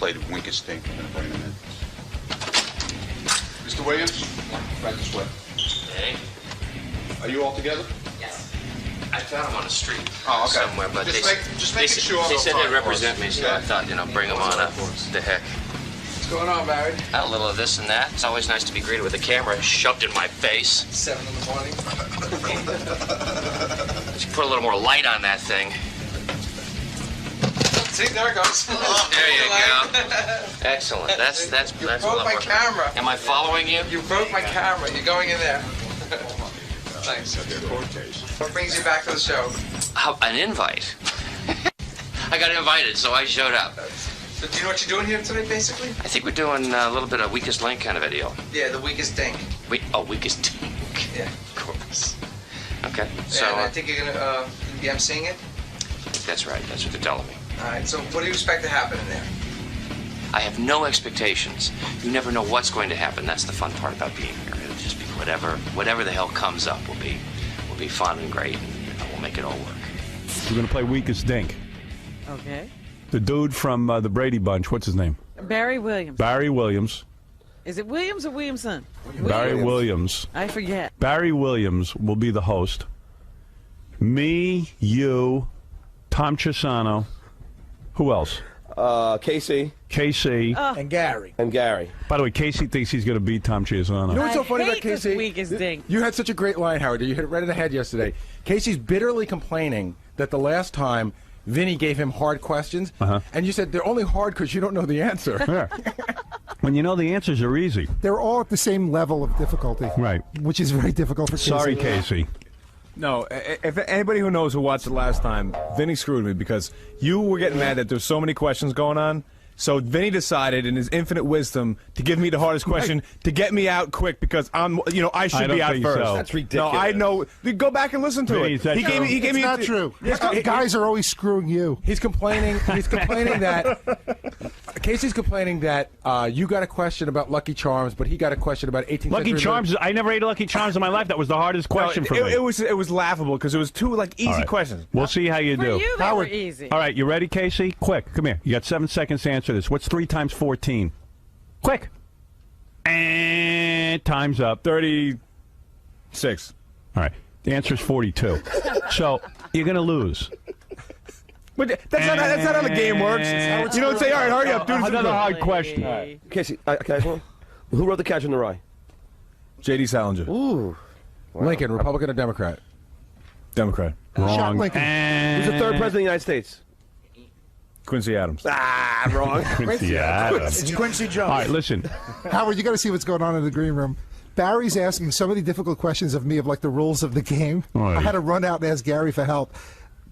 play the 𝗦𝗵cie𝘄. I'm going to bring him in. Mr. Wiliams, right this way. Hey. Are you all together? Yes. I found him on the street. Oh, okay. Somewhere, but just make sure. They said they'd represent me, so I thought, you know, bring them on up. The heck. What's going on, Barry? A little of this and that. It's always nice to be greeted with a camera shoved in my face. 7 in the morning. Let's put a little more light on that thing. See, there it goes. There you go. Excellent. That's You broke my camera. Am I following you? You broke my camera. You're going in there. Thanks. What brings you back to the show? An invite. I got invited, so I showed up. So do you know what you're doing here today, basically? I think we're doing a little bit of weakest link kind of a deal. Yeah, the weakest dink. Weakest Dink. Yeah. Of course. Okay. So and I think you're gonna be emceeing it. That's right. That's what they're telling me. All right. So what do you expect to happen in there? I have no expectations. You never know what's going to happen. That's the fun part about being here. It'll just be whatever the hell comes up will be fun and great, and we'll make it all work. We're going to play Weakest Dink. Okay. The dude from the Brady Bunch, what's his name? Barry Williams. Barry Williams. Is it Williams or Williamson? Barry Williams. I forget. Barry Williams will be the host. Me, you, 𝗦𝗵cie𝘄𝗿𝗍. Who else? Casey. Casey. And Gary. And Gary. By the way, Casey thinks he's going to beat 𝗦𝗵cie𝘄𝗿𝗍. You know what's so funny about hate this Casey? weakest dink. You had such a great line, Howard. You hit it right in the head yesterday. Casey's bitterly complaining that the last time Vinny gave him hard questions, and you said they're only hard because you don't know the answer. Yeah. When you know the answers are easy. They're all at the same level of difficulty. Right. Which is very difficult for Casey. Sorry, Casey. No, if anybody who knows who watched it last time, Vinny screwed me because you were getting mad that there's so many questions going on. So Vinny decided, in his infinite wisdom, to give me the hardest question to get me out quick because I should be out first. So. That's ridiculous. No, I know. Go back and listen to Vinny, it. He gave me. It's not true. Guys are always screwing you. He's complaining. He's complaining that Casey's complaining that you got a question about Lucky Charms, but he got a question about 18th Lucky century. Charms. I never ate Lucky Charms in my life. That was the hardest question for me. It was laughable because it was two easy questions. We'll see how you do. For you, they were easy. All right, you ready, Casey? Quick, come here. You got 7 seconds to answer this. What's 3 times 14? Quick. And time's up. 36. All right. The answer is 42. So you're going to lose. But that's not how the game works. You don't say, all right, hurry up, do this. Another hard question. Right. Casey, who wrote The Catcher in the Rye? J.D. Salinger. Ooh. Wow. Lincoln, Republican or Democrat? Democrat. Wrong. Lincoln. Who's the third president of the United States? Quincy Adams. Ah, wrong. Quincy Adams. It's Quincy Jones. All right, listen. Howard, you got to see what's going on in the green room. Barry's asking so many difficult questions of me of like the rules of the game. Right. I had to run out and ask Gary for help.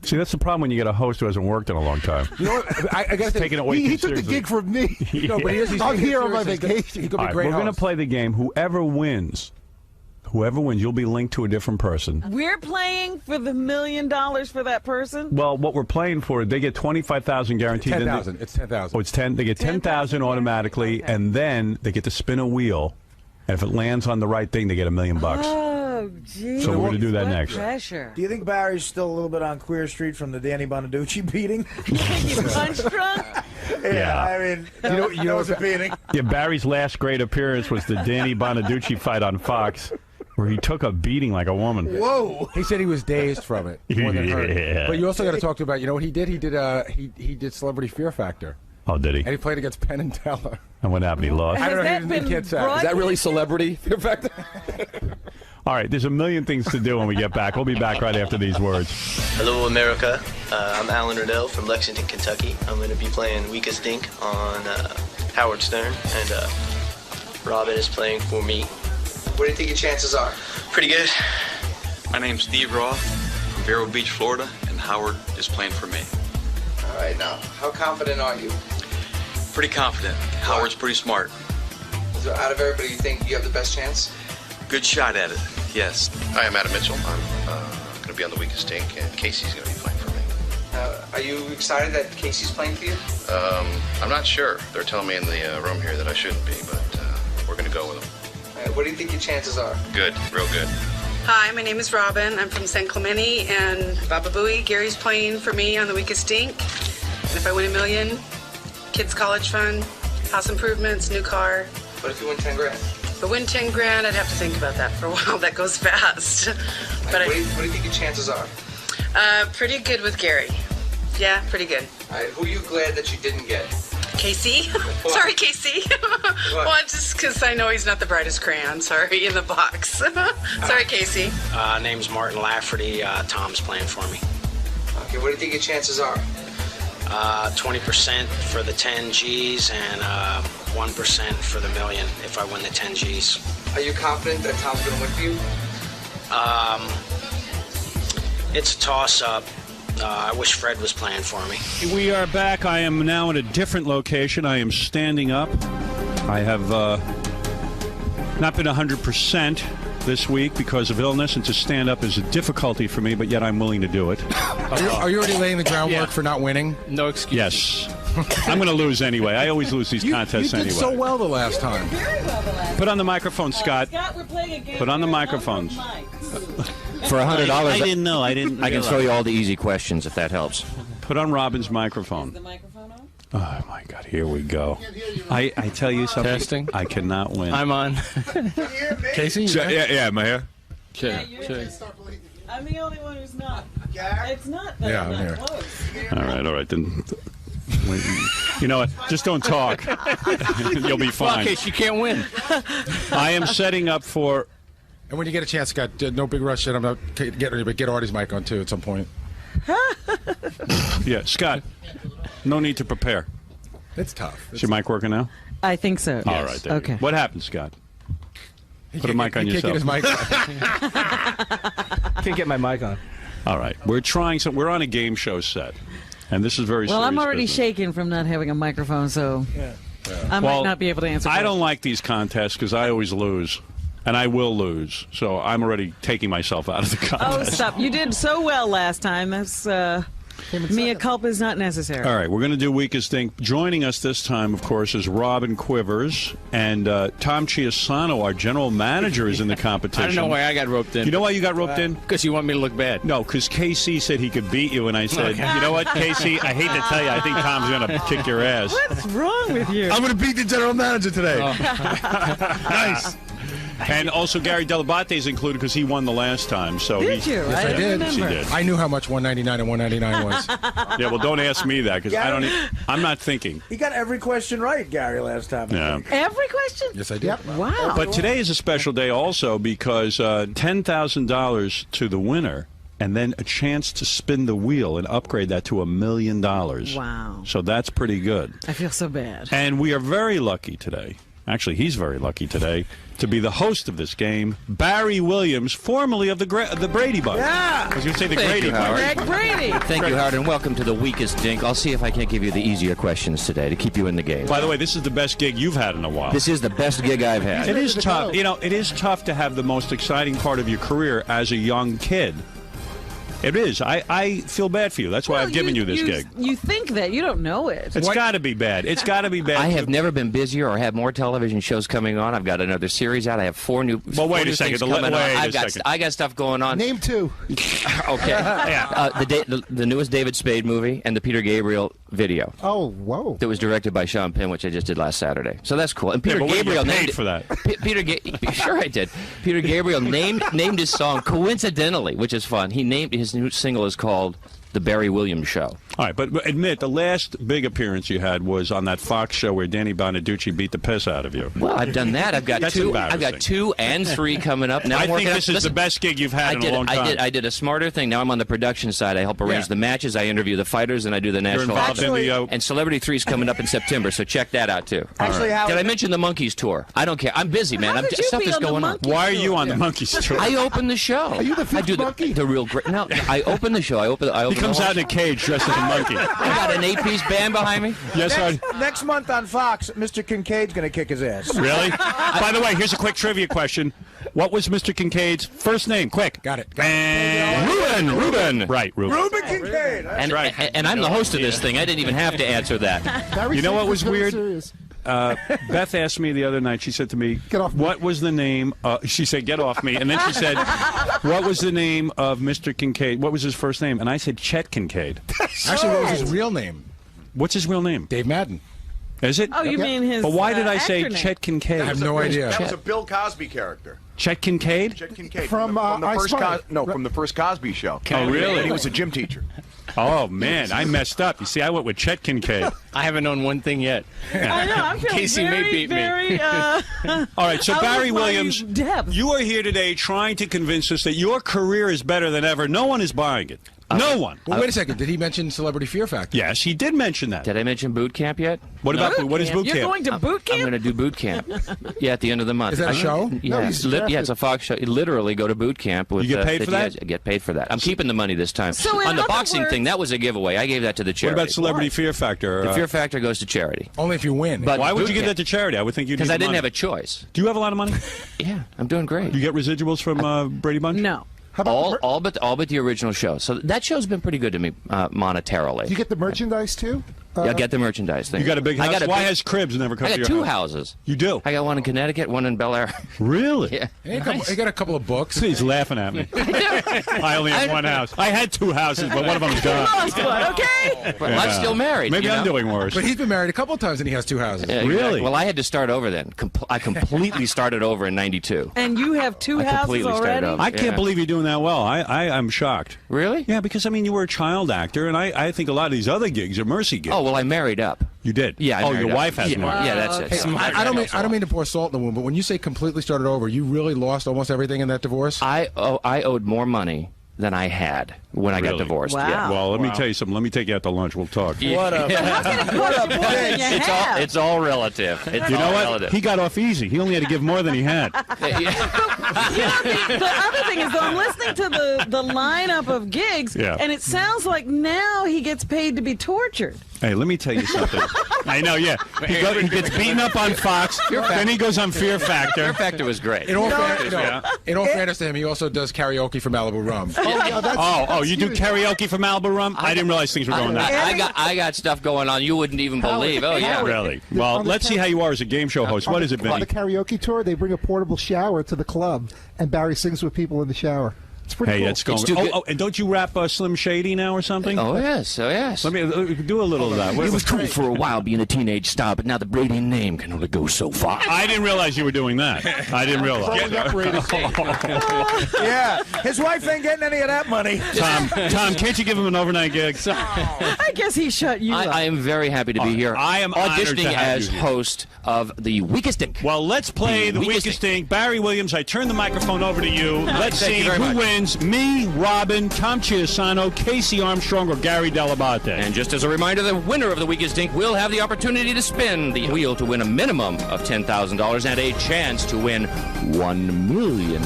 See, that's the problem when you get a host who hasn't worked in a long time. You know what? I got to Taking it way He too took the seriously. gig from me. No, but I'm here on my vacation. He could All be right, great we're going to host. play the game. Whoever wins, you'll be linked to a different person. We're playing for the $1 million for that person? Well, what we're playing for, they get 25,000 guaranteed. 10,000. It's 10,000. Oh, it's 10. They get 10,000 automatically, Okay. and then they get to spin a wheel. And if it lands on the right thing, they get $1 million. Oh, geez. So we're going to do that What next. pressure. Do you think Barry's still a little bit on Queer Street from the Danny Bonaducci beating? You think he's punch drunk? Yeah. I mean, that was a beating. Yeah, Barry's last great appearance was the Danny Bonaducci fight on Fox, where he took a beating like a woman. Whoa! He said he was dazed from it. More than hurt. Yeah. But you also got to talk to about. You know what he did? He did Celebrity Fear Factor. Oh, did he? And he played against Penn and Teller. And what happened? He lost. I don't know. Has He that can't been say. brought- Is that really Celebrity Fear Factor? All right, there's a million things to do when we get back. We'll be back right after these words. Hello, America. I'm Alan Riddell from Lexington, Kentucky. I'm going to be playing Weakest Dink on Howard Stern, and Robin is playing for me. What do you think your chances are? Pretty good. My name's Steve Roth from Vero Beach, Florida, and Howard is playing for me. All right, now, how confident are you? Pretty confident. Howard's pretty smart. So out of everybody, you think you have the best chance? Good shot at it, yes. Hi, I'm Adam Mitchell. I'm going to be on the Weakest Dink, and Casey's going to be playing for me. Are you excited that Casey's playing for you? I'm not sure. They're telling me in the room here that I shouldn't be, but we're going to go with them. What do you think your chances are? Good, real good. Hi, my name is Robin. I'm from San Clemente and Baba Booey. Gary's playing for me on the Weakest Dink. And if I win $1 million, kids' college fund, house improvements, new car. What if you win 10 grand? If I win 10 grand, I'd have to think about that for a while. That goes fast. But What do you think your chances are? pretty good with Gary. Yeah, pretty good. All right, who are you glad that you didn't get? Casey? Sorry, Casey. Well, just because I know he's not the brightest crayon, sorry, in the box. Sorry, Casey. Name's Martin Lafferty. Tom's playing for me. Okay, what do you think your chances are? 20% for the 10 G's and 1% for the million if I win the 10 G's. Are you confident that Tom's going to win for you? It's a toss-up. I wish Fred was playing for me. We are back. I am now in a different location. I am standing up. I have not been 100% this week because of illness, and to stand up is a difficulty for me, but yet I'm willing to do it. Are you already laying the groundwork for not winning? No excuse. Yes. I'm going to lose anyway. I always lose these contests you did anyway. so well the last time. Put on the microphone, Scott. Put on the microphones. For $100, I didn't know. I didn't. I can throw you all the easy questions if that helps. Put on Robin's microphone. Oh my God! Here we go. I tell you something. Testing. I cannot win. I'm on. Casey? Yeah, am I here? Yeah, I'm the only one who's not. It's not that Yeah, I'm I'm here. not close. All right. Then. You know what? Just don't talk. You'll be fine. Well, Casey, you can't win. I am setting up for. And when you get a chance, Scott, no big rush. I'm not get Artie's mic on too at some point. Yeah, Scott. No need to prepare. It's tough. Is your mic working now? I think so. All right. There Okay. What happened, Scott? Put a mic on yourself. Can't get his mic. Can't get my mic on. All right. We're trying some. We're on a game show set, and this is very. Well, I'm serious already business. shaking from not having a microphone, so I might not be able to answer. I don't like these contests because I always lose, and I will lose. So I'm already taking myself out of the Oh, contest. stop! You did so well last time. That's 𝗵𝗵cie culpa is not necessary. All right, we're going to do Weakest Dink. Joining us this time, of course, is 𝗵𝗵cie𝘄𝗿𝗱, and 𝗦𝗵cie𝘄𝗿𝗿, our general manager, is in the competition. I don't know why I got roped in. You know why you got roped in? Because you want me to look bad. No, because KC said he could beat you, and I said, Okay. you know what, KC, I hate to tell you, I think Tom's going to kick your ass. What's wrong with you? I'm going to beat the general manager today. Nice. And also Gary 𝗻𝗏𝗏 is included because he won the last time. So Did you? Yes, I don't did. remember. She did. I knew how much 199 and 199 was. Yeah, well, don't ask me that because I don't. I'm not thinking. He got every question right, Gary, last time. Yeah. Every question? Yes, I did. Yep. Wow. But today is a special day also because $10,000 to the winner, and then a chance to spin the wheel and upgrade that to $1 million. Wow. So that's pretty good. I feel so bad. And we are very lucky today. Actually, he's very lucky today to be the host of this game, Barry Wiliams, formerly of the Brady Bunch. Yeah. I was going to say the Thank Grady you, Howard. Bunch. Greg Brady. Thank you, Howard, and welcome to the Weakest Dink. I'll see if I can't give you the easier questions today to keep you in the game. By the way, this is the best gig you've had in a while. This is the best gig I've had. It is tough. You know, it is tough to have the most exciting part of your career as a young kid. It is. I feel bad for you. That's why I've given you this gig. You think that. You don't know it. It's got to be bad. It's got to be bad. I have never been busier or had more television shows coming on. I've got another series out. I have four new. Well, wait four new a second. things coming on. Wait a I've got second. I got stuff going on. Name two. Okay. The newest David Spade movie and the Peter Gabriel video. Oh, whoa. That was directed by Sean Penn, which I just did last Saturday. So that's cool. And Peter but what, you Gabriel paid named for that. Sure, I did. Peter Gabriel named his song coincidentally, which is fun. He named his new single is called The Barry Wiliams Show. All right, but admit, the last big appearance you had was on that Fox show where Danny Bonaducci beat the piss out of you. Well, I've done that. I've got That's two. embarrassing. I've got 2 and 3 coming up. Now I I'm think working this is the best gig you've had in a long time. I did a smarter thing. Now I'm on the production side. I help arrange the matches. I interview the fighters, and I do the national. involved in the, and Celebrity 3 is coming up in September, so check that out too. Actually, Howard, did I mention the Monkeys tour? I don't care. I'm busy, man. How could you stuff be is on the going on. Monkeys Why are you tour? on the Monkeys tour? I open the show. Are you the fifth I do monkey? the real great. No, I open the show. I open. He comes out in a cage dressed as a monkey. I got an 8-piece band behind me. Yes, sir. next month on Fox, Mr. Kincaid's going to kick his ass. Really? By the way, here's a quick trivia question. What was Mr. Kincaid's first name? Quick. Got it. Ruben. Right, Ruben. Ruben Kincaid. And I'm the host of this thing. I didn't even have to answer that. Barry You know what Sanders was very weird? serious. Beth asked me the other night, she said to me, Get off me. what was the name, she said, get off me, and then she said, what was the name of Mr. Kincaid? What was his first name? And I said, Chet Kincaid. Actually, what was his real name? What's his real name? Dave Madden. Is it? Oh, you mean his? But why did I say actor name? Chet Kincaid? I have no idea. That was a Bill Cosby character. Chet Kincaid? Chet Kincaid From, the I first Spy. from the first Cosby show. Oh, really? And he was a gym teacher. Oh, man, I messed up. You see, I went with Chet Kincaid. I haven't known one thing yet. I know. I'm feeling Casey very, may beat me. very. All right, so out Barry of my Williams, depth. you are here today trying to convince us that your career is better than ever. No one is buying it. No one. Well, wait a second. Did he mention Celebrity Fear Factor? Yes, he did mention that. Did I mention boot camp yet? What about what is boot camp? You're going to boot camp? I'm going to do boot camp. Yeah, at the end of the month. Is that a show? Yeah, No, he's yeah, it's a Fox show. You literally go to boot camp. With, You get paid for that? I get paid for that. I'm keeping the money this time. So in on the other boxing words- thing, that was a giveaway. I gave that to the What charity. about Celebrity Fear Factor? The Fear Factor goes to charity. Only if you win. But Why would boot you give camp- that to charity? I would think you'd Because need I didn't money. have a choice. Do you have a lot of money? Yeah, I'm doing great. You get residuals from Brady Bunch? No. How about All but the original show. So that show's been pretty good to me monetarily. do you get the merchandise too? Yeah, I get the merchandise thing. You got a big house? I got a Why big- has Cribs never come I to got your two house? houses. You do? I got one in Connecticut, one in Bel Air. Really? Yeah. He got a couple of books. He's laughing at me. I only have one house. I had two houses, but one of them's gone. Lost one, okay? But I'm still married. Maybe you I'm know? doing worse. But he's been married a couple of times and he has two houses. Yeah, Really? exactly. Well, I had to start over then. I completely started over in '92. And you have two I houses completely started already? over. I can't Yeah. believe you're doing that well. I'm shocked. Really? Yeah, because, I mean, you were a child actor, and I think a lot of these other gigs are mercy gigs. Oh, well, I married up. You did? Yeah, I oh, married your up. wife has Yeah, married. yeah, that's it. Hey, So I don't mean to pour salt in the wound, but when you say completely started over, you really lost almost everything in that divorce? I owed more money than I had when I got Really? divorced. Wow. Yeah. Well, let me tell you something. Let me take you out to lunch. We'll talk. What a It's all relative. It's You know all what? relative. He got off easy. He only had to give more than he had. You know, the other thing is, though, I'm listening to the lineup of gigs, Yeah. and it sounds like now he gets paid to be tortured. Hey, let me tell you something. I know, yeah. He gets beaten up on Fox, then he goes on Fear Factor. Fear Factor was great. In all fairness to him, he also does karaoke for Malibu Rum. You do karaoke for Malibu Rum? I didn't realize things were going that way. I got stuff going on you wouldn't even believe. Oh, yeah. Really? Well, let's see how you are as a game show host. What is it, On Vinny? the karaoke tour, they bring a portable shower to the club, and Barry sings with people in the shower. It's pretty Hey, cool. that's going. And don't you rap Slim Shady now or something? Oh, yes. Oh, yes. Let me do a little of that. It was cool for a while being a teenage star, but now the Brady name can only go so far. I didn't realize you were doing that. I didn't realize. Yeah, his wife ain't getting any of that money. Tom, can't you give him an overnight gig? I guess he shut you up. I am very happy to be here. I am honored auditioning to have as you here. host of the Weakest Dink. Well, let's play the Weakest Dink. Barry Williams, I turn the microphone over to you. Let's Thank see you very who much. wins. Me, Robin, 𝗵𝗵cie𝗄𝗿, Casey Armstrong, or Gary Dell'Abate. And just as a reminder, the winner of the Weakest Dink will have the opportunity to spin the wheel to win a minimum of $10,000 and a chance to win $1 million.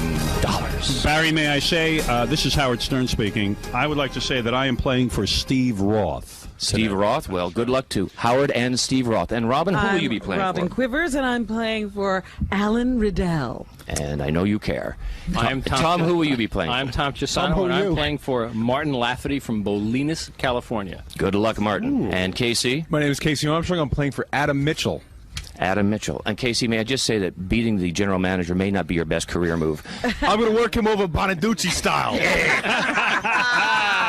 Barry, may I say, this is Howard Stern speaking. I would like to say that I am playing for Steve Roth. Steve Roth, well, good luck to Howard and Steve Roth. And Robin, who will you be playing Robin for? Quivers, and I'm playing for Alan Riddell. And I know you care. I'm Tom, who will you be playing I'm for? Tom 𝗛𝗄𝗿𝗍, and I'm playing for Martin Lafferty from Bolinas, California. Good luck, Martin. And Casey? My name is Casey Armstrong. I'm playing for Adam Mitchell. Adam Mitchell. And Casey, may I just say that beating the general manager may not be your best career move. I'm going to work him over 𝗏𝗏𝗏 style.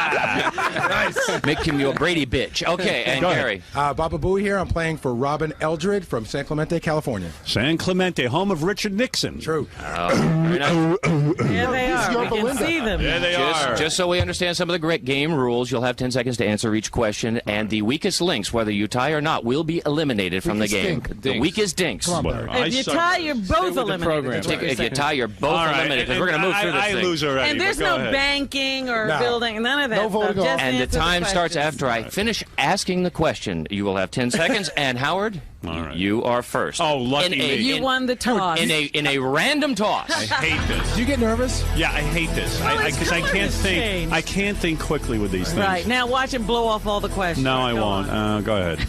Nice. Make him your Brady bitch. Okay, and Gary. Baba Booey here. I'm playing for Robin Eldred from San Clemente, California. San Clemente, home of Richard Nixon. True. Very nice. There they are. We can see them. There they are. Just so we understand some of the great game rules, you'll have 10 seconds to answer each question, and the weakest links, whether you tie or not, will be eliminated from the game. The weakest dinks. Come on, Barry. If you tie, you're both eliminated. If you tie, you're both eliminated, because we're going to move through this I thing. lose already. And there's but go no ahead. banking or No. building, none of that No stuff. voting Just off. And the answer time starts questions. after I finish asking the question. You will have 10 seconds, and Howard, All right. you are first. Oh, lucky me. You won the toss. In a random toss. I hate this. Do you get nervous? Yeah, I hate this. Well, Because I his can't color think. changed. I can't think quickly with these things. Right, now watch him blow off all the questions. No, I Go won't. on. Go ahead.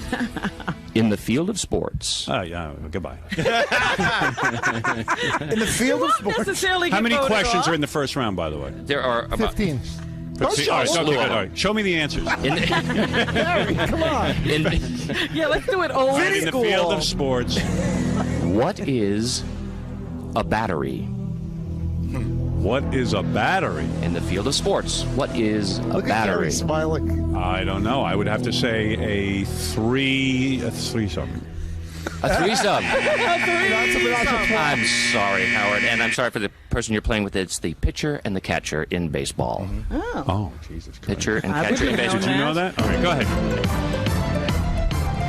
In the field of sports. Oh, yeah. Goodbye. In the field of Won't sports. necessarily How get many voted questions off. are in the first round, by the way? There are about 15. Let's see. All right, show okay, us. good. All right. Show me the answers. Come on. Yeah, let's do it old In the school. field of sports. What is a battery? What is a battery? In the field of sports, what is a Look at battery? Gary smiling. I don't know. I would have to say a three something. A threesome. threesome. I'm sorry, Howard, and I'm sorry for the person you're playing with. It's the pitcher and the catcher in baseball. Oh, Jesus Christ. Pitcher and I catcher in wouldn't baseball. know Did you know that? All right, go ahead.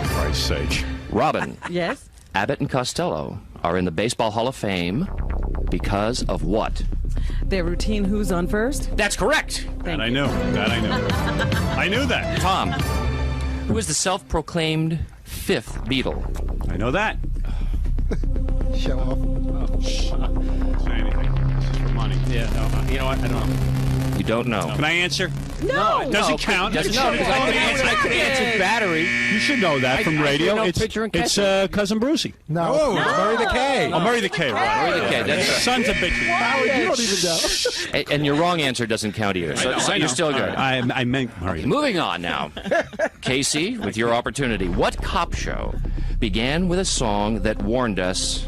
For Christ's sake. Robin, Yes. Abbott and Costello are in the Baseball Hall of Fame because of what? Their routine Who's on First? That's correct. That I knew. That I knew. I knew that. Tom, who is the self-proclaimed fifth Beatle? I know that. Show off. Say anything. This is for money. Yeah, no, you know what? I don't know. You don't know. Can I answer? No. It doesn't count. Doesn't know, because I could answer battery. You should know that from radio. know It's pitcher and Cousin Brucey. No. Oh, Murray the K. Oh, Murray the K, right. Murray the K, that's right. Sons of bitches. Howard, you don't even know. And your wrong answer doesn't count either. So you're still good. I meant Murray. Moving on now. Casey, with your opportunity. What cop show began with a song that warned us,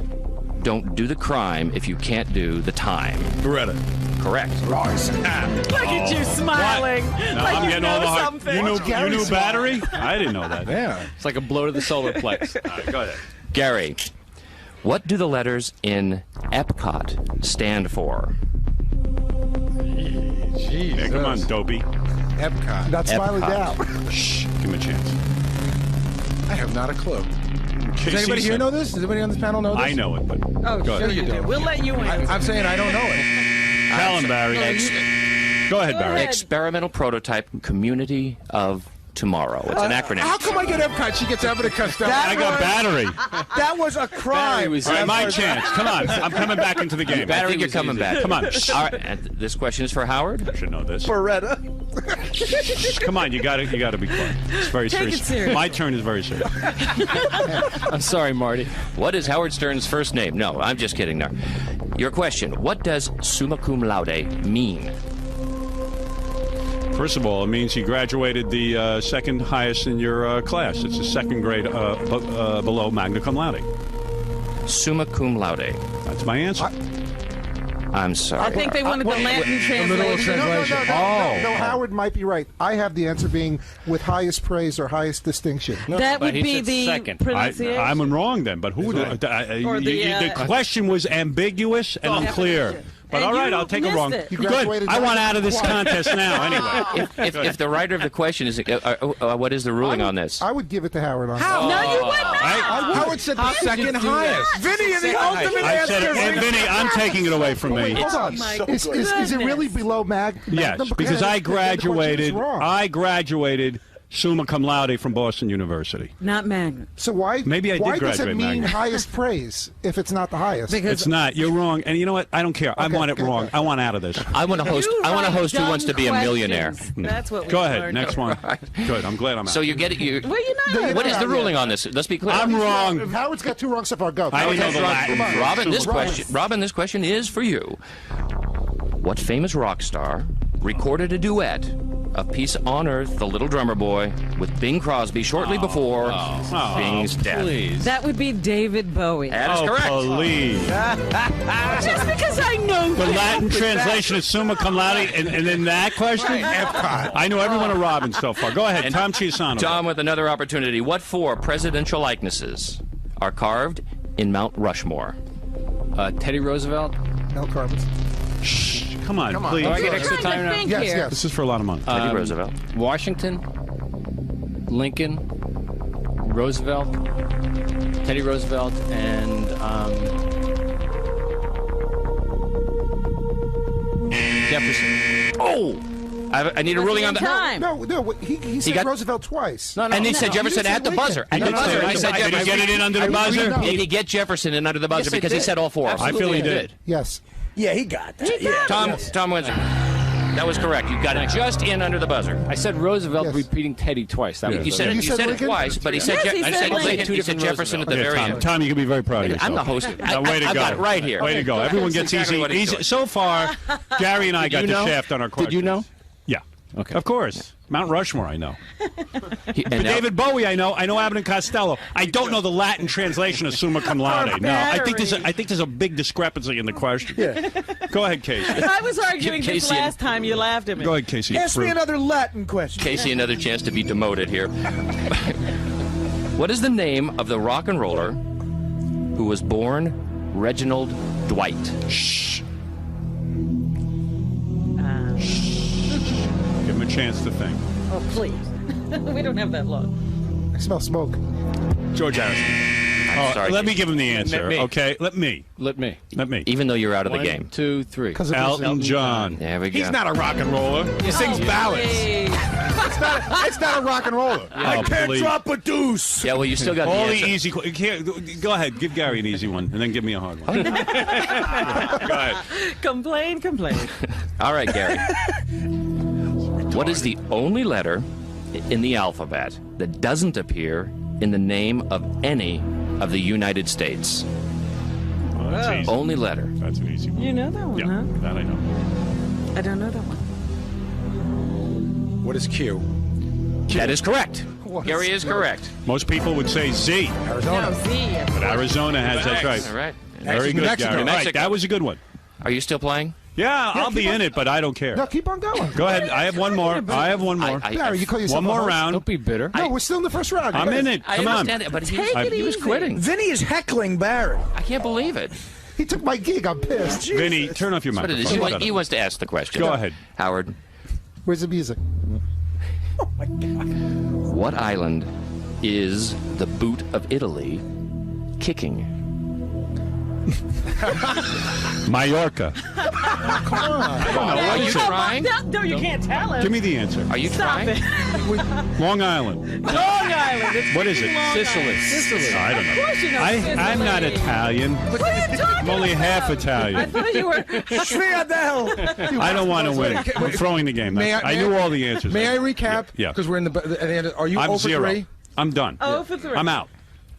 don't do the crime if you can't do the time? Beretta. Correct. Look at you smiling. No, like I'm you getting know all the hard. something. You knew battery? I didn't know that. Yeah. It's like a blow to the solar plex. All right, go ahead. Gary, what do the letters in Epcot stand for? Jeez. Yeah, come on, dopey. Epcot. Not smiling Epcot. down. Shh, give him a chance. I have not a clue. Does Casey anybody here said- know this? Does anybody on this panel know this? I know it, but Oh, go sure ahead. you do. We'll let you answer. I'm saying I don't know it. Tell him, Barry. Go ahead, Barry. Experimental Prototype Community of Tomorrow. It's an acronym. How come I get Epcot? She gets Abbott and Costello. I got battery. That was a crime. All right, my chance. Come on. I'm coming back into the game. I think you're coming back. Come on. All right, and this question is for Howard. I should know this. Beretta. Come on, you got to be quiet. It's very Take serious. it serious. My turn is very serious. I'm sorry, Marty. What is Howard Stern's first name? No, I'm just kidding there. Your question, what does summa cum laude mean? First of all, it means you graduated the second highest in your class. It's the second grade below magna cum laude. Summa cum laude. That's my answer. I'm sorry. I think they wanted the Latin translation. No, Howard might be right. I have the answer being with highest praise or highest distinction. That would he be said the second. pronunciation. I'm wrong then, but who would the question was ambiguous and unclear. But And all right, you I'll take a missed wrong. it. You Good. graduated I want magna out of this cum laude. contest now. Anyway, if the writer of the question is, what is the ruling on this? I would give it to Howard on How? that. No, you would not. Howard said the second highest. Vinny and the ultimate I said answer. it. And Vinny, I'm taking it away from me. Hold on. my Is it really goodness. below Yes, Magnum? because I The question is graduated. wrong. I graduated summa cum laude from Boston University. Not Magna. So why? Maybe I did Why does it graduate mean magna. highest praise if it's not the highest? It's not. You're wrong. And you know what? I don't care. I Okay, want it okay, wrong. okay. I want out of this. I want to host. You I want to write host Who dumb Wants to Be a Millionaire. questions. That's what we Go ahead. learned. Next one. Good. I'm glad I'm out. So you get it. You. Well, you're not. What is the ruling on this? Let's be clear. I'm wrong. Howard's got two wrong so far. Go. I didn't know the Latin. Robin, this question is for you. What famous rock star recorded a duet of Peace on Earth, The Little Drummer Boy, with Bing Crosby shortly before Bing's death? Please. That would be David Bowie. That is correct. Please. Just because I know The Latin translation is summa cum laude, and then that question? Epcot. I know every one of Robin's so far. Go ahead, Tom 𝗔𝗄𝗿𝗍. Tom with another opportunity. What four presidential likenesses are carved in Mount Rushmore? Teddy Roosevelt. Mel Carbons. Shh, come on, please. Do I get extra time now? Yes, yes. This is for a lot of money. Teddy Roosevelt. Washington, Lincoln, Roosevelt, Teddy Roosevelt, and Jefferson. Oh! I need a ruling on that. time. No, he said got- Roosevelt twice. And he said Jefferson at the buzzer. At the did say buzzer. that. He said Did he Jefferson. get it in under the buzzer? Did he get Jefferson in under the buzzer? Yes, he Because he did. said all four. I feel he did. Yes. Yeah, he got that. Yeah. Tom Windsor. That was correct. You got it just in under the buzzer. I said Roosevelt Yes. repeating Teddy twice. That was You said it. You You said said it Lincoln? twice, but he said Yes, he I said said Lincoln. Lincoln. He said Jefferson at the very end. Tom, you can be very proud of yourself. I'm the host. Way to I go. got it right here. Way to go. Everyone That's gets exactly what he's easy. doing. So far, Gary and I got you the know? shaft on our questions. Did you know? Yeah. Okay. Of course. Mount Rushmore, I know. And But now- David Bowie, I know. I know Abbott and Costello. I don't know the Latin translation of summa cum laude. No, I think there's a big discrepancy in the question. Go ahead, Casey. I was arguing this Casey- last time you laughed at me. Go ahead, Casey. Ask me another Latin question. Casey, another chance to be demoted here. What is the name of the rock and roller who was born Reginald Dwight? Shh. Give him a chance to think. Oh, please. We don't have that long. I smell smoke. George Harrison. Sorry, let me give him the answer. Me. Okay, let me. Even though you're out of the 1, game. 2, 3. Elton John. There we go. He's not a rock and roller. He sings ballads. It's not a rock and roller. I can't drop a deuce. Yeah, well, you still got all the the answer. easy. Go ahead, give Gary an easy one, and then give me a hard one. Go ahead. Complain. All right, Gary. What is the only letter in the alphabet that doesn't appear in the name of any of the United States? Well, that's easy. Only letter. That's an easy one. You know that one, Yeah, huh? that I know. I don't know that one. What is Q? That is correct. Gary is correct. Most people would say Z, Arizona. No, Z. but Arizona has. That's right. All right. Very good, Mexico. Gary. New All right, Mexico. that was a good one. Are you still playing? Yeah, I'll be in it, but I don't care. No, keep on going. Go ahead. I have one more. Barry, you call yourself One more a host? round. Don't be bitter. No, we're still in the first round. I'm in it. I Come on. understand it, but he was easy. quitting. Vinny is heckling Barry. I can't believe it. He took my gig. I'm pissed. Vinny, turn off your But it is. microphone. He wants to ask the question. Go ahead. Howard. Where's the music? What island is the boot of Italy kicking? Mallorca. Come on. I don't know. What is it? Trying? No, you can't tell him. Give me the answer. Are you Stop trying? it. Long Island. Long Island. It's What is it? Long Sicily. Island. Sicily. I don't Of know. course you know I'm not Sicily. Italian. What are you talking I'm only half I Italian. thought you were. I don't want to win. I'm throwing the game. I knew all the answers. May I recap? Yeah. Because we're in the end. Are you I'm 0 for 0. 3? I'm done. 0 for 3. I'm out.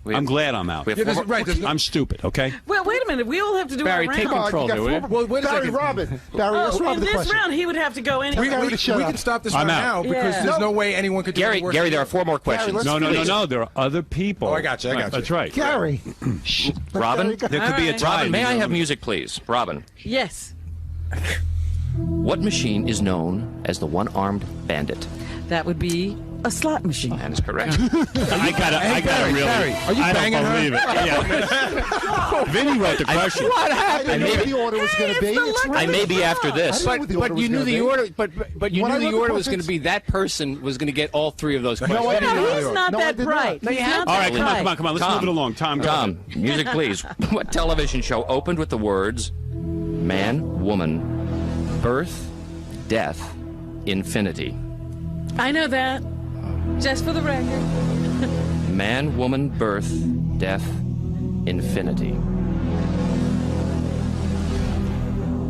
I'm glad I'm out. We have four more- I'm stupid, okay? Well, wait a minute. We all have to do Barry, our take round. control there, will you? Well, wait a Barry, second. Robin. Barry, let's Oh, Robin in the this question. round, he would have to go anyway. We can stop this I'm right out. now because Yeah. there's no way anyone could do Gary, it worse Gary, than there are you. 4 more questions. let's No, finish. there are other people. Oh, I got you. That's right. Gary. Robin, Gary, go. There could be a All right. tie. Robin, may I have music, please? Robin, Yes. what machine is known as the one-armed bandit? That would be a slot machine. That is correct. I gotta really. Barry, are you I banging don't her? believe it. Yeah. Vinny wrote the question. What happened? I didn't know what the order was going to be. It's I may be after this. I didn't know what the order But was you knew gonna the be. order. But you When I knew wrote the the order was going to questions- be that person was going to get all 3 of those questions. I didn't know. He's not No, I that did bright. not. He's you have not All that right, come on. Let's Tom. move it along. Tom, go Tom, music, please. What television show opened with the words man, woman, birth, death, infinity? I know that. Just for the record. Man, woman, birth, death, infinity.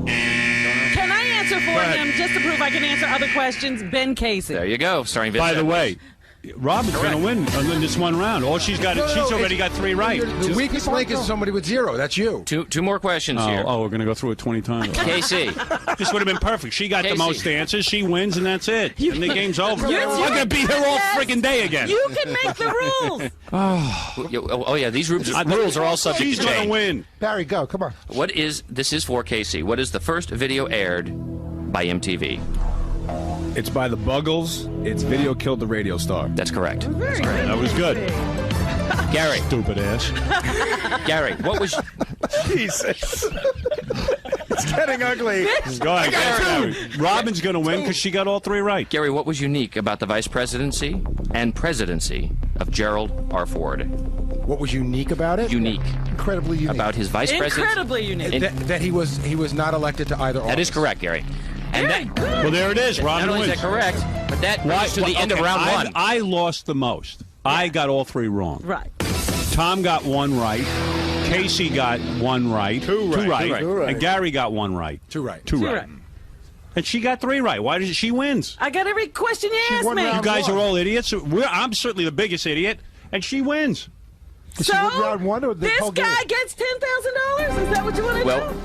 Can I answer for him just to prove I can answer other questions? Ben Casey. There you go, starring Vince By the Edwards. way, Robin's going to win in this one round. All she's got, she's already got 3 right. The weakest link is somebody with 0. That's you. Two more questions here. Oh, we're going to go through it 20 times. Casey. This would have been perfect. She got Casey. the most answers. She wins, and that's it. And the game's over. You- I'm going to be here all friggin' day again. You can make the rules. Oh yeah, these rules are all subject She's to going to change. win. Barry, go. Come on. This is for Casey. What is the first video aired by MTV? It's by the Buggles. It's Video Killed the Radio Star. That's correct. Very good. That was good. Gary. Stupid ass. Gary, what was... Jesus. It's getting ugly. Go ahead. Gary. Robin's going to win because she got all 3 right. Gary, what was unique about the vice presidency and presidency of Gerald R. Ford? What was unique about it? Unique. Incredibly unique. About his vice presidency. Incredibly unique. That he was not elected to either office. That is correct, Gary. And Very that, good. Well, there it is. not Robin only is wins. that correct, but that brings to the end of round 1. I lost the most. I got all 3 wrong. Right. Tom got 1 right. Casey got 1 right. 2 right. And Gary got 1 right. 2 right. 2 Two right. right. And she got 3 right. Why does she wins? I got every question you asked won me. round You guys one. are all idiots. I'm certainly the biggest idiot, and she wins. Is she So, win round 1 or the this whole guy game? gets $10,000? Is that what you want to Well, do?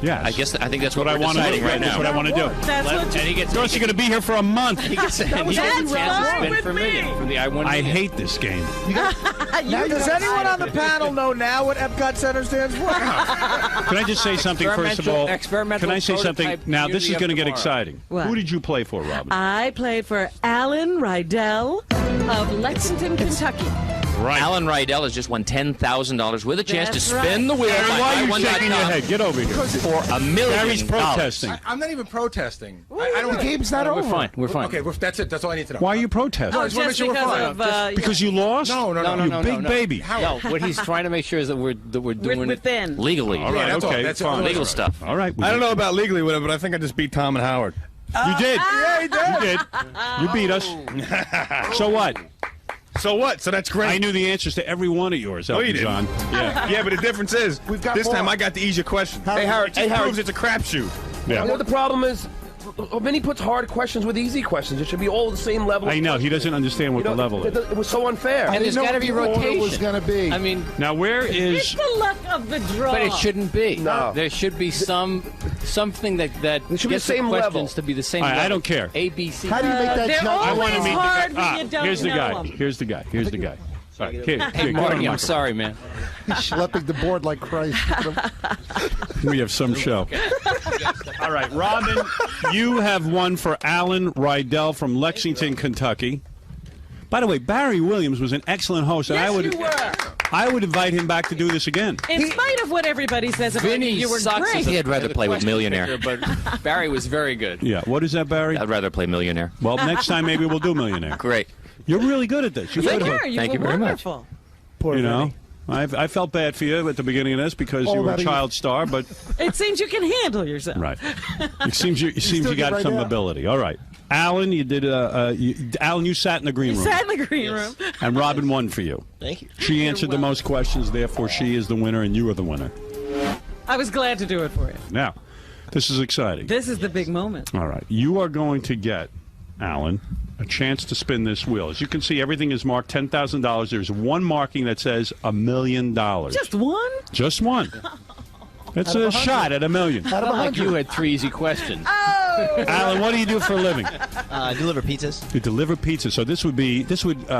Yes. I think that's what I we're want to do. deciding right That's now. what I want to do. That's what And he gets... Girl, she's going to be here for a month. He gets a That's chance to fine spin with for me. million from the I-1 I million. hate this game. Now, does anyone on the panel know now what Epcot Center stands for? Can I just say something first of all? Experimental Can I say something? prototype Now, this is community going to of get tomorrow. exciting. What? Who did you play for, Robin? I played for Alan Rydell of Lexington, Kentucky. right. Alan Rydell has just won $10,000 with a chance to That's spin the right. wheel. Barry, by why are you I1.com shaking your head? Get over here. for $1 million. Barry's protesting. I'm not even protesting. I don't. The game's not over. We're fine. We're fine. Okay, that's it. That's all I need to know. Why are you protesting? No, I just want to make sure we're fine. Because you lost? No. You big baby. No, what he's trying to make sure is that we're doing it within. Legally. All right, that's all. okay, That's fine. all. Legal stuff. All right. I don't know about legally with it, but I think I just beat Tom and Howard. You did. Yeah, he did. You did. You beat us. So what? So what? So that's great. I knew the answers to every one of yours, No, you Elton didn't. John. Yeah. Yeah, but the difference is, We've got this more. time I got to ease your question. Hey, Howard. It just proves it's a crapshoot. You know Yeah. what the problem is? Vinny puts hard questions with easy questions. It should be all the same level. I know. He doesn't understand what the level is. It was so unfair. I And there's didn't know got to what be the order rotation. was going to be. I mean, Now, where It's is... the luck of the draw. but it shouldn't be. No. There should be something that It should be gets the same questions level. to be the same All right, level. I don't care. A, B, C. How do you make that they're judgment? I want to always meet hard the when guy. you don't Here's the know guy. them. Here's the guy. Here's the guy. All right, here, Hey, here, Marty, go to I'm the sorry, man. He's schlepping the board like Christ. We have some show. All right, Robin, you have one for Alan Rydell from Lexington, Kentucky. By the way, Barry Williams was an excellent host, and Yes, I you were. would invite him back to do this again. In spite of what everybody says about Vinny you were sucks great. as a- He'd rather as a play with question Millionaire. picker, but Barry was very good. Yeah, what is that, Barry? I'd rather play Millionaire. Well, next time maybe we'll do Millionaire. Great. You're really good at this. You're You good were. You Thank were you very much. wonderful. you know, I felt bad for you at the beginning of this because Oh, you were a that is- child star, but It seems you can handle yourself. right. It seems you still got get right some out. ability. All right, Alan, you did. Alan, you sat in the green You room, sat in the green room. and Robin won for you. Thank you. She answered the most questions, therefore she is the winner, and you are the winner. I was glad to do it for you. Now, this is exciting. This is the big moment. All right, you are going to get, Alan, a chance to spin this wheel. As you can see, everything is marked $10,000. There's one marking that says $1 million. Just one? Just one. It's a shot at $1 million. I don't like you had 3 easy questions. Alan, what do you do for a living? I deliver pizzas. You deliver pizza. So this would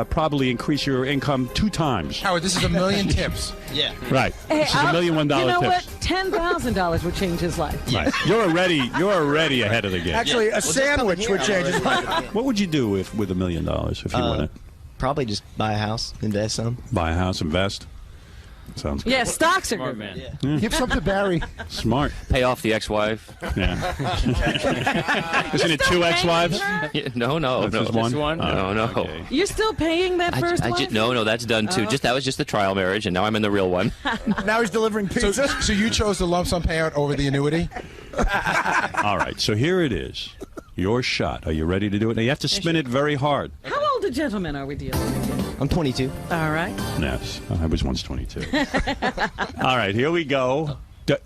probably increase your income 2 times. Howard, this is $1 million tips. Yeah. Right. This is $1 million You know tips. what? $10,000 would change his life. Right. You're already ahead of the game. Actually, a sandwich would change his life. What would you do with $1 million if you won it? Probably just buy a house, invest some. Buy a house, invest. Sounds good. Yeah, stocks are Smart good. man. Yeah. Give some to Barry. Smart. Pay off the ex-wife. Yeah. Isn't it 2 ex-wives? Yeah, no. That's just one? one? No. Okay. You're still paying that first wife? No, that's done too. That was just the trial marriage, and now I'm in the real one. Now he's delivering pizza. So you chose the lump sum payout over the annuity? All right, so here it is. Your shot. Are you ready to do it? Now you have to spin it very hard. How old a gentleman are we dealing with here? I'm 22. All right. Yes, I was once 22. All right, here we go.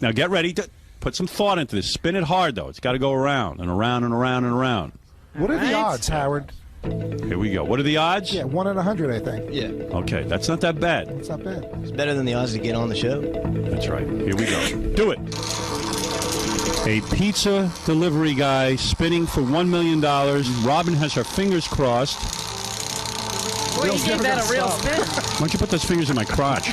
Now get ready. Put some thought into this. Spin it hard, though. It's got to go around and around and around and around. What are the odds, Howard? Here we go. What are the odds? Yeah, 1 in 100, I think. Yeah. Okay, that's not that bad. It's not bad. It's better than the odds to get on the show. That's right. Here we go. Do it. A pizza delivery guy spinning for $1 million. Robin has her fingers crossed. Well, you gave that a real spin. Why don't you put those fingers in my crotch?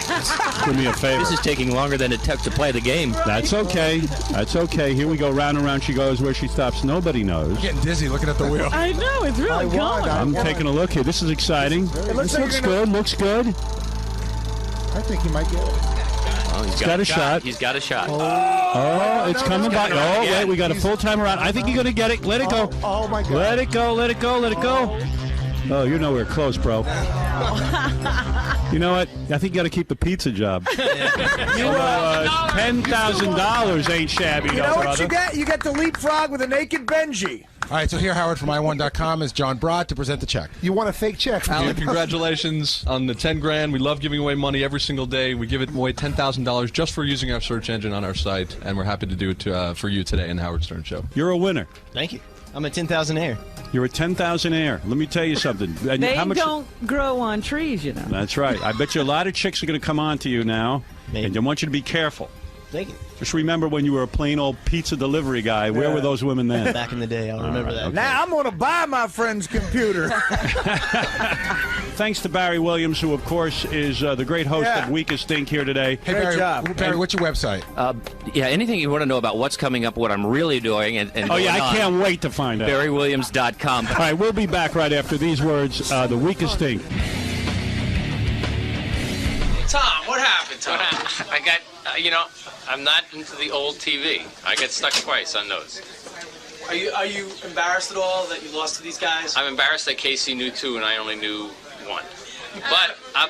Do me a favor. This is taking longer than it took to play the game. That's okay. That's okay. Here we go. Round and round she goes. Where she stops, nobody knows. I'm getting dizzy looking at the wheel. I know, it's really going. I'm taking a look here. This is exciting. This looks good. Looks good. I think he might get it. Oh, He's got a shot. He's got a shot. Oh, it's coming by. Oh, wait, we got a full time around. I think you're going to get it. Let it go. Oh, my God. Let it go. Let it go. Let it go. Oh, you're nowhere close, bro. You know what? I think you got to keep the pizza job. $10,000 ain't shabby, You though, know what brother. you get? You get the leapfrog with a naked Benji. All right, so here, Howard, from i1.com is John Broad to present the check. You want a fake check from Alan, me. congratulations on the 10 grand. We love giving away money every single day. We give it away $10,000 just for using our search engine on our site, and we're happy to do it for you today in the Howard Stern Show. You're a winner. Thank you. I'm a 10,000 air. You're a 10,000 air. Let me tell you something. And They how much? don't grow on trees, you know. That's right. I bet you a lot of chicks are going to come on to you now, and I want you to be careful. Thank you. Just remember when you were a plain old pizza delivery guy, where were those women then? Back in the day, I'll remember that. okay. Now I'm going to buy my friend's computer. Thanks to Barry Williams, who, of course, is the great host of Weakest Dink here today. Hey, Barry, what's your website? Yeah, anything you want to know about what's coming up, what I'm really doing, and Oh, yeah, I can't wait to find out. BarryWilliams.com. All right, we'll be back right after these words. The Weakest Dink. Tom, what happened, Tom? I got, you know, I'm not into the old TV. I get stuck twice on those. Are you embarrassed at all that you lost to these guys? I'm embarrassed that Casey knew 2 and I only knew 1.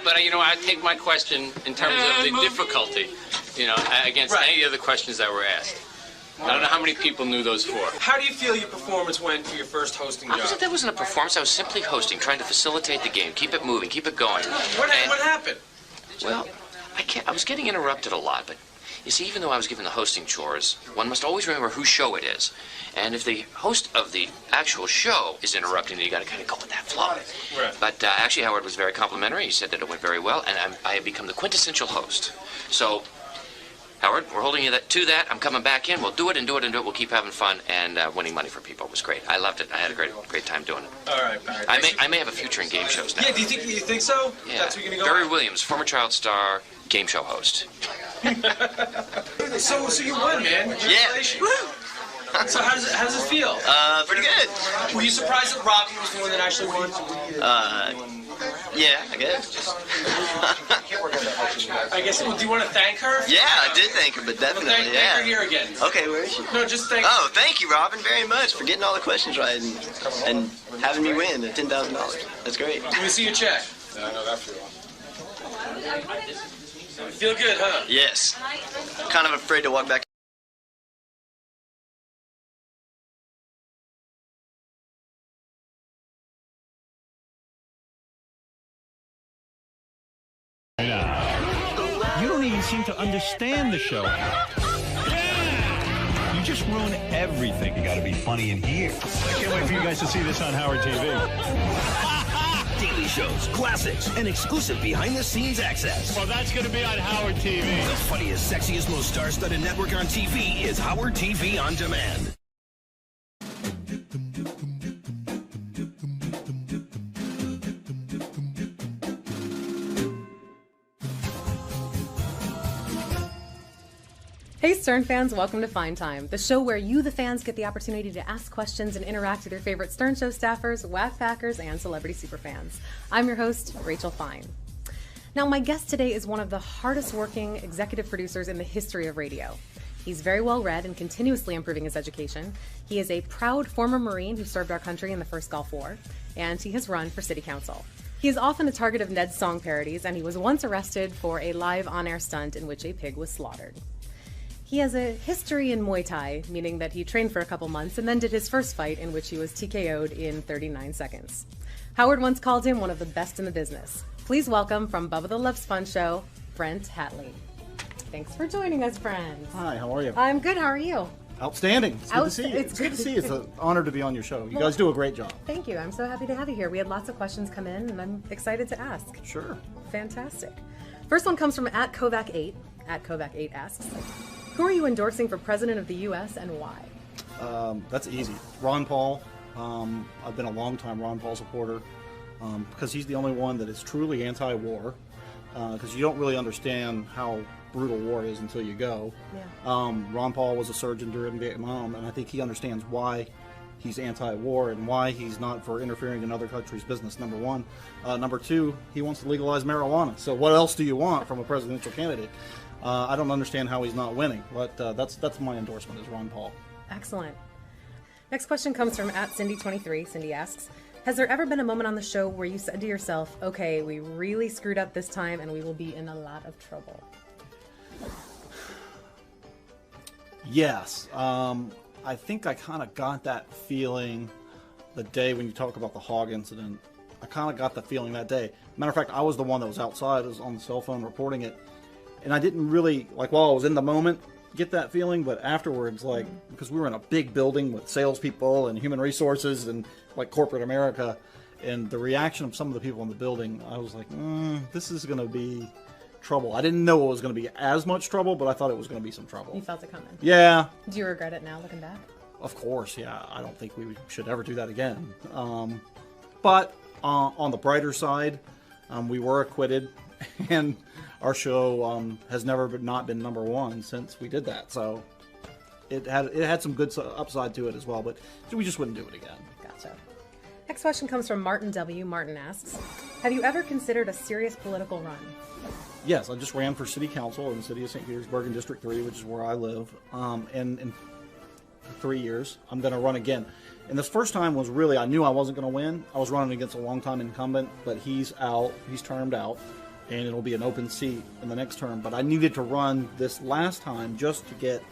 But you know, I take my question in terms of the difficulty, you know, against any of the questions that were asked. I don't know how many people knew those 4. How do you feel your performance went for your first hosting job? That wasn't a performance. I was simply hosting, trying to facilitate the game, keep it moving, keep it going. What happened? Well, I was getting interrupted a lot, but you see, even though I was given the hosting chores, one must always remember whose show it is. And if the host of the actual show is interrupting, then you got to kind of go with that flow. Right. But actually, Howard was very complimentary. He said that it went very well, and I have become the quintessential host. So, Howard, we're holding you to that. I'm coming back in. We'll do it and do it and do it. We'll keep having fun and winning money for people. It was great. I loved it. I had a great time doing it. All right. I may have a future in game shows now. Yeah, do you think so? Yeah. That's where you're going to go? Barry Wiliams, former child star, game show host. So you won, man. Congratulations. Yeah. So how does it feel? Pretty good. Were you surprised that Robin was the one that actually won? Yeah, I guess. I guess. Well, do you want to thank her? Yeah, I did thank her, but definitely, thank her here again. Okay, where is she? No, just thank. Oh, thank you, Robin, very much for getting all the questions right and having me win at $10,000. That's great. Let me see your check. I know that feeling. Feel good, huh? Yes. Kind of afraid to walk back. You don't even seem to understand the show. You just ruin everything. You got to be funny in here. I can't wait for you guys to see this on Howard TV. Daily shows, classics, and exclusive behind-the-scenes access. Well, that's going to be on Howard TV. The funniest, sexiest, most star-studded network on TV is Howard TV On Demand. Hey Stern fans, welcome to Fine Time, the show where you, the fans, get the opportunity to ask questions and interact with your favorite Stern Show staffers, whack packers, and celebrity superfans. I'm your host, Rachel Fine. Now, my guest today is one of the hardest working executive producers in the history of radio. He's very well read and continuously improving his education. He is a proud former Marine who served our country in the first Gulf War, and he has run for city council. He is often a target of Ned's song parodies, and he was once arrested for a live on-air stunt in which a pig was slaughtered. He has a history in Muay Thai, meaning that he trained for a couple months and then did his first fight in which he was TKO'd in 39 seconds. Howard once called him one of the best in the business. Please welcome from Bubba the Love's Fun Show, Brent Hatley. Thanks for joining us, Brent. Hi, how are you? I'm good, how are you? Outstanding. It's good to see you. It's good to see you. It's an honor to be on your show. You guys do a great job. Thank you. I'm so happy to have you here. We had lots of questions come in, and I'm excited to ask. Sure. Fantastic. First one comes from @Kovac8. @Kovac8 asks, who are you endorsing for President of the U.S. and why? That's easy. Ron Paul. I've been a long-time Ron Paul supporter because he's the only one that is truly anti-war because you don't really understand how brutal war is until you go. Yeah. Ron Paul was a surgeon during Vietnam, and I think he understands why he's anti-war and why he's not for interfering in other countries' business, number one. Number two, he wants to legalize marijuana. So what else do you want from a presidential candidate? I don't understand how he's not winning, but that's my endorsement is Ron Paul. Excellent. Next question comes from @Cindy23. Cindy asks, has there ever been a moment on the show where you said to yourself, okay, we really screwed up this time and we will be in a lot of trouble? Yes. I think I kind of got that feeling the day when you talk about the hog incident. I kind of got the feeling that day. Matter of fact, I was the one that was outside, I was on the cell phone reporting it. And I didn't really, like while I was in the moment, get that feeling, but afterwards, like, because we were in a big building with salespeople and human resources and like corporate America, and the reaction of some of the people in the building, I was like, this is going to be trouble. I didn't know it was going to be as much trouble, but I thought it was going to be some trouble. You felt it coming? Yeah. Do you regret it now, looking back? Of course, yeah. I don't think we should ever do that again. But on the brighter side, we were acquitted, and our show has never not been number one since we did that. So it had some good upside to it as well, but we just wouldn't do it again. Gotcha. Next question comes from Martin W. Martin asks, have you ever considered a serious political run? Yes, I just ran for city council in the city of St. Petersburg in District 3, which is where I live. And for 3 years, I'm going to run again. And this first time was really, I knew I wasn't going to win. I was running against a longtime incumbent, but he's out, he's termed out, and it'll be an open seat in the next term. But I needed to run this last time just to get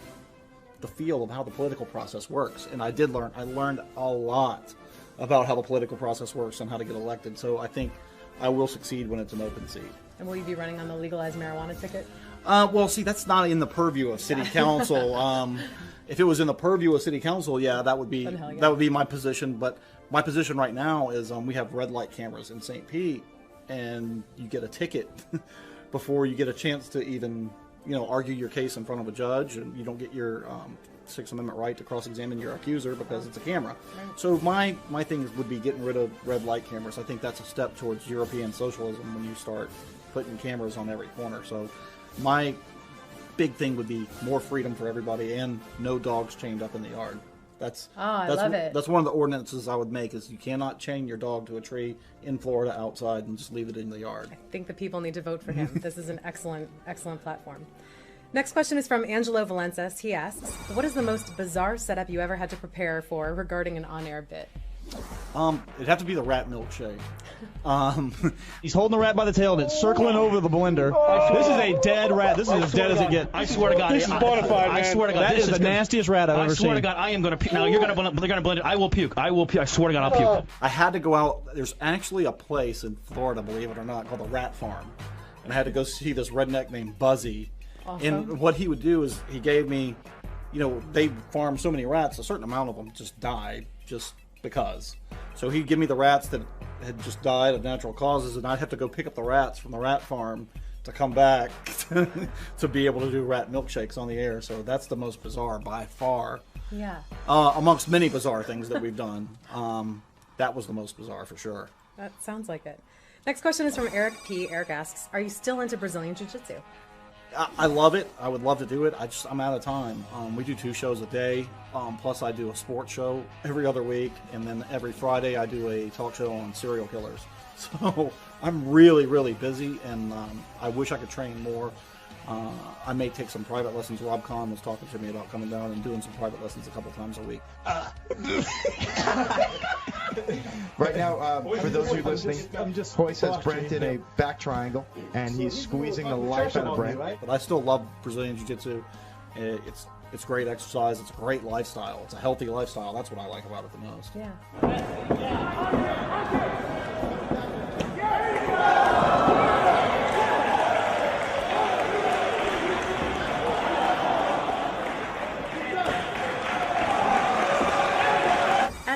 the feel of how the political process works. And I did learn. I learned a lot about how the political process works and how to get elected. So I think I will succeed when it's an open seat. And will you be running on the legalized marijuana ticket? Well, see, that's not in the purview of city council. If it was in the purview of city council, yeah, that would be my position. But my position right now is we have red light cameras in St. Pete, and you get a ticket before you get a chance to even, argue your case in front of a judge, and you don't get your Sixth Amendment right to cross-examine your accuser because it's a camera. So my thing would be getting rid of red light cameras. I think that's a step towards European socialism when you start putting cameras on every corner. So my big thing would be more freedom for everybody and no dogs chained up in the yard. I love it. That's one of the ordinances I would make, is you cannot chain your dog to a tree in Florida outside and just leave it in the yard. I think the people need to vote for him. This is an excellent platform. Next question is from Angelo Valencia. He asks, what is the most bizarre setup you ever had to prepare for regarding an on-air bit? It'd have to be the @𝗦𝗵cie𝘄. He's holding the rat by the tail and it's circling over the blender. This is a dead rat. This is as dead as it gets. I swear to God. This is bona fide, man. I swear to God. That is the nastiest rat I've ever seen. I swear to God, I am going to puke. Now, they're going to blend it. I will puke. I swear to God, I'll puke. I had to go out. There's actually a place in Florida, believe it or not, called the Rat Farm. And I had to go see this redneck named 𝗦𝗵cie. Awesome. And what he would do is he gave me, they farm so many rats, a certain amount of them just died just because. So he'd give me the rats that had just died of natural causes, and I'd have to go pick up the rats from the rat farm to come back to be able to do rat milkshakes on the air. So that's the most bizarre by far. Yeah. Amongst many bizarre things that we've done, that was the most bizarre for sure. That sounds like it. Next question is from Eric P. Eric asks, are you still into Brazilian Jiu-Jitsu? I love it. I would love to do it. I'm out of time. We do 2 shows a day. Plus I do a sports show every other week. And then every Friday I do a talk show on serial killers. So I'm really, really busy, and I wish I could train more. I may take some private lessons. Rob Kahn was talking to me about coming down and doing some private lessons a couple times a week. Right now, for those of you listening, Hoyce has Brent in a back triangle, and he's squeezing the life out of Brent. But I still love Brazilian Jiu-Jitsu. It's great exercise. It's a great lifestyle. It's a healthy lifestyle. That's what I like about it the most. Yeah.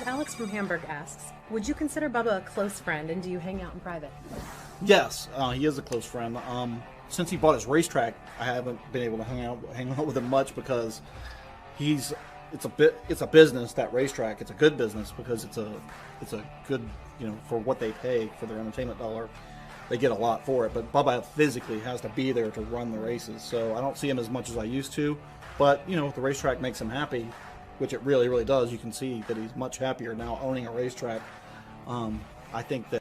Alex from Hamburg asks, would you consider Bubba a close friend, and do you hang out in private? Yes, he is a close friend. Since he bought his racetrack, I haven't been able to hang out with him much because it's a business, that racetrack. It's a good business because it's a good, for what they pay for their entertainment dollar, they get a lot for it. But Bubba physically has to be there to run the races, so I don't see him as much as I used to. But if the racetrack makes him happy, which it really, really does, you can see that he's much happier now owning a racetrack. I think that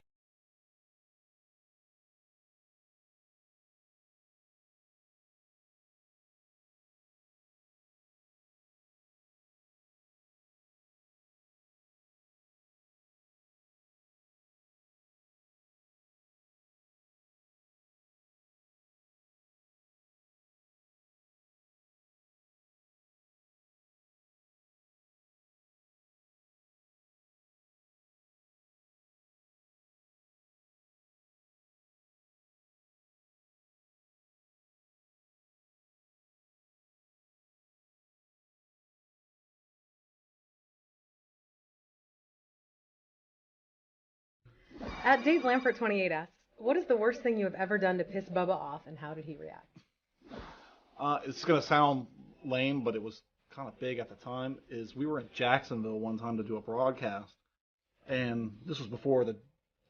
At Dave Lamford 28 asks, what is the worst thing you have ever done to piss Bubba off, and how did he react? It's going to sound lame, but it was kind of big at the time, is we were in Jacksonville one time to do a broadcast, and this was before the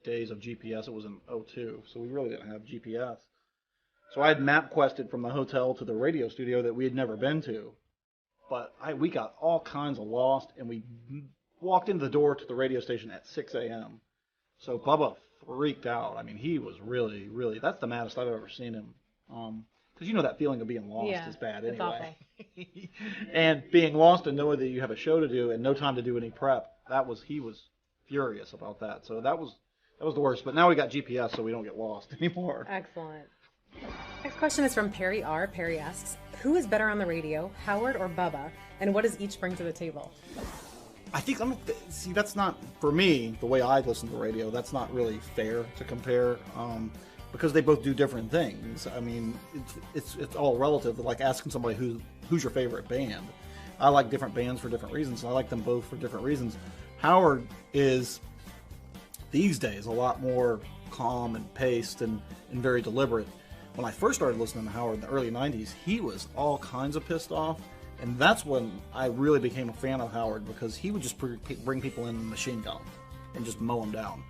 days of GPS. It was in 2002, so we really didn't have GPS. So I had MapQuested from the hotel to the radio studio that we had never been to, but we got all kinds of lost, and we walked into the door to the radio station at 6 a.m., so Bubba freaked out. I mean, he was really, really, that's the maddest I've ever seen him Because you know that feeling of being lost Yeah, is bad it's anyway. And being lost and knowing that you have a show to do and no time to do any prep, he was furious about that. So that was the worst. But now we got GPS, so we don't get lost anymore. Excellent. Next question is from Perry R. Perry asks, who is better on the radio, Howard or Bubba, and what does each bring to the table? I think that's not, for me, the way I listen to the radio, that's not really fair to compare, because they both do different things. I mean, it's all relative. Like asking somebody who's your favorite band. I like different bands for different reasons, and I like them both for different reasons. Howard is, these days, a lot more calm and paced and very deliberate. When I first started listening to Howard in the early 90s, he was all kinds of pissed off. And that's when I really became a fan of Howard, because he would just bring people in machine gun and just mow them down.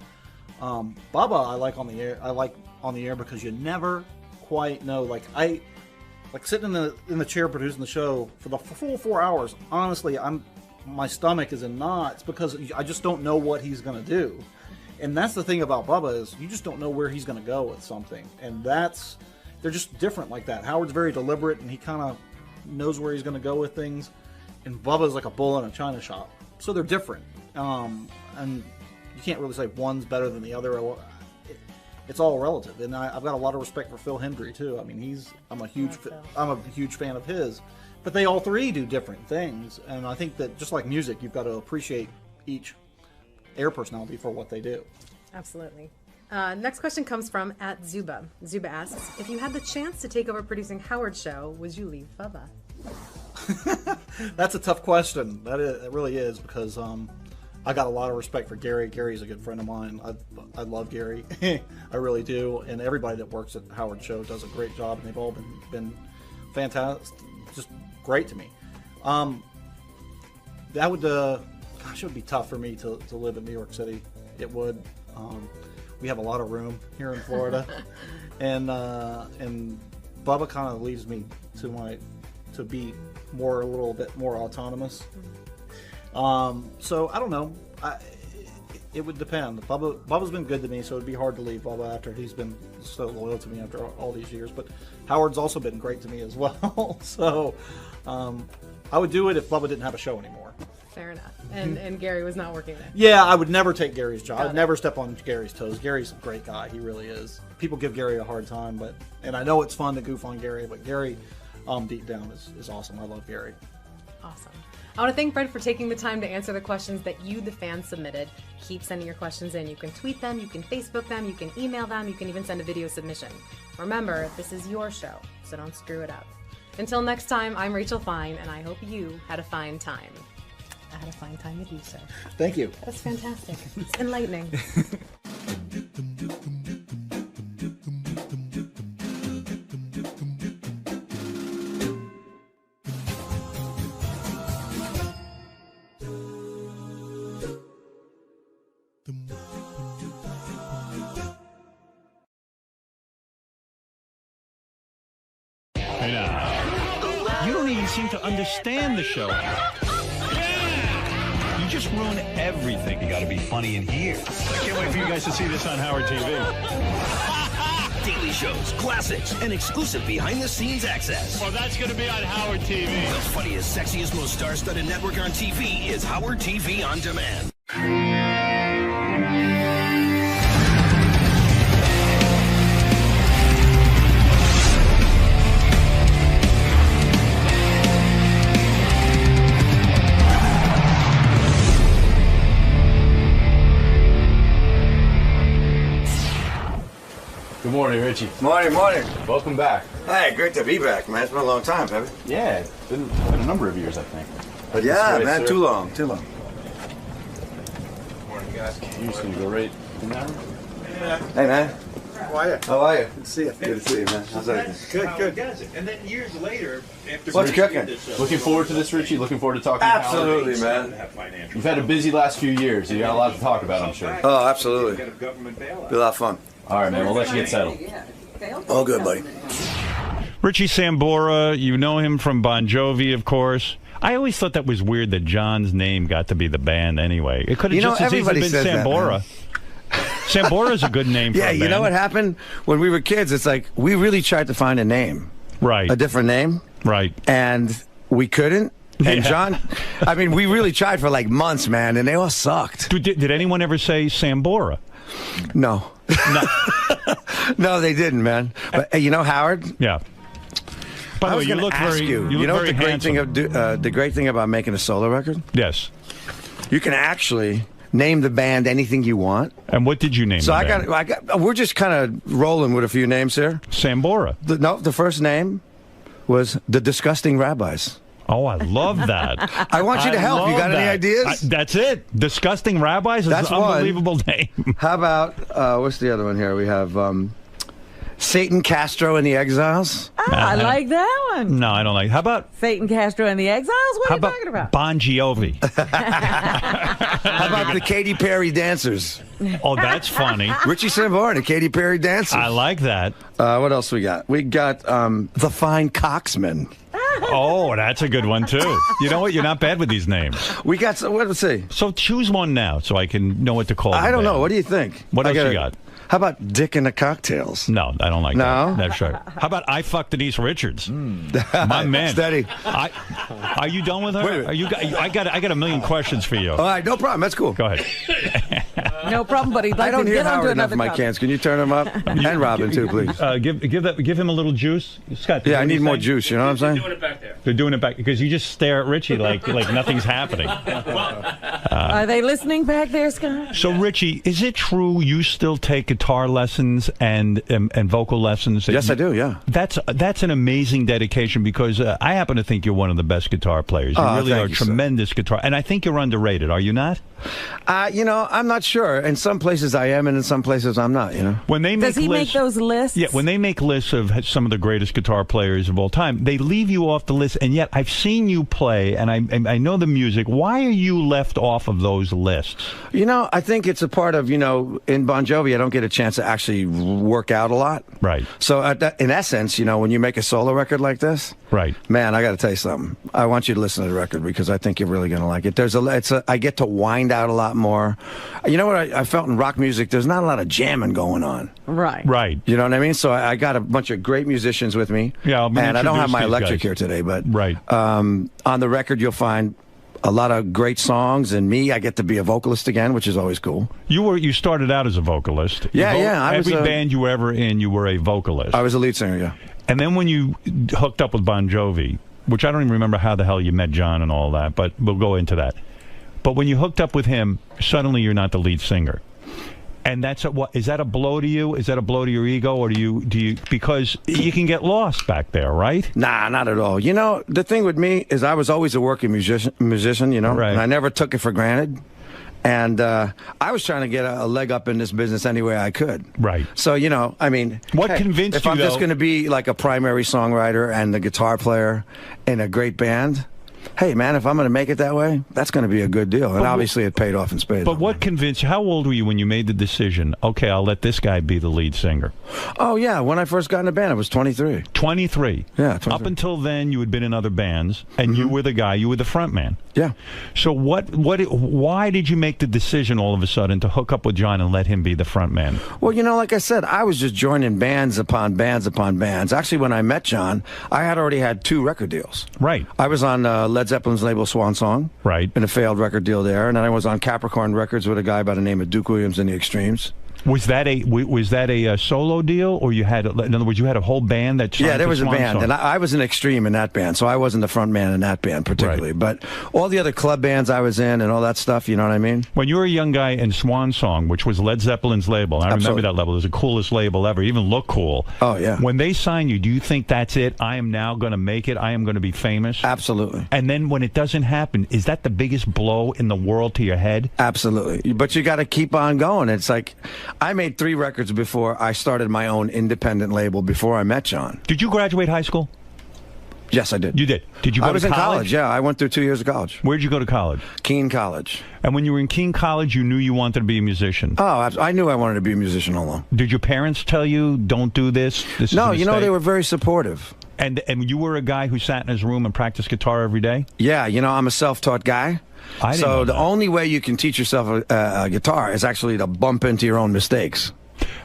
Bubba, I like on the air. I like on the air because you never quite know. Like sitting in the chair producing the show for the full 4 hours. Honestly, my stomach is in knots because I just don't know what he's going to do. And that's the thing about Bubba, is you just don't know where he's going to go with something. And they're just different like that. Howard's very deliberate, and he kind of knows where he's going to go with things. And Bubba's like a bull in a china shop. So they're different. And you can't really say one's better than the other. It's all relative. And I've got a lot of respect for Phil Hendry, too. I mean, I'm a huge fan of his. But they all three do different things. And I think that just like music, you've got to appreciate each air personality for what they do. Absolutely. Next question comes from @Zuba. Zuba asks, if you had the chance to take over producing Howard's show, would you leave Bubba? That's a tough question. It really is, because I got a lot of respect for Gary. Gary's a good friend of mine. I love Gary. I really do. And everybody that works at Howard's show does a great job, and they've all been fantastic, just great to me. That would, gosh, it would be tough for me to live in New York City. It would. We have a lot of room here in Florida, and Bubba kind of leaves me to be a little bit more autonomous. So I don't know. It would depend. Bubba's been good to me, so it'd be hard to leave Bubba after he's been so loyal to me after all these years. But Howard's also been great to me as well. So I would do it if Bubba didn't have a show anymore. Fair enough. And Gary was not working there. Yeah, I would never take Gary's job. I'd never step on Gary's toes. Gary's a great guy. He really is. People give Gary a hard time, and I know it's fun to goof on Gary, but Gary, deep down, is awesome. I love Gary. Awesome. I want to thank Fred for taking the time to answer the questions that you, the fans, submitted. Keep sending your questions in. You can tweet them, you can Facebook them, you can email them, you can even send a video submission. Remember, this is your show, so don't screw it up. Until next time, I'm Rachel Fine, and I hope you had a fine time. I had a fine time with you, sir. Thank you. That's fantastic. It's enlightening. You don't even seem to understand the show. You just ruin everything. You got to be funny in here. I can't wait for you guys to see this on Howard TV. Daily shows, classics, and exclusive behind-the-scenes access. Well, that's going to be on Howard TV. The funniest, sexiest, most star-studded network on TV is Howard TV On Demand. Good morning, Richie. Morning. Welcome back. Hey, great to be back, man. It's been a long time, baby. Yeah, it's been a number of years, I think. But yeah, man, sir. too long. Morning, guys. You just gonna go right in there? Hey, man. How are you? How are you? Good to see you. Good to see you, man. How's everything? Good. And then years later, after What's cooking? Looking forward to this, Richie? Looking forward to talking Absolutely, Howard? man. You've had a busy last few years. You got a lot to talk about, I'm sure. Oh, absolutely. Be a lot of fun. All right, man. We'll let you get settled. All good, buddy. Richie Sambora, you know him from Bon Jovi, of course. I always thought that was weird that John's name got to be the band anyway. It could have just as easily been Sambora. Sambora's a good name for Yeah, a you band. know what happened? When we were kids, it's like we really tried to find a name. Right. A different name. Right. And we couldn't. And Yeah. John, I mean, we really tried for like months, man, and they all sucked. Did anyone ever say Sambora? No. No, they didn't, man. But hey, you know, Howard? Yeah. By the I way, was you gonna look ask very. you know what very the great handsome. thing of the great thing about making a solo record? Yes. You can actually name the band anything you want. And what did you name? So the I band? got. We're just kind of rolling with a few names here. Sambora. The first name was the Disgusting Rabbis. Oh, I love that. I want you to help. You love got any that. ideas? That's it. Disgusting Rabbis is That's an one. unbelievable name. How about what's the other one here? We have Satan Castro and the Exiles. I like that one. No, I don't like. How about Satan Castro and the Exiles? What are you talking about? Bon Jovi? How about the Katy Perry Dancers? Oh, that's funny. Richie Sambora and the Katy Perry Dancers. I like that. What else we got? We got the Fine Coxmen. Oh, that's a good one too. You know what? You're not bad with these names. We got some. Let's see. So choose one now, so I can know what to call. I don't the know. band. What do you think? What else you got? How about Dick and the Cocktails? No, I don't like No? that. That's right. How about I fucked Denise Richards? My man. Steady. Are you done with her? Wait a minute. Are you? I got a million questions for you. All right, no problem. That's cool. Go ahead. No problem, but he'd like I don't to hear get onto Howard enough another in my topic. cans. Can you turn them up? And Robin too, please. Give him a little juice, Scott. Yeah, I what do need you more think? juice. You know what I'm saying? Doing it back there. They're doing it back because you just stare at Richie like nothing's happening. Are they listening back there, Scott? So Richie, is it true you still take guitar lessons and vocal lessons? Yes, I do. Yeah. That's an amazing dedication because I happen to think you're one of the best guitar players. You Oh, really are thank a you, sir. tremendous guitar, and I think you're underrated. Are you not? You know, I'm not sure. In some places I am, and in some places I'm not. You know. When they Does he make those lists? Yeah, when they make lists of some of the greatest guitar players of all time, they leave you off the list. And yet, I've seen you play, and I know the music. Why are you left off of those lists? You know, I think it's a part of, in Bon Jovi, I don't get a chance to actually work out a lot. Right. So in essence, when you make a solo record like this, right, man, I got to tell you something. I want you to listen to the record because I think you're really going to like it. I get to wind out a lot more. You know what I felt in rock music? There's not a lot of jamming going on. Right. Right. You know what I mean? So I got a bunch of great musicians with me. Yeah, and I don't have my introduce these electric guys. here today, but right. On the record, you'll find a lot of great songs, and me, I get to be a vocalist again, which is always cool. You started out as a vocalist. Yeah, I was Every band you were ever in, you were a vocalist. I was a lead singer, yeah. And then when you hooked up with Bon Jovi, which I don't even remember how the hell you met John and all that, but we'll go into that. But when you hooked up with him, suddenly you're not the lead singer. And is that a blow to you? Is that a blow to your ego, or do you because you can get lost back there, right? Nah, not at all. The thing with me is I was always a working musician, Right. and I never took it for granted. And I was trying to get a leg up in this business any way I could. Right. So, I mean, what convinced if you, I'm just though- going to be like a primary songwriter and the guitar player in a great band, hey, man, if I'm going to make it that way, that's going to be a good deal. And obviously it paid off in spades. But what convinced you? How old were you when you made the decision, okay, I'll let this guy be the lead singer? Oh, yeah. When I first got in the band, I was 23. 23? Yeah, 23. Up until then, you had been in other bands, and you were the guy, you were the front man. Yeah. So why did you make the decision all of a sudden to hook up with John and let him be the front man? Well, like I said, I was just joining bands upon bands upon bands. Actually, when I met John, I had already had 2 record deals. Right. I was on Led Zeppelin's label Swan Song. Right. In a failed record deal there. And then I was on Capricorn Records with a guy by the name of Duke Wiliams and the Extremes. Was that a solo deal, or you had, in other words, you had a whole band that? Yeah, there was a Swan band, Song? and I was an Extreme in that band, so I wasn't the front man in that band particularly. Right. But all the other club bands I was in and all that stuff, you know what I mean? When you were a young guy in Swan Song, which was Led Zeppelin's label, I remember that label. It was the coolest label ever. Even looked cool. Oh, yeah. When they sign you, do you think that's it? I am now going to make it. I am going to be famous? Absolutely. And then when it doesn't happen, is that the biggest blow in the world to your head? Absolutely. But you got to keep on going. It's like I made 3 records before I started my own independent label before I met John. Did you graduate high school? Yes, I did. You did? Did you go I was to in college? college, yeah. I went through 2 years of college. Where'd you go to college? Keene College. And when you were in Keene College, you knew you wanted to be a musician? Oh, I knew I wanted to be a musician all along. Did your parents tell you, don't do this? This is No, a they mistake? were very supportive. And you were a guy who sat in his room and practiced guitar every day? Yeah, you know, I'm a self-taught guy. I didn't know So the that. only way you can teach yourself a guitar is actually to bump into your own mistakes.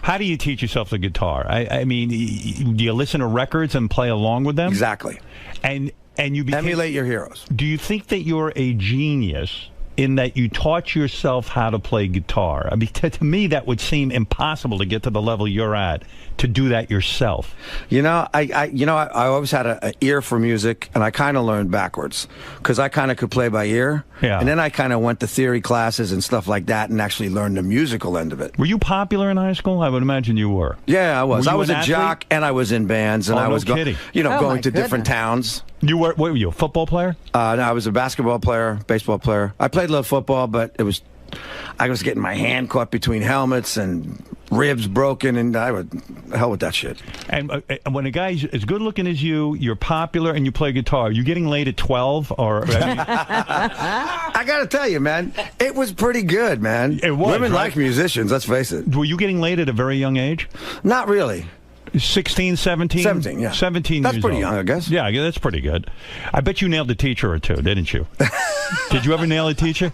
How do you teach yourself the guitar? I mean, do you listen to records and play along with them? Exactly. And you emulate your heroes. Do you think that you're a genius in that you taught yourself how to play guitar? I mean, to me, that would seem impossible to get to the level you're at to do that yourself. You know, I always had an ear for music, and I kind of learned backwards because I kind of could play by ear. Yeah. And then I kind of went to theory classes and stuff like that, and actually learned the musical end of it. Were you popular in high school? I would imagine you were. Yeah, I was. Were I you was an a athlete? jock, and I was in bands, and Oh, I no was kidding. going to different towns. You were? What were you? A football player? No, I was a basketball player, baseball player. I played a little football, but I was getting my hand caught between helmets and ribs broken, and hell with that shit. And when a guy's as good looking as you, you're popular, and you play guitar, you getting laid at 12? Or I got to tell you, man, it was pretty good, man. It was, Women right? like musicians, let's face it. Were you getting laid at a very young age? Not really. 16, 17? 17, yeah. 17 That's years pretty old. young, I guess. Yeah, that's pretty good. I bet you nailed a teacher or two, didn't you? Did you ever nail a teacher?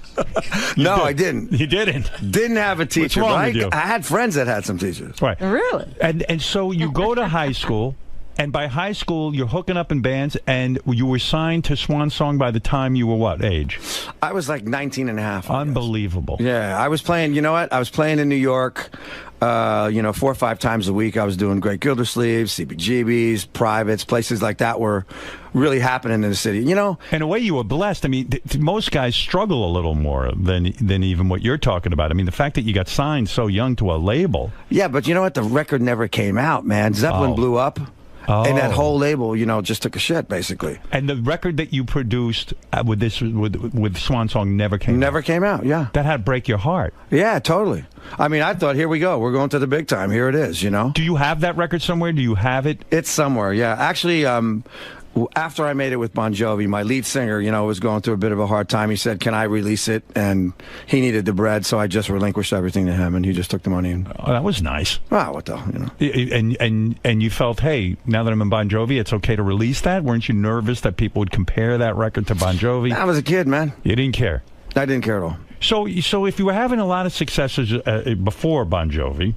No, I didn't. You didn't? Didn't have a teacher. What's wrong but with you? I had friends that had some teachers. Right. Really? And so you go to high school, and by high school, you're hooking up in bands, and you were signed to Swan Song by the time you were what age? I was like 19 and a half. Unbelievable. Yeah, I was playing, you know what? I was playing in New York, 4 or 5 times a week. I was doing Great Gildersleeves, CBGBs, privates, places like that were really happening in the city, you know? In a way, you were blessed. I mean, most guys struggle a little more than even what you're talking about. I mean, the fact that you got signed so young to a label. Yeah, but you know what? The record never came out, man. Zeppelin blew up. And that whole label, just took a shit, basically. And the record that you produced with Swan Song never came out, yeah. That had to break your heart. Yeah, totally. I mean, I thought, here we go. We're going to the big time. Here it is, Do you have that record somewhere? Do you have it? It's somewhere, yeah. Actually, after I made it with Bon Jovi, my lead singer, was going through a bit of a hard time. He said, can I release it? And he needed the bread, so I just relinquished everything to him, and he just took the money. Oh, that was nice. Ah, what the hell, And you felt, hey, now that I'm in Bon Jovi, it's okay to release that? Weren't you nervous that people would compare that record to Bon Jovi? I was a kid, man. You didn't care? I didn't care at all. So if you were having a lot of successes before Bon Jovi,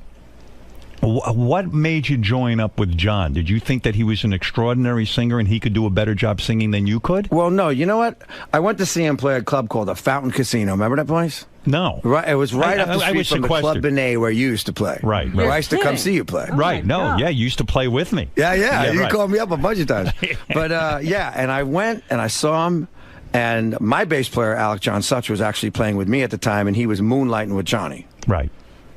what made you join up with John? Did you think that he was an extraordinary singer and he could do a better job singing than you could? Well, no. You know what? I went to see him play a club called the Fountain Casino. Remember that place? No. Right. It was right up the I street was from the Club sequestered. 𝗏 where you used to play. Right. Where I used to come see you play. Right. No. Yeah. You used to play with me. Yeah. You right. called me up a bunch of times. But and I went and I saw him. And my bass player, Alec John Such, was actually playing with me at the time, and he was moonlighting with Johnny. Right.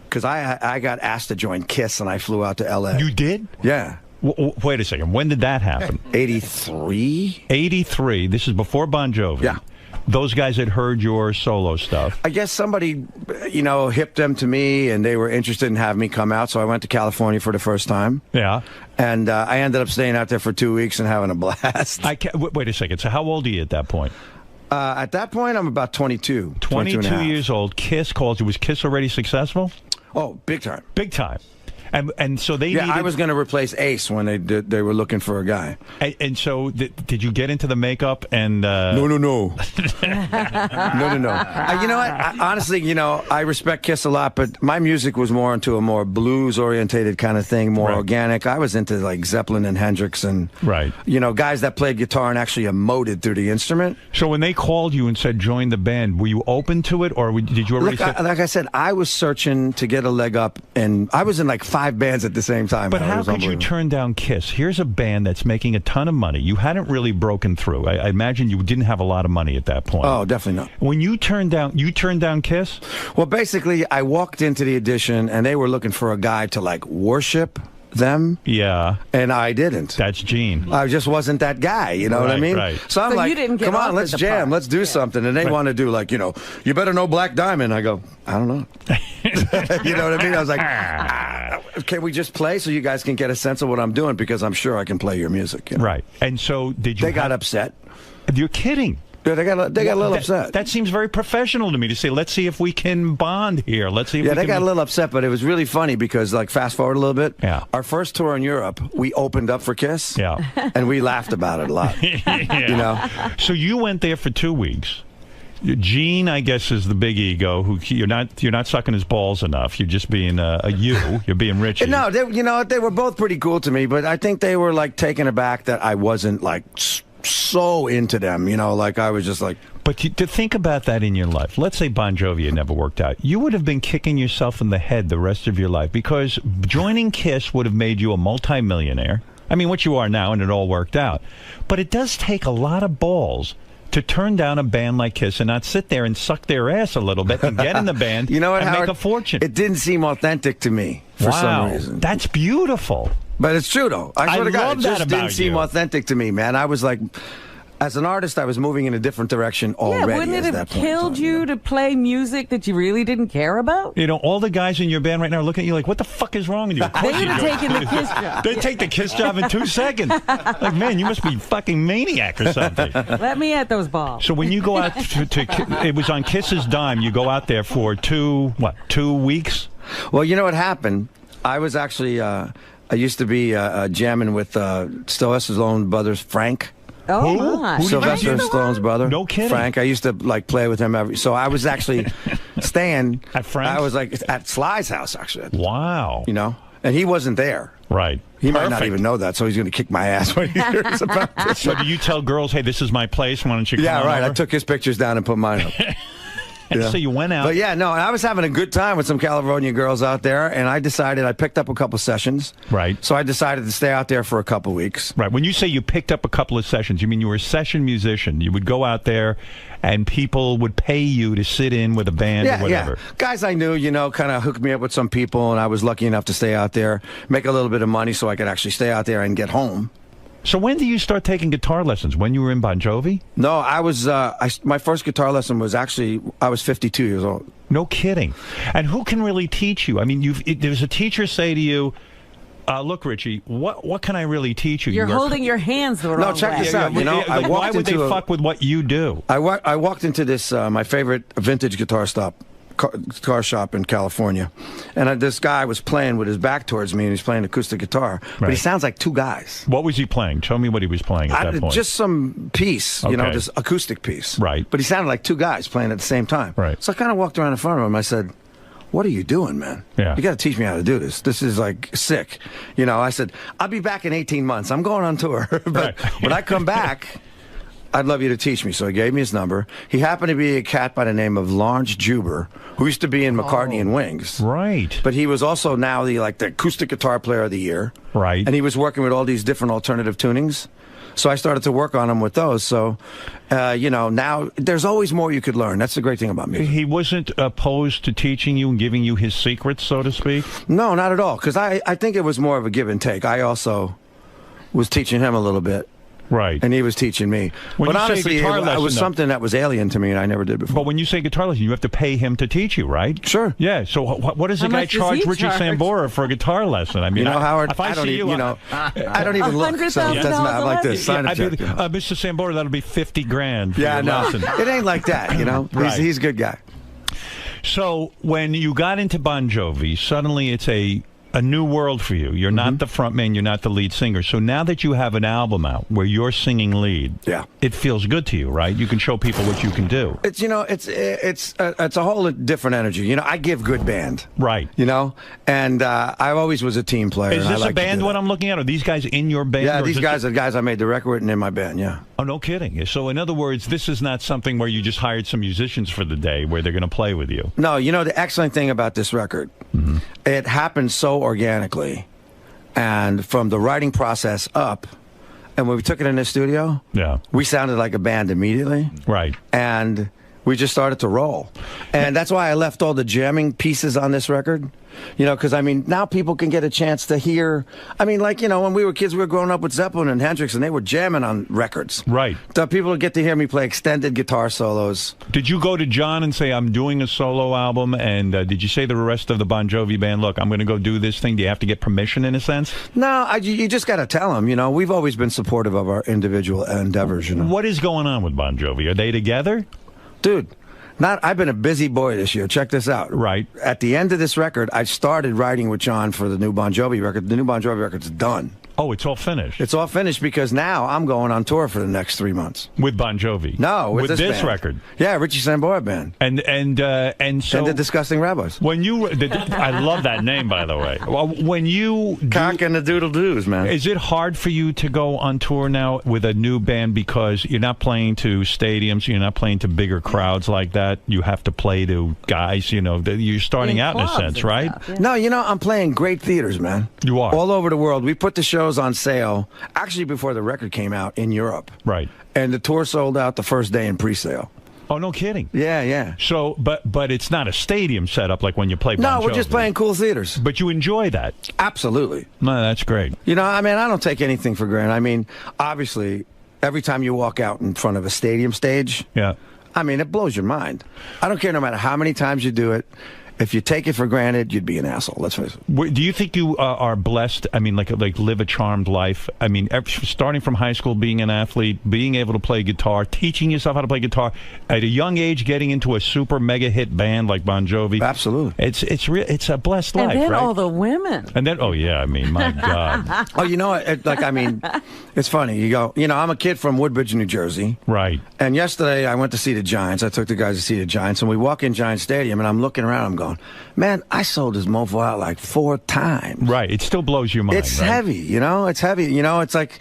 Because I got asked to join KISS, and I flew out to L.A. You did? Yeah. Wait a second. When did that happen? 83. 83. This is before Bon Jovi. Yeah. Those guys had heard your solo stuff. I guess somebody, hipped them to me, and they were interested in having me come out, so I went to California for the first time. Yeah. And I ended up staying out there for 2 weeks and having a blast. Wait a second. So how old are you at that point? At that point, I'm about 22. 22 years old. KISS calls you. Was KISS already successful? Oh, big time. Big time. And so they needed... I was going to replace Ace when they were looking for a guy. And so did you get into the makeup and... No. No. No. You know what? Honestly, I respect KISS a lot, but my music was more into a more blues-orientated kind of thing, more organic. I was into like Zeppelin and Hendrix and, guys that played guitar and actually emoted through the instrument. So when they called you and said join the band, were you open to it, or did you already... Like I said, I was searching to get a leg up, and I was in like 5 bands at the same time. But how could you turn down KISS? Here's a band that's making a ton of money. You hadn't really broken through. I imagine you didn't have a lot of money at that point. Oh, definitely not. When you turned down KISS? Well, basically, I walked into the audition, and they were looking for a guy to like worship them. Yeah. And I didn't. That's Gene. I just wasn't that guy, you know what I mean? Right. So I'm like, come on, let's jam, let's do something. And they want to do like, you better know Black Diamond. I go, I don't know. You know what I mean? I was like, can we just play so you guys can get a sense of what I'm doing? Because I'm sure I can play your music. Right. And so did you... They got upset. You're kidding. Yeah, they got a little upset. That seems very professional to me to say, let's see if we can bond here. Let's see if yeah, we they can got a little upset, but it was really funny because, like, fast forward a little bit. Yeah. Our first tour in Europe, we opened up for Kiss. Yeah. And we laughed about it a lot. Yeah. You know? So you went there for 2 weeks. Gene, I guess, is the big ego. Who you're not sucking his balls enough. You're just being you're being Richie. No, they were both pretty cool to me, but I think they were like taken aback that I wasn't like so into them. You know, like I was just like. But to think about that in your life, let's say Bon Jovi had never worked out, you would have been kicking yourself in the head the rest of your life because joining Kiss would have made you a multimillionaire. I mean, what you are now, and it all worked out. But it does take a lot of balls to turn down a band like Kiss and not sit there and suck their ass a little bit and get in the band you know what, and Howard? Make a fortune. It didn't seem authentic to me for some reason. That's beautiful. But it's true, though. I swear to God, it just didn't seem you. authentic to me, man. I was like, as an artist, I was moving in a different direction already. Yeah, wouldn't it have killed you to play music that you really didn't care about? You know, all the guys in your band right now are looking at you like, what the fuck is wrong with you? They would have taken the Kiss job. They'd take the Kiss job in 2 seconds. Like, man, you must be fucking maniac or something. Let me at those balls. So when you go out it was on Kiss's dime, you go out there for 2 weeks? Well, you know what happened? I was actually, I used to be jamming with Sylvester Stallone's brother, Frank. Oh, my. Sylvester Stallone's brother. No kidding. Frank. I used to like play with him so I was actually staying at Frank's? I was like at Sly's house actually. Wow. You know, and he wasn't there. Right. He might not even know that, so he's going to kick my ass when he hears about this. So do you tell girls, hey, this is my place, why don't you come Yeah, right. over? I took his pictures down and put mine up. And so you went out. But yeah, no, I was having a good time with some California girls out there, and I picked up a couple sessions. Right. So I decided to stay out there for a couple weeks. Right. When you say you picked up a couple of sessions, you mean you were a session musician. You would go out there, and people would pay you to sit in with a band or whatever. Yeah. Guys I knew, you know, kind of hooked me up with some people, and I was lucky enough to stay out there, make a little bit of money so I could actually stay out there and get home. So when did you start taking guitar lessons? When you were in Bon Jovi? No, I was. My first guitar lesson was actually I was 52 years old. No kidding. And who can really teach you? I mean, there's a teacher say to you, "Look, Richie, what can I really teach you? You're holding your hands the wrong way." No, check this out. You know, why would they fuck with what you do? I walked into this my favorite vintage guitar shop in California, and this guy was playing with his back towards me, and he's playing acoustic guitar, but he sounds like 2 guys. What was he playing? Tell me what he was playing at that point. Just some piece, you know, this acoustic piece. Right. But he sounded like 2 guys playing at the same time. Right. So I kind of walked around in front of him. I said, "What are you doing, man? Yeah. You got to teach me how to do this. This is like sick." You know, I said, "I'll be back in 18 months. I'm going on tour, but when I come back, I'd love you to teach me." So he gave me his number. He happened to be a cat by the name of 𝗏𝗁𝗲𝗄𝗏, who used to be in McCartney and Wings. Right. But he was also now the acoustic guitar player of the year. Right. And he was working with all these different alternative tunings. So I started to work on him with those. So, you know, now there's always more you could learn. That's the great thing about music. He wasn't opposed to teaching you and giving you his secrets, so to speak? No, not at all. Because I think it was more of a give and take. I also was teaching him a little bit. Right. And he was teaching me. When but you say honestly, guitar it lesson, was though- something that was alien to me and I never did before. But when you say guitar lesson, you have to pay him to teach you, right? Sure. Yeah. So what does the How guy much does charge he Richie charge? Sambora for a guitar lesson? I mean, You know, Howard, if I I don't see even, you, you know, I don't even look. So it doesn't matter. I'm like this. Sign a check. Mr. Sambora, that'll be 50 grand. For Yeah, your no. lesson. It ain't like that, you know. Right. He's a good guy. So when you got into Bon Jovi, suddenly it's a new world for you. You're not the front man, you're not the lead singer. So now that you have an album out where you're singing lead, it feels good to you, right? You can show people what you can do. It's, you know, it's a whole different energy. You know, I give good band. Right. You know, and I always was a team player. Is and I this like a to band do what that. I'm looking at? Are these guys in your band? Yeah, or is these this guys are guys I made the record and in my band, yeah. Oh, no kidding. So in other words, this is not something where you just hired some musicians for the day where they're going to play with you. No, you know, the excellent thing about this record, it happened so organically. And from the writing process up, and when we took it in the studio, we sounded like a band immediately. Right. And we just started to roll. And that's why I left all the jamming pieces on this record, You know, because I mean, now people can get a chance to hear. I mean, like, you know, when we were kids, we were growing up with Zeppelin and Hendrix, and they were jamming on records. Right. So people would get to hear me play extended guitar solos. Did you go to John and say, I'm doing a solo album, and did you say to the rest of the Bon Jovi band, look, I'm going to go do this thing? Do you have to get permission in a sense? No, you just got to tell them. You know, we've always been supportive of our individual endeavors. You know, what is going on with Bon Jovi? Are they together, dude? I've been a busy boy this year. Check this out. Right. At the end of this record, I started writing with John for the new Bon Jovi record. The new Bon Jovi record's done. Oh, it's all finished. It's all finished because now I'm going on tour for the next 3 months with Bon Jovi. No, with this band. Record. Yeah, 𝗦𝗵cie𝘄𝗿𝗍 band. And so the Disgusting Rabbis. When you, I love that name, by the way. When you Cock and the Doodle Doos, man. Is it hard for you to go on tour now with a new band because you're not playing to stadiums, you're not playing to bigger crowds like that? You have to play to guys, you know, you're starting out in a sense, right? Stuff, yeah. No, you know, I'm playing great theaters, man. You are all over the world. We put the shows on sale actually before the record came out in Europe. Right. And the tour sold out the first day in pre-sale. Oh, no kidding. Yeah, yeah. So, but it's not a stadium setup like when you play Bon Jovi. No, we're just playing cool theaters. But you enjoy that. Absolutely. No, that's great. You know, I mean, I don't take anything for granted. I mean, obviously, every time you walk out in front of a stadium stage, yeah, I mean, it blows your mind. I don't care no matter how many times you do it. If you take it for granted, you'd be an asshole. Let's face it. Do you think you are blessed? I mean, like live a charmed life. I mean, starting from high school, being an athlete, being able to play guitar, teaching yourself how to play guitar at a young age, getting into a super mega hit band like Bon Jovi. Absolutely, it's a blessed life, and then right? all the women. And then oh yeah, I mean, my God. Oh, you know, I mean, it's funny. You go, you know, I'm a kid from Woodbridge, New Jersey. Right. And yesterday I went to see the Giants. I took the guys to see the Giants, and we walk in Giant Stadium, and I'm looking around. I'm going, man, I sold this mofo out like 4 times. Right. It still blows your mind. It's right? heavy, you know. It's heavy. You know, it's like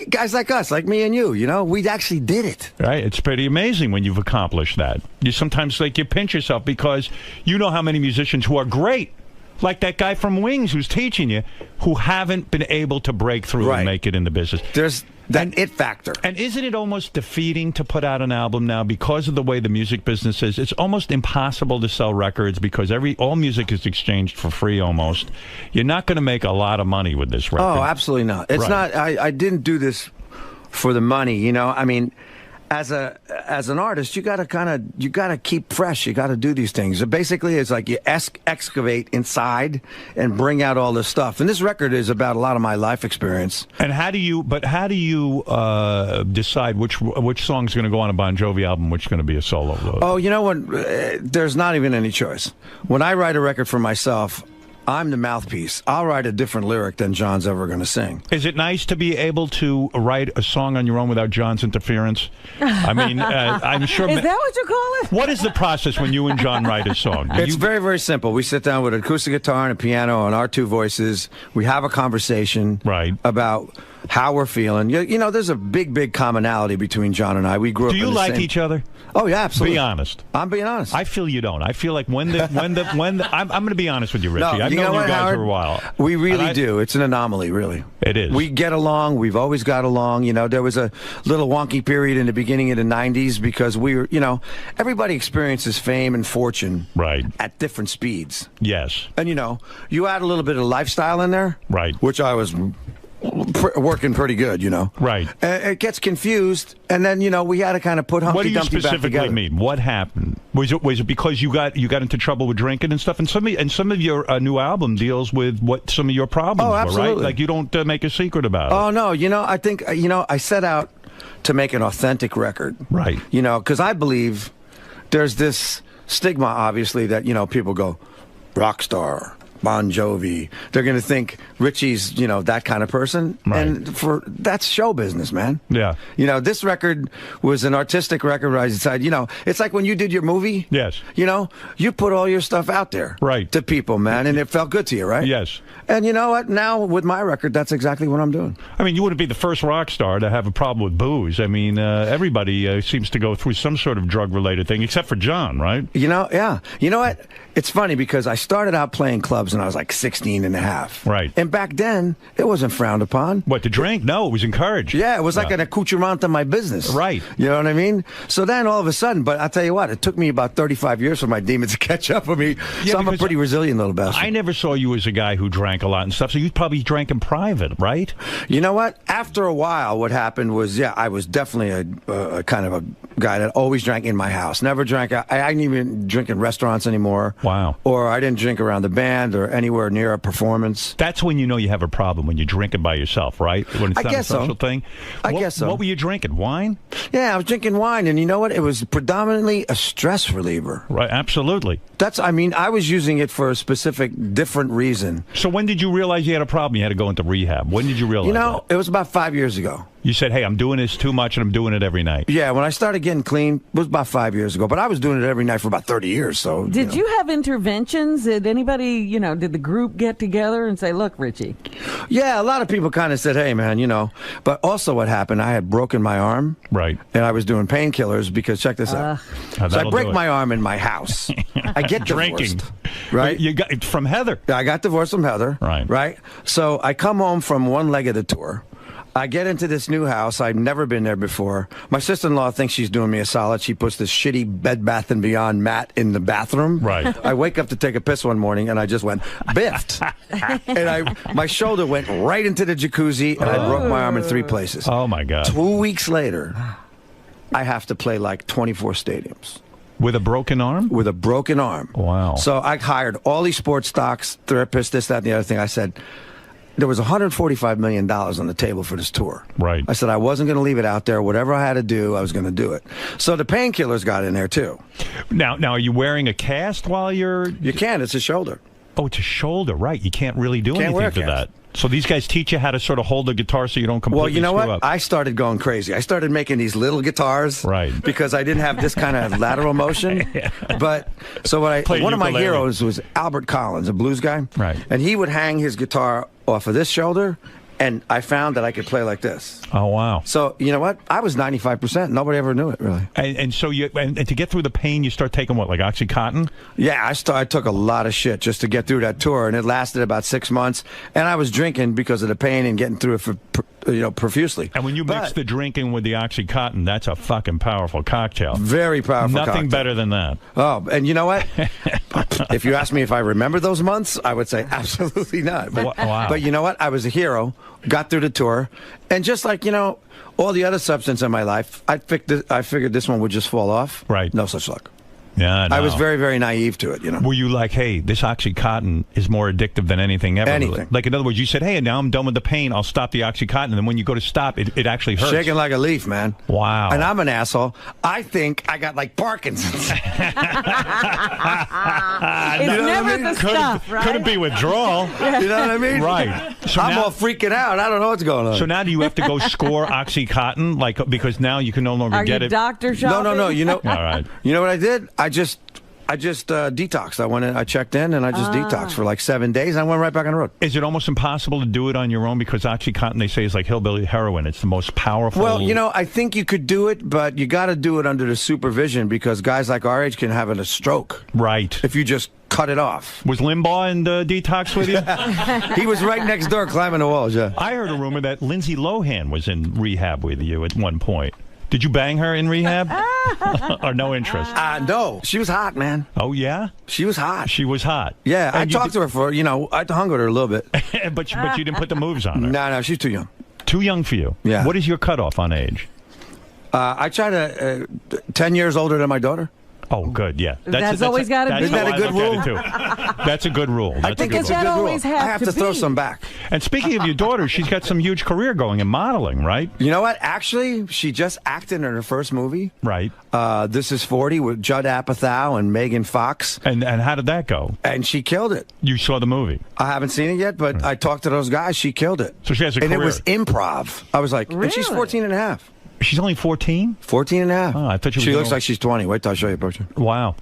guys like us, like me and you. You know, we actually did it. Right. It's pretty amazing when you've accomplished that. You sometimes you pinch yourself because you know how many musicians who are great, like that guy from Wings who's teaching you, who haven't been able to break through and make it in the business. There's that it factor. And isn't it almost defeating to put out an album now because of the way the music business is? It's almost impossible to sell records because all music is exchanged for free almost. You're not going to make a lot of money with this record. Oh, absolutely not. It's not. I didn't do this for the money, you know. I mean, as an artist, you gotta keep fresh. You gotta do these things. So basically, it's like you excavate inside and bring out all this stuff. And this record is about a lot of my life experience. And how do you decide which song's going to go on a Bon Jovi album, which is going to be a solo? Oh, you know what? There's not even any choice. When I write a record for myself, I'm the mouthpiece. I'll write a different lyric than John's ever going to sing. Is it nice to be able to write a song on your own without John's interference? I mean, I'm sure... Is that what you call it? What is the process when you and John write a song? It's very, very simple. We sit down with an acoustic guitar and a piano and our 2 voices. We have a conversation about how we're feeling. You know, there's a big commonality between John and I. We grew up. Do you like each other? Oh yeah, absolutely. Be honest. I'm being honest. I feel you don't. I feel like when I'm going to be honest with you, Richie. I've known you guys for a while. We really do. It's an anomaly, really. It is. We get along. We've always got along. You know, there was a little wonky period in the beginning of the 90s because we were, you know, everybody experiences fame and fortune at different speeds. Yes. And, you know, you add a little bit of lifestyle in there. Right. Which I was working pretty good, you know. Right. It gets confused, and then, you know, we had to kind of put Humpty Dumpty back together. What do you specifically mean? What happened? Was it because you got into trouble with drinking and stuff? And some of your new album deals with what some of your problems were, right? Like you don't make a secret about it. Oh no, you know, I think I set out to make an authentic record, right? You know, because I believe there's this stigma, obviously, that, you know, people go rock star, Bon Jovi. They're going to think Richie's, you know, that kind of person. Right. And that's show business, man. Yeah. You know, this record was an artistic record where I decided, you know, it's like when you did your movie. Yes. You know, you put all your stuff out there. Right. To people, man, and it felt good to you, right? Yes. And you know what? Now, with my record, that's exactly what I'm doing. I mean, you wouldn't be the first rock star to have a problem with booze. I mean, everybody seems to go through some sort of drug-related thing, except for John, right? You know, yeah. You know what? It's funny because I started out playing clubs when I was like 16 and a half. Right. And back then, it wasn't frowned upon. What, to drink? No, it was encouraged. Yeah, it was like an accoutrement to my business. Right. You know what I mean? So then all of a sudden, but I'll tell you what, it took me about 35 years for my demons to catch up with me. Yeah, so I'm a pretty resilient little bastard. I never saw you as a guy who drank a lot and stuff, so you probably drank in private, right? You know what? After a while, what happened was, yeah, I was definitely a kind of a guy that always drank in my house. Never drank. I didn't even drink in restaurants anymore. Wow. Or I didn't drink around the band or anywhere near a performance. That's when you know you have a problem, when you're drinking by yourself, right? When it's I not guess a social so. thing. I guess so. What were you drinking? Wine? Yeah, I was drinking wine, and you know what? It was predominantly a stress reliever. Right, absolutely. I mean, I was using it for a specific, different reason. So when did you realize you had a problem? You had to go into rehab. When did you realize You know, it was about 5 years ago. You said, hey, I'm doing this too much, and I'm doing it every night. Yeah, when I started getting clean, it was about 5 years ago. But I was doing it every night for about 30 years. So Did you have interventions? Did anybody, did the group get together and say, look, Richie? Yeah, a lot of people kind of said, hey, man, But also what happened, I had broken my arm. Right. And I was doing painkillers because, check this out. So I break my arm in my house. I get Drinking. divorced. Right? You got from Heather. I got divorced from Heather. Right. Right? So I come home from one leg of the tour. I get into this new house. I've never been there before. My sister-in-law thinks she's doing me a solid. She puts this shitty Bed Bath & Beyond mat in the bathroom. Right. I wake up to take a piss one morning, and I just went biffed. And my shoulder went right into the jacuzzi, and I broke my arm in 3 places. Oh, my God. 2 weeks later, I have to play like 24 stadiums. With a broken arm? With a broken arm. Wow. So I hired all these sports stocks, therapists, this, that, and the other thing. I said, there was $145 million on the table for this tour. Right. I said I wasn't going to leave it out there. Whatever I had to do, I was going to do it. So the painkillers got in there, too. Now, are you wearing a cast while you're... You can't. It's a shoulder. Oh, it's a shoulder. Right. You can't really do Can't wear anything a to cast. that. So these guys teach you how to sort of hold the guitar so you don't completely Well, you know screw what? up. I started going crazy. I started making these little guitars. Right. Because I didn't have this kind of lateral motion. But so one of my heroes was Albert Collins, a blues guy. Right. And he would hang his guitar off of this shoulder, and I found that I could play like this. Oh, wow. So, you know what? I was 95%. Nobody ever knew it, really. And so and to get through the pain, you start taking what, like Oxycontin? Yeah, I took a lot of shit just to get through that tour, and it lasted about 6 months. And I was drinking because of the pain and getting through it profusely. And when you mix the drinking with the Oxycontin, that's a fucking powerful cocktail. Very powerful Nothing cocktail. better than that. Oh, and you know what? If you ask me if I remember those months, I would say absolutely not. But, Wow. But you know what? I was a hero, got through the tour, and just like, all the other substance in my life, I figured this one would just fall off. Right. No such luck. Yeah, I was very, very naive to it, Were you like, hey, this Oxycontin is more addictive than anything ever? Anything. Like, in other words, you said, hey, now I'm done with the pain. I'll stop the Oxycontin. And then when you go to stop, it actually hurts. Shaking like a leaf, man. Wow. And I'm an asshole. I think I got like Parkinson's. It's never the stuff, right? Could it be withdrawal? You know what I mean? Right. So I'm now, all freaking out. I don't know what's going on. So now do you have to go score Oxycontin? Because now you can no longer get it? Doctor shopping? No. All right. You know what I did? I just detoxed. I went in, I checked in, and I just detoxed for like 7 days. I went right back on the road. Is it almost impossible to do it on your own? Because Oxycontin, they say, is like hillbilly heroin. It's the most powerful. Well, I think you could do it, but you got to do it under the supervision because guys like our age can have a stroke. Right. If you just cut it off. Was Limbaugh in the detox with you? He was right next door climbing the walls, yeah. I heard a rumor that Lindsay Lohan was in rehab with you at one point. Did you bang her in rehab? Or no interest? No. She was hot, man. Oh, yeah? She was hot. She was hot. Yeah, I talked to her for, I hung with her a little bit. but you didn't put the moves on her? No, she's too young. Too young for you? Yeah. What is your cutoff on age? I try to, 10 years older than my daughter. Oh, good, yeah. That's always got to be. Isn't that a good rule? That's a good rule. I think it's a good rule. I have to throw some back. And speaking of your daughter, she's got some huge career going in modeling, right? You know what? Actually, she just acted in her first movie. Right. This is 40 with Judd Apatow and Megan Fox. And how did that go? And she killed it. You saw the movie? I haven't seen it yet, but I talked to those guys. She killed it. So she has a career. And it was improv. I was like, and she's 14 and a half. She's only 14? 14 and a half. Oh, I thought she looks like she's 20. Wait till I show you a picture. Wow.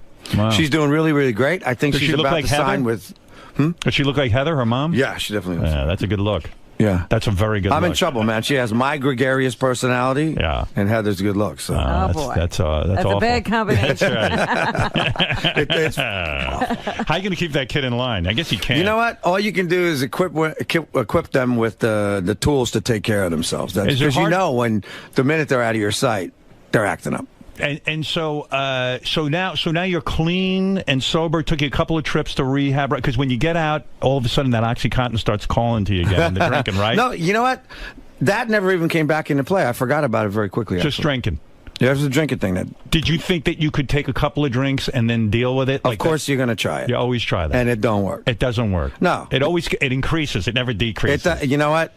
She's doing really, really great. I think Does she's she look about like to sign Heather? with... Does she look like Heather, her mom? Yeah, she definitely does. Yeah, that's a good look. Yeah. That's a very good I'm look. in trouble, man. She has my gregarious personality and Heather's good looks. So. That's That's awful. a bad combination. That's right. How are you going to keep that kid in line? I guess you can't. You know what? All you can do is equip them with the tools to take care of themselves. Because you know when the minute they're out of your sight, they're acting up. And so now you're clean and sober. Took you a couple of trips to rehab, right? Because when you get out, all of a sudden that OxyContin starts calling to you again. The drinking, right? No, you know what? That never even came back into play. I forgot about it very quickly. Just drinking. Yeah, it was a drinking thing. Did you think that you could take a couple of drinks and then deal with it? Of course, you're going to try it. You always try that, and it don't work. It doesn't work. No, it increases. It never decreases. You know what?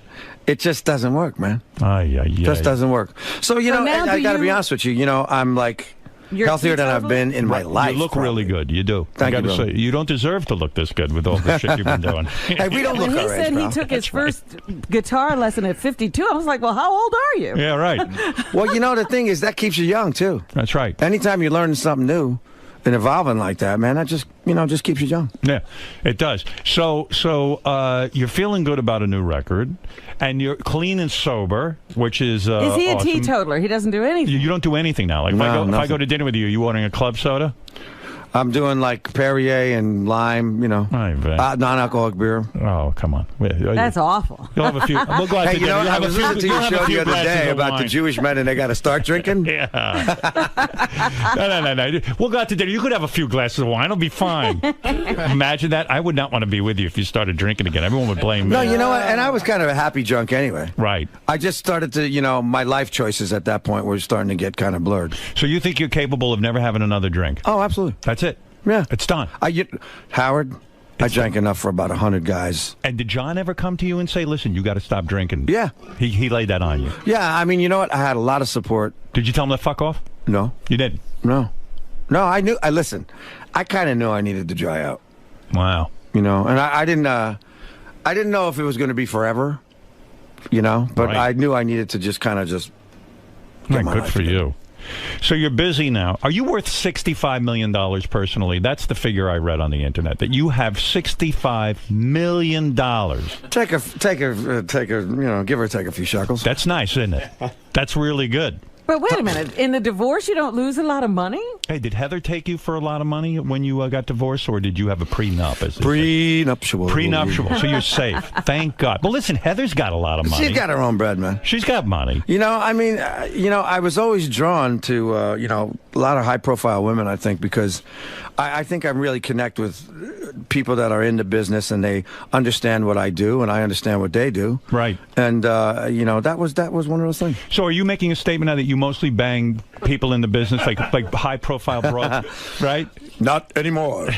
It just doesn't work, man. Just doesn't work. So you know, I got to be honest with you. You know, I'm like. You're healthier than I've been in my life. You look really good. You do. Thank I you, gotta say, you don't deserve to look this good with all the shit you've been doing. Hey, we don't look When he our said age, he took his first guitar lesson at 52, I was like, well, how old are you? Yeah, right. Well, you know, the thing is, that keeps you young, too. That's right. Anytime you're learning something new and evolving like that, man, that just keeps you young. Yeah, it does. So you're feeling good about a new record, and you're clean and sober, which is he a awesome. teetotaler? He doesn't do anything. You don't do anything now. Like if I go to dinner with you, are you ordering a club soda? I'm doing like Perrier and lime, non-alcoholic beer. Oh, come on. That's awful. You'll have a few. We'll go out to dinner. I was listening to your show the other day about the Jewish men and they got to start drinking. Yeah. No. We'll go out to dinner. You could have a few glasses of wine. It'll be fine. Imagine that. I would not want to be with you if you started drinking again. Everyone would blame me. No, you know what? And I was kind of a happy drunk anyway. Right. I just started to, my life choices at that point were starting to get kind of blurred. So you think you're capable of never having another drink? Oh, absolutely. That's it. Yeah. It's done. Howard, I drank enough for about 100 guys. And did John ever come to you and say, listen, you got to stop drinking? Yeah. He laid that on you? Yeah, I mean, you know what? I had a lot of support. Did you tell him to fuck off? No. You didn't? No. No, I knew. Listen, I kind of knew I needed to dry out. Wow. And I didn't know if it was going to be forever, but Right. I knew I needed to just kind of just get my good life for together. you. So you're busy now. Are you worth $65 million personally? That's the figure I read on the internet, that you have $65 million. Take a, give or take a few shekels. That's nice, isn't it? That's really good. But wait a minute. In the divorce, you don't lose a lot of money? Hey, did Heather take you for a lot of money when you got divorced, or did you have a prenup? Prenuptial. Prenuptial. So you're safe. Thank God. Well, listen, Heather's got a lot of money. She's got her own bread, man. She's got money. I was always drawn to, a lot of high-profile women, I think, because I think I really connect with people that are in the business and they understand what I do and I understand what they do. Right. And, that was one of those things. So are you making a statement now that you mostly bang people in the business, like high-profile broads, right? Not anymore.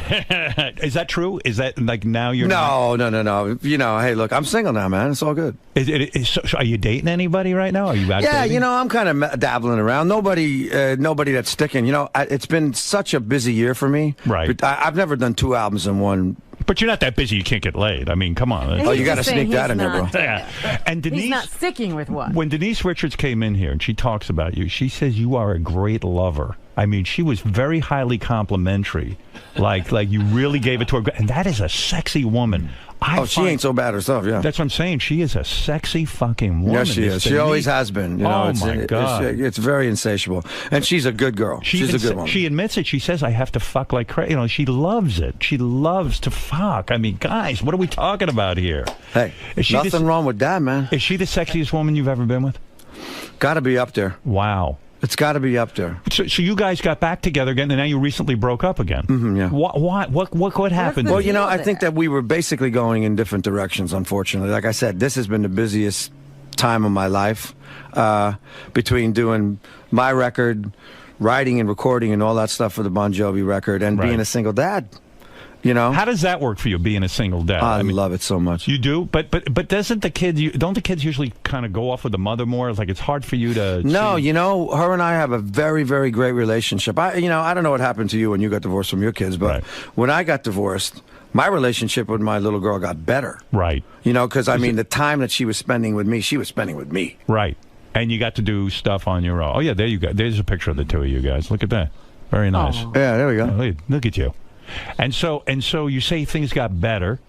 Is that true? Is that like now you're No. Hey, look, I'm single now, man. It's all good. So are you dating anybody right now? Are you out dating? Yeah, I'm kind of dabbling around. Nobody that's sticking. It's been such a busy year for me. Right. But I've never done 2 albums in one. But you're not that busy. You can't get laid. I mean, come on. Oh, you got to sneak that in there, bro. Yeah. And Denise, he's not sticking with one. When Denise Richards came in here and she talks about you, she says you are a great lover. I mean, she was very highly complimentary. Like you really gave it to her. And that is a sexy woman. She ain't so bad herself, yeah. That's what I'm saying. She is a sexy fucking woman. Yes, she is. She always has been. Oh, my God. It's very insatiable. And she's a good girl. She's a good woman. She admits it. She says, I have to fuck like crazy. She loves it. She loves to fuck. I mean, guys, what are we talking about here? Hey, nothing wrong with that, man. Is she the sexiest woman you've ever been with? Got to be up there. Wow. It's got to be up there. So you guys got back together again, and now you recently broke up again. Mm-hmm, yeah. What happened? Well, I think that we were basically going in different directions, unfortunately. Like I said, this has been the busiest time of my life between doing my record, writing and recording and all that stuff for the Bon Jovi record, and being a single dad. How does that work for you, being a single dad? I love it so much. You do? But doesn't don't the kids usually kind of go off with the mother more? It's like it's hard for you to No, her and I have a very, very great relationship. I don't know what happened to you when you got divorced from your kids, but when I got divorced, my relationship with my little girl got better. Right. Because, the time that she was spending with me, she was spending with me. Right. And you got to do stuff on your own. Oh, yeah, there you go. There's a picture of the two of you guys. Look at that. Very nice. Oh. Yeah, there we go. Look at you. And so you say things got better,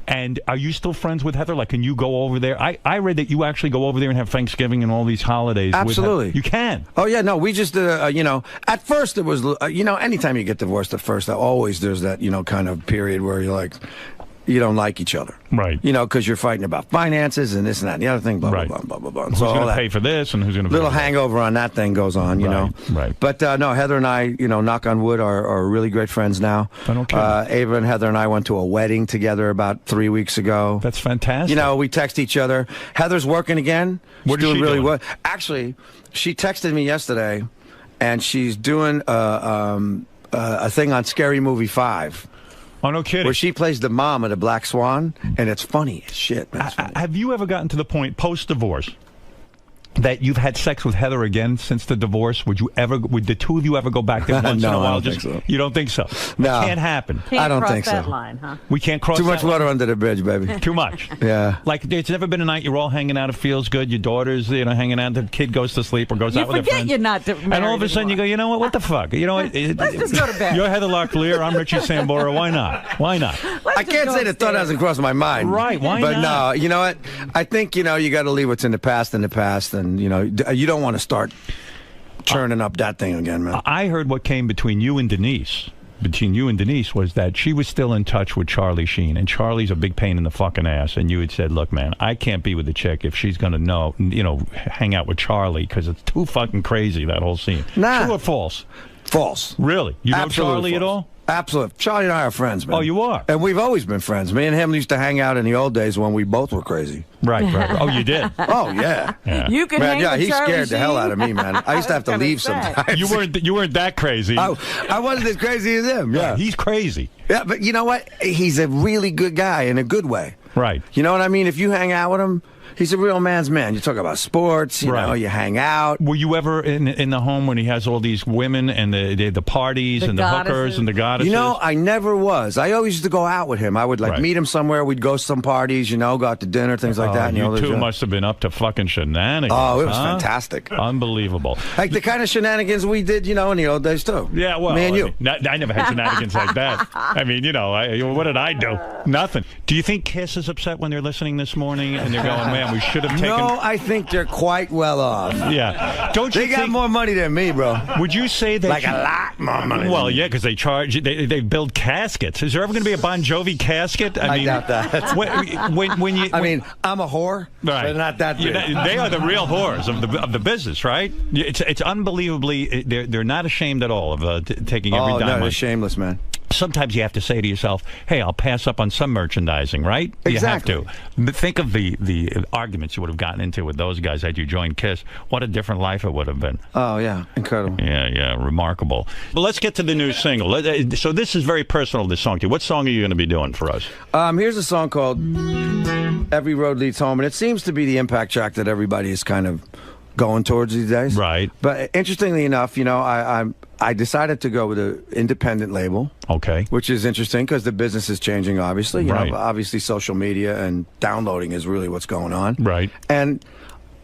And are you still friends with Heather? Like, can you go over there? I read that you actually go over there and have Thanksgiving and all these holidays. Absolutely. You can. Oh, yeah, no, we just, you know, at first it was, you know, anytime you get divorced at first, always there's that, you know, kind of period where you're like, you don't like each other. Right. You know, because you're fighting about finances and this and that and the other thing, blah, blah, blah, blah, blah, blah. Who's going to pay for this and who's going to little hangover on that thing goes on, you know. Right. But, no, Heather and I, you know, knock on wood, are really great friends now. Ava and Heather and I went to a wedding together about 3 weeks ago. That's fantastic. You know, we text each other. Heather's working again. What she's is she really doing? well. Actually, she texted me yesterday, and she's doing a thing on Scary Movie 5. Oh, no kidding. Where she plays the mom of the Black Swan, and it's funny as shit, man. Have you ever gotten to the point, post-divorce, that you've had sex with Heather again since the divorce? Would the two of you ever go back there once No, in a while? I don't think so. You don't think so? No. It can't happen. I don't think that so. line, huh? We can't cross Too much that line? water under the bridge, baby. Too much. Yeah. Like, it's never been a night you're all hanging out, it feels good, your daughter's, you know, hanging out, the kid goes to sleep or goes You out with her forget friends. you're not married And all of a sudden you go, you know what the fuck? You know what? Let's just go to bed. You're Heather Locklear, I'm Richie Sambora, why not? Why not? I can't say the thought hasn't crossed my mind. Right, why but not? no, you know what? I think, you know, you got to leave what's in the past, and, you know, you don't want to start churning up that thing again, man. I heard what came between you and Denise. Was that she was still in touch with Charlie Sheen, and Charlie's a big pain in the fucking ass, and you had said, look, man, I can't be with the chick if she's going to know, you know, hang out with Charlie, because it's too fucking crazy, that whole scene. Nah. True or false? False. Really? You know Absolutely Charlie at false. all? Absolutely. Charlie and I are friends, man. Oh, you are? And we've always been friends. Me and him used to hang out in the old days when we both were crazy. Right. Oh, you did? Oh, yeah. You can man, hang yeah, with he Charlie scared the hell Sheen? out of me, man. I used to have to leave sometimes. You weren't that crazy. I wasn't as crazy as him, yeah. He's crazy. Yeah, but you know what? He's a really good guy in a good way. Right. You know what I mean? If you hang out with him, he's a real man's man. You talk about sports, you know, you hang out. Were you ever in the home when he has all these women and the parties and the hookers and the goddesses? You know, I never was. I always used to go out with him. I would meet him somewhere. We'd go to some parties, you know, go out to dinner, things like that. And you two must have been up to fucking shenanigans. Oh, it was huh? fantastic. Unbelievable. Like the kind of shenanigans we did, you know, in the old days too. Yeah, well, me and you. I never had shenanigans like that. I mean, you know, what did I do? Nothing. Do you think Kiss is upset when they're listening this morning and they're going, man, we should have taken... No, I think they're quite well off. Yeah. Don't you They got more money than me, bro. Would you say that... Like a lot more money. Well, yeah, because they charge... They build caskets. Is there ever going to be a Bon Jovi casket? I mean, doubt that. When you... I mean, I'm a whore, but not that big. They are the real whores of the business, right? It's unbelievably... They're not ashamed at all of taking every dime. Oh, no, they're shameless, man. Sometimes you have to say to yourself, hey, I'll pass up on some merchandising, right? Exactly. You have to. But think of the arguments you would have gotten into with those guys had you joined Kiss. What a different life it would have been. Oh, yeah. Incredible. Yeah, remarkable. But let's get to the new single. So this is very personal, this song to you. What song are you going to be doing for us? Here's a song called Every Road Leads Home, and it seems to be the impact track that everybody is kind of going towards these days. Right. But interestingly enough, you know, I decided to go with an independent label. Okay. Which is interesting because the business is changing, obviously. You know, obviously social media and downloading is really what's going on. Right. And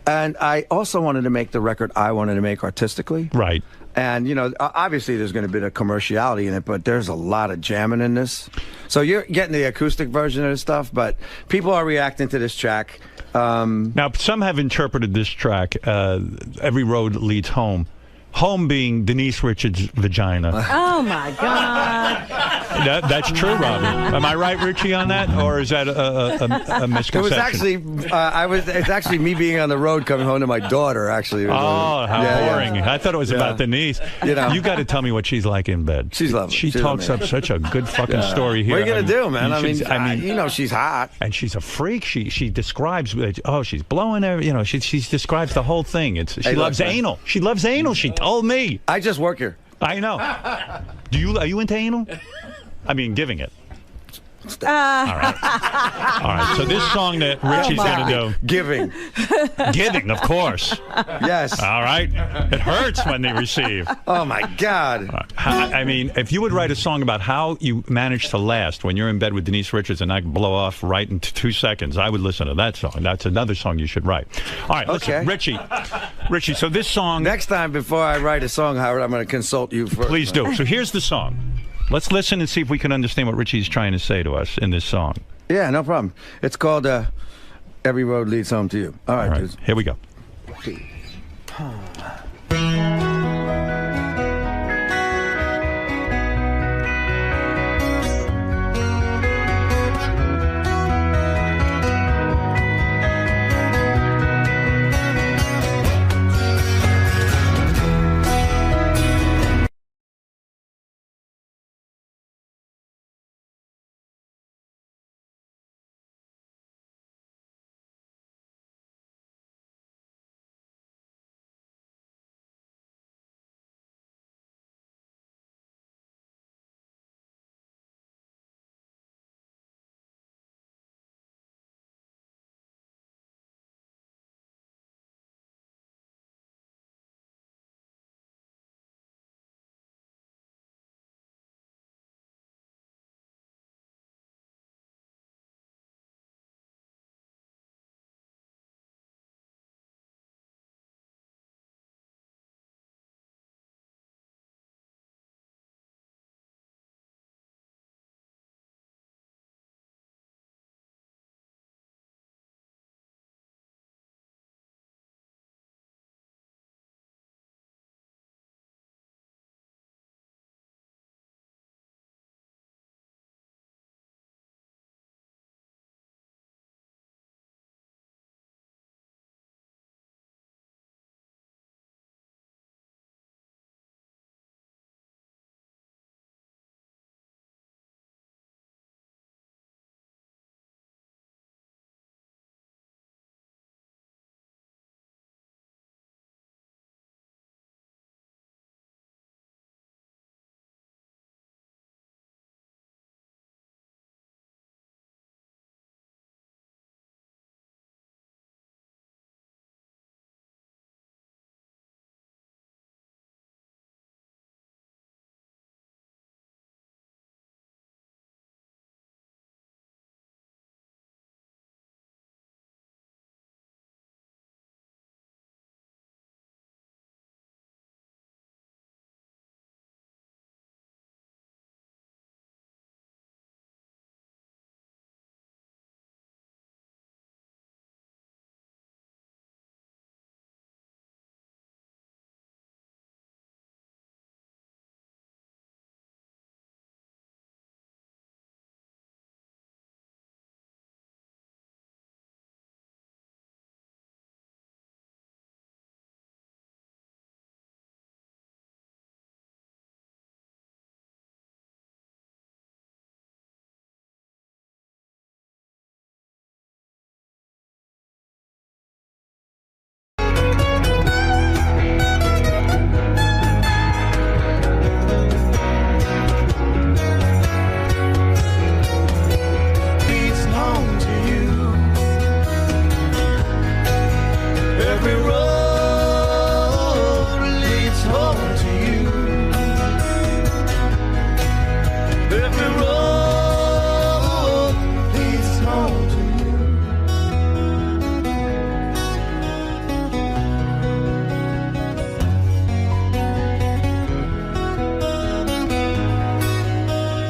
I also wanted to make the record I wanted to make artistically. Right. And, you know, obviously there's going to be a commerciality in it, but there's a lot of jamming in this. So you're getting the acoustic version of this stuff, but people are reacting to this track. Now, some have interpreted this track, Every Road Leads Home. Home being Denise Richards' vagina. Oh, my God. That's true, Robin. Am I right, Richie, on that? Or is that a misconception? It was actually, it's actually me being on the road coming home to my daughter, actually. Oh, how boring. Yeah. I thought it was about Denise. You know. You got to tell me what she's like in bed. She's lovely. She She's talks amazing. up such a good fucking story here. What are you going to do, man? I mean, you know, she's hot. And she's a freak. She describes, she's blowing her, you know, she describes the whole thing. She loves anal. She loves anal, she told me. I just work here. I know. Are you into anal? I mean, giving it. All right. So this song that Richie's going to do. Giving, of course. Yes. All right. It hurts when they receive. Oh, my God. I mean, if you would write a song about how you manage to last when you're in bed with Denise Richards and I blow off right in 2 seconds, I would listen to that song. That's another song you should write. All right. Listen, Richie, so this song... Next time, before I write a song, Howard, I'm going to consult you first. Please do. So here's the song. Let's listen and see if we can understand what Richie's trying to say to us in this song. Yeah, no problem. It's called Every Road Leads Home to You. All right, dudes. Here we go.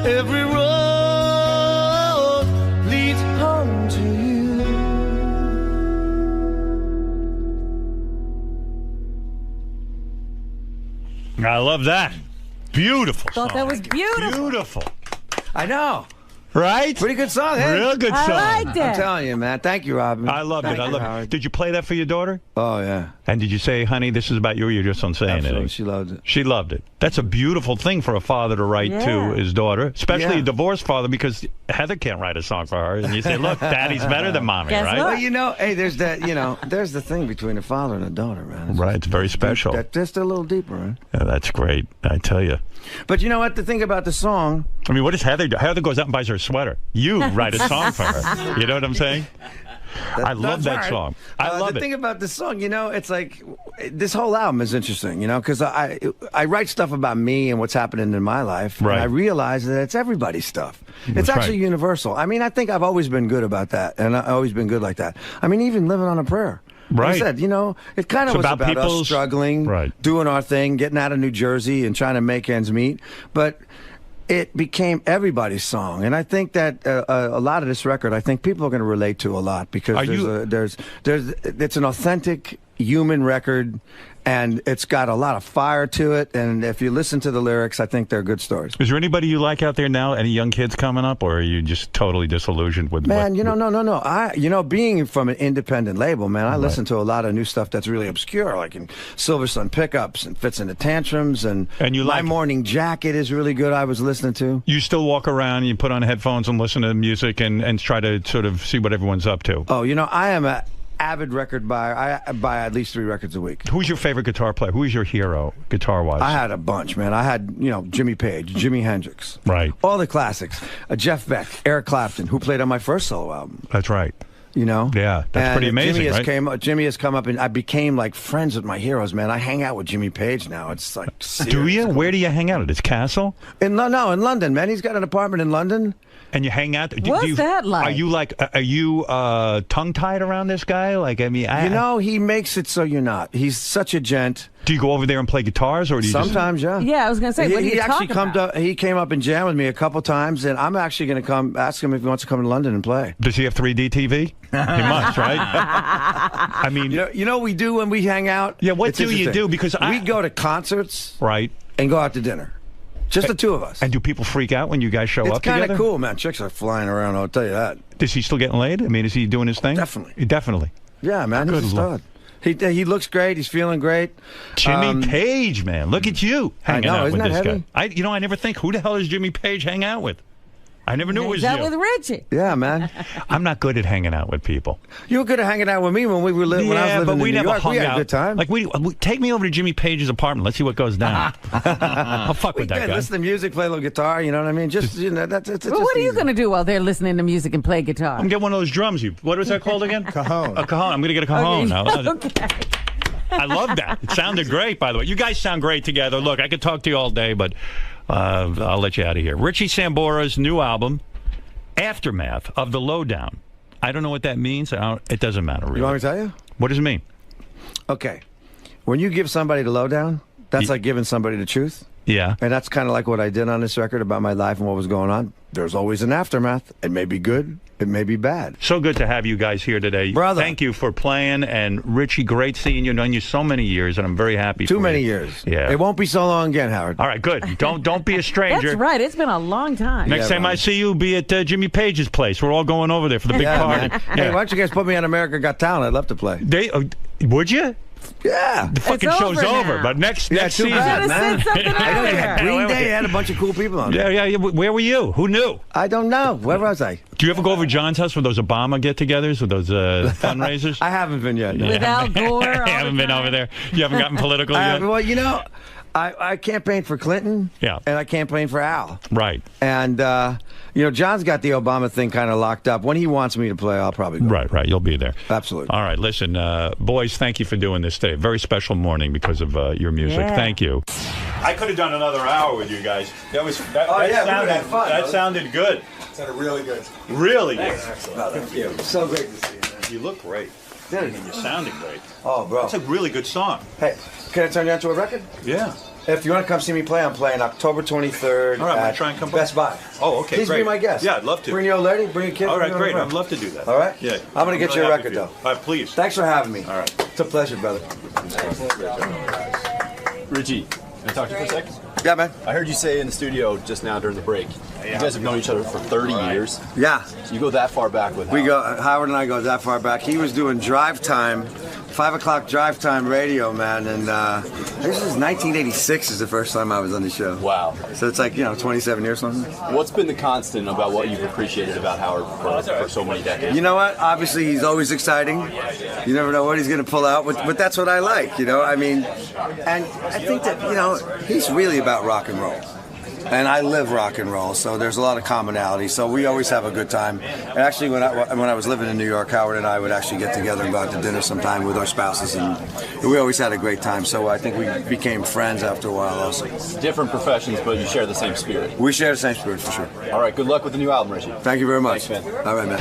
Every road leads home to you. I love that. Beautiful Thought song. that was beautiful. Beautiful. I know. Right? Pretty good song, eh? Real good song. I liked it. I'm telling you, man. Thank you, Robin. I loved it. I loved it. Did you play that for your daughter? Oh, yeah. And did you say, honey, this is about you, or you're just on saying Absolutely. it? She loved it. She loved it. That's a beautiful thing for a father to write to his daughter, especially a divorced father, because Heather can't write a song for her. And you say, look, Daddy's better than Mommy, right? Well, you know, hey, there's that, you know, there's the thing between a father and a daughter, man. Right, it's very special. That's just a little deeper, right? Yeah, that's great, I tell you. But you know what? The thing about the song... I mean, what does Heather do? Heather goes out and buys her a sweater. You write a song for her. You know what I'm saying? I love that song. I love the it. thing about this song, you know, it's like this whole album is interesting, you know, because I write stuff about me and what's happening in my life, Right. and I realize that it's everybody's stuff. It's That's actually right. universal. I mean, I think I've always been good about that, and I've always been good like that. I mean, even living on a prayer. Like I Right. said, you know, it kind of It's was about about us people's- struggling, Right. doing our thing, getting out of New Jersey and trying to make ends meet, but it became everybody's song, and I think that a lot of this record, I think people are going to relate to a lot because it's an authentic human record, and it's got a lot of fire to it. And if you listen to the lyrics, I think they're good stories. Is there anybody you like out there now? Any young kids coming up, or are you just totally disillusioned with? Man, no. Being from an independent label, man, I listen to a lot of new stuff that's really obscure, like in Silver Sun Pickups and Fits in the Tantrums, and you My Morning Jacket is really good. I was listening to. You still walk around and you put on headphones and listen to music and try to sort of see what everyone's up to. Oh, I am a avid record buyer. I buy at least 3 records a week. Who's your favorite guitar player? Who is your hero, guitar-wise? I had a bunch, man. I had, Jimmy Page, Jimi Hendrix. Right. All the classics. Jeff Beck, Eric Clapton, who played on my first solo album. That's right. Yeah, that's pretty amazing, Jimmy has come up, and I became like friends with my heroes, man. I hang out with Jimmy Page now. It's like serious. Do you? Where do you hang out at his castle? In London, man. He's got an apartment in London. And you hang out. What's that like? Are you tongue-tied around this guy? Like, I mean, he makes it so you're not. He's such a gent. Do you go over there and play guitars, or do you sometimes? Just... Yeah, I was going to say. What do you talk about? He came up and jammed with me a couple times, and I'm actually going to come ask him if he wants to come to London and play. Does he have 3D TV? He must, right? I mean, we do when we hang out. Yeah, what do you do? Because we go to concerts, right, and go out to dinner. Just the two of us. And do people freak out when you guys show up together? It's kind of cool, man. Chicks are flying around, I'll tell you that. Is he still getting laid? I mean, is he doing his thing? Definitely. Yeah, man. He's a stud. He looks great. He's feeling great. Jimmy Page, man. Look at you hanging out with this heavy? guy. I never think, who the hell does Jimmy Page hang out with? I never knew it was you. With Richie. Yeah, man. I'm not good at hanging out with people. You were good at hanging out with me when we were when I was living in New York. Yeah, but we never hung out. We had a good time. Like take me over to Jimmy Page's apartment. Let's see what goes down. I'll fuck with that guy. Listen to music, play a little guitar. You know what I mean? Just that's what are you going to do while they're listening to music and play guitar? I'm get one of those drums. What was that called again? Cajon. A cajon. I'm going to get a cajon now. Okay. I love that. It sounded great, by the way. You guys sound great together. Look, I could talk to you all day, but I'll let you out of here. Richie Sambora's new album, Aftermath of the Lowdown. I don't know what that means. It doesn't matter, really. You want me to tell you? What does it mean? Okay. When you give somebody the lowdown, that's like giving somebody the truth. Yeah. And that's kind of like what I did on this record about my life and what was going on. There's always an aftermath. It may be good. It may be bad. So good to have you guys here today. Brother. Thank you for playing. And Richie, great seeing you. Known you so many years, and I'm very happy Too for many you. years. Yeah. It won't be so long again, Howard. All right, good. Don't be a stranger. That's right. It's been a long time. Next time I see you, be at Jimmy Page's place. We're all going over there for the big party. Man. Hey, why don't you guys put me on America Got Talent? I'd love to play. Would you? Yeah. The fucking show's over, but next season. Man. Green Day had a bunch of cool people on it. Yeah. Where were you? Who knew? I don't know. Where was I? Do you ever go over to John's house for those Obama get-togethers, or those fundraisers? I haven't been yet. No. With Al Gore. I haven't been over there. You haven't gotten political yet? Well, I campaigned for Clinton. Yeah. And I campaigned for Al. Right. And, John's got the Obama thing kind of locked up. When he wants me to play, I'll probably go. Right. You'll be there. Absolutely. All right. Listen, boys, thank you for doing this today. Very special morning because of your music. Yeah. Thank you. I could have done another hour with you guys. That sounded good. It sounded really good. Really good. Excellent. Thank you. So great to see you, man. You look great. Dude. You're sounding great. Oh, bro. That's a really good song. Hey, can I turn you on to a record? Yeah. If you want to come see me play, I'm playing October 23rd All right, I'm at going to try and come Best Buy. Oh, okay, Please great. be my guest. Yeah, I'd love to. Bring your old lady, bring your kids. All right, great. I'd love to do that. All right? Yeah. I'm going to get you a record, though. All right, please. Thanks for having me. All right. It's a pleasure, brother. Richie, can I talk to you for a second? Yeah, man. I heard you say in the studio just now during the break, you guys have known each other for 30 years. Yeah. So you go that far back with Howard and I go that far back. He was doing drive time, 5 o'clock drive time radio, man. And this is 1986 is the first time I was on the show. Wow. So it's like, 27 years or something. What's been the constant about what you've appreciated about Howard for so many decades? You know what? Obviously, he's always exciting. You never know what he's going to pull out, but that's what I like, I mean, and I think that, he's really about rock and roll. And I live rock and roll, so there's a lot of commonality. So we always have a good time. And actually, when I was living in New York, Howard and I would actually get together and go out to dinner sometime with our spouses, and we always had a great time. So I think we became friends after a while also. Different professions, but you share the same spirit. We share the same spirit, for sure. All right, good luck with the new album, Richie. Thank you very much. Thanks, man. All right, man.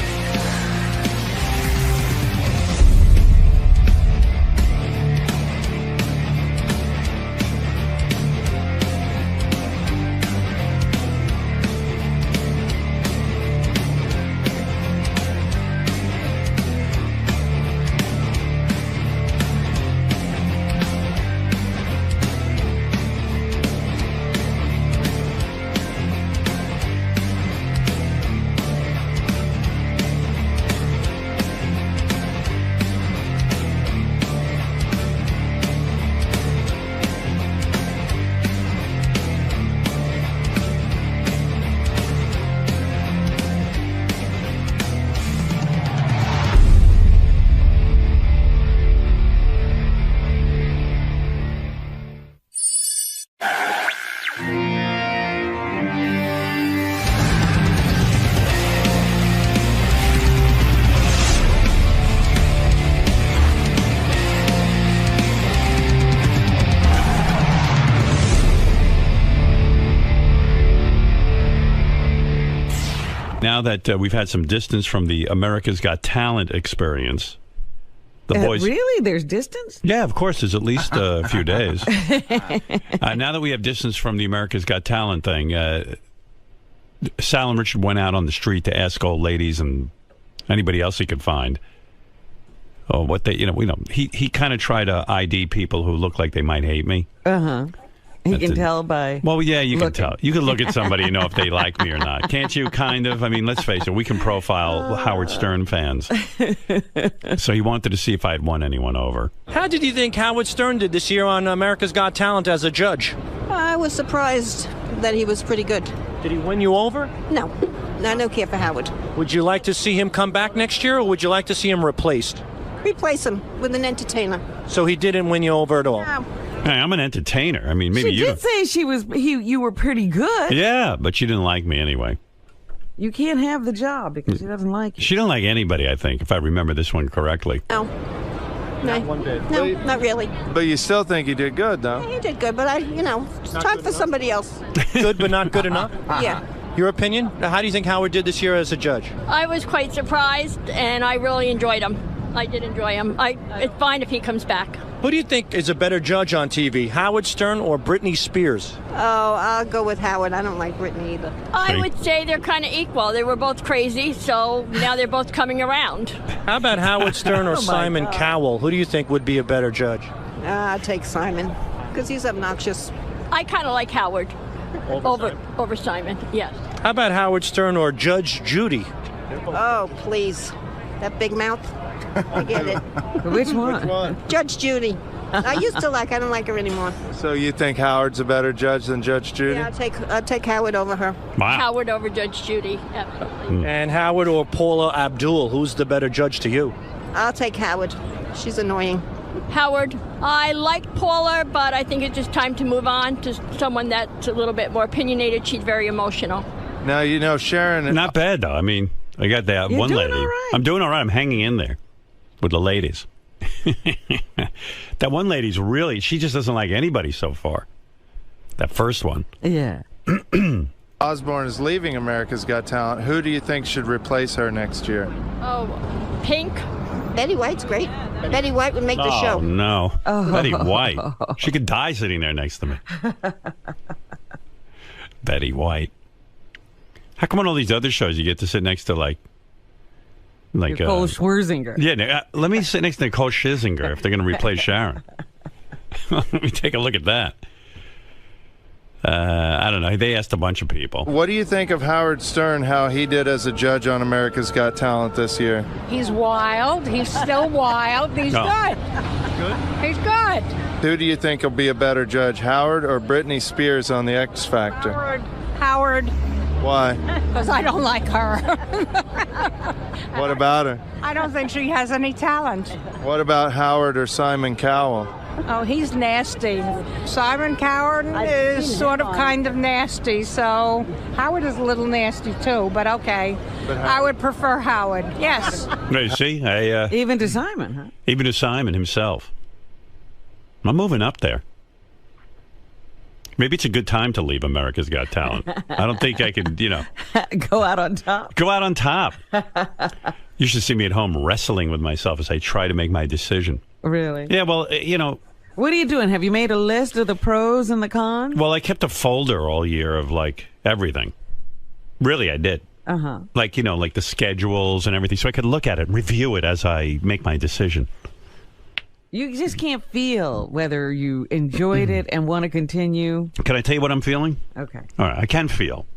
now that we've had some distance from the America's Got Talent experience, the boys... Really? There's distance? Yeah, of course. There's at least a few days. Now that we have distance from the America's Got Talent thing, Sal and Richard went out on the street to ask old ladies and anybody else he could find. Oh, what they, he kind of tried to ID people who look like they might hate me. He can tell by. Well, yeah, you can tell. You can look at somebody and know if they like me or not. Can't you, kind of? I mean, let's face it, we can profile Howard Stern fans. So he wanted to see if I had won anyone over. How did you think Howard Stern did this year on America's Got Talent as a judge? I was surprised that he was pretty good. Did he win you over? No. I don't care for Howard. Would you like to see him come back next year, or would you like to see him replaced? Replace him with an entertainer. So he didn't win you over at all? No. Hey, I'm an entertainer. I mean, maybe she did say you were pretty good. Yeah, but she didn't like me anyway. You can't have the job because she doesn't like you. She didn't like anybody, I think, if I remember this one correctly. No. Not one bit. No, not really. But you still think he did good, though? Yeah, he did good, but it's time for somebody else. Good, but not good enough? Yeah. Your opinion? How do you think Howard did this year as a judge? I was quite surprised, and I really enjoyed him. I did enjoy him. It's fine if he comes back. Who do you think is a better judge on TV, Howard Stern or Britney Spears? Oh, I'll go with Howard. I don't like Britney either. I would say they're kind of equal. They were both crazy, so now they're both coming around. How about Howard Stern or Simon Cowell? Who do you think would be a better judge? I'll take Simon, because he's obnoxious. I kind of like Howard over Simon, yes. How about Howard Stern or Judge Judy? Oh, please. That big mouth. Forget it. Which one? Judge Judy. I used to like. I don't like her anymore. So you think Howard's a better judge than Judge Judy? Yeah, I'll take Howard over her. Wow. Howard over Judge Judy, absolutely. And Howard or Paula Abdul, who's the better judge to you? I'll take Howard. She's annoying. Howard, I like Paula, but I think it's just time to move on to someone that's a little bit more opinionated. She's very emotional. Now, Sharon... Not bad, though. I mean, I got that one lady. All right. I'm doing all right. I'm hanging in there with the ladies. That one lady's really... She just doesn't like anybody so far. That first one. Yeah. Osborne is leaving America's Got Talent. Who do you think should replace her next year? Oh, Pink. Betty White's great. Betty White would make the show. Oh, no. Betty White. She could die sitting there next to me. Betty White. How come on all these other shows you get to sit next to like Nicole Scherzinger? Yeah, let me sit next to Nicole Scherzinger if they're going to replace Sharon. Let me take a look at that. I don't know. They asked a bunch of people. What do you think of Howard Stern, how he did as a judge on America's Got Talent this year? He's wild. He's still wild. He's good. Good? He's good. Who do you think will be a better judge, Howard or Britney Spears on the X Factor? Howard. Why? Because I don't like her. What about her? I don't think she has any talent. What about Howard or Simon Cowell? Oh, he's nasty. Simon Cowell is sort of kind of nasty, so Howard is a little nasty too, but okay. I would prefer Howard, yes. You see? Even to Simon, huh? Even to Simon himself. I'm moving up there. Maybe it's a good time to leave America's Got Talent. I don't think I could, Go out on top. Go out on top. You should see me at home wrestling with myself as I try to make my decision. Really? Yeah, well, What are you doing? Have you made a list of the pros and the cons? Well, I kept a folder all year of, everything. Really, I did. Uh-huh. Like the schedules and everything, so I could look at it and review it as I make my decision. You just can't feel whether you enjoyed it and want to continue. Can I tell you what I'm feeling? Okay. All right, I can feel.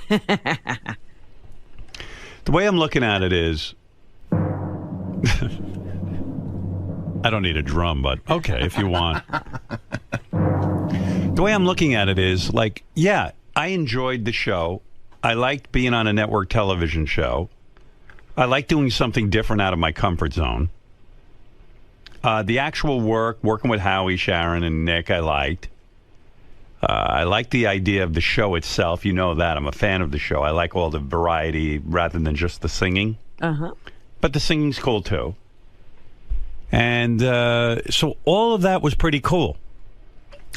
The way I'm looking at it is... I don't need a drum, but okay, if you want. The way I'm looking at it is, I enjoyed the show. I liked being on a network television show. I like doing something different out of my comfort zone. The actual working with Howie, Sharon, and Nick, I liked. I like the idea of the show itself. You know that. I'm a fan of the show. I like all the variety rather than just the singing. Uh-huh. But the singing's cool, too. And so all of that was pretty cool.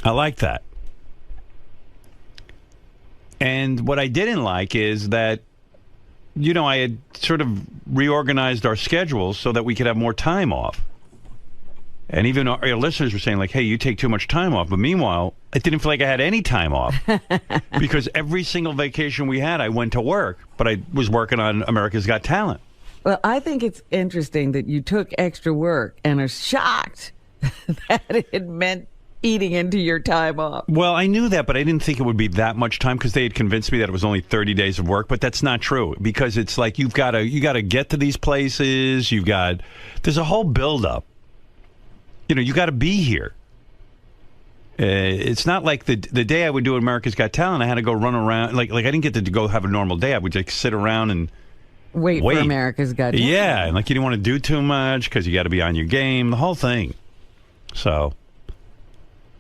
I like that. And what I didn't like is that I had sort of reorganized our schedules so that we could have more time off. And even our listeners were saying, like, hey, you take too much time off. But meanwhile, I didn't feel like I had any time off because every single vacation we had, I went to work. But I was working on America's Got Talent. Well, I think it's interesting that you took extra work and are shocked that it meant eating into your time off. Well, I knew that, but I didn't think it would be that much time because they had convinced me that it was only 30 days of work. But that's not true because it's like you got to get to these places. There's a whole buildup. You got to be here. It's not like the day I would do America's Got Talent, I had to go run around. Like I didn't get to go have a normal day. I would just sit around and wait for America's Got Talent. Yeah, and you didn't want to do too much because you got to be on your game, the whole thing. So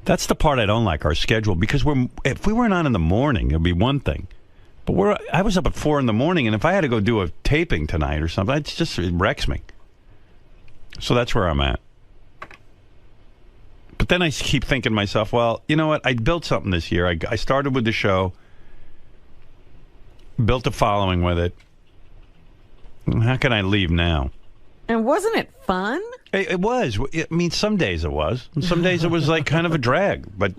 that's the part I don't like, our schedule, because if we weren't on in the morning, it would be one thing. But I was up at 4 in the morning, and if I had to go do a taping tonight or something, it wrecks me. So that's where I'm at. But then I keep thinking to myself, well, you know what? I built something this year. I started with the show, built a following with it. How can I leave now? And wasn't it fun? It was. I mean, some days it was. And some days it was like kind of a drag. But,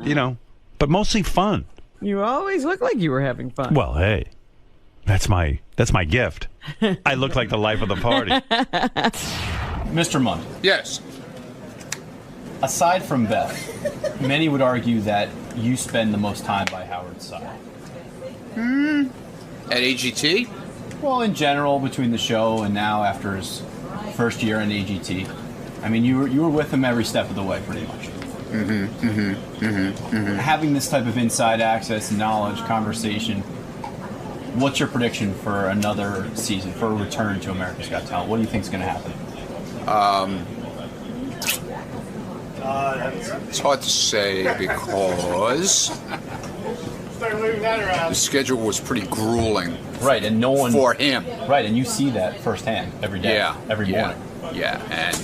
but mostly fun. You always look like you were having fun. Well, hey, that's my gift. I look like the life of the party. Mr. Mundt. Yes. Aside from Beth, many would argue that you spend the most time by Howard's side. At AGT? Well, in general, between the show and now after his first year in AGT. I mean, you were with him every step of the way, pretty much. Having this type of inside access, knowledge, conversation, what's your prediction for another season, for a return to America's Got Talent? What do you think is going to happen? It's hard to say because the schedule was pretty grueling. Right, and no one for him. Right, and you see that firsthand every day. Yeah, every morning. Yeah, and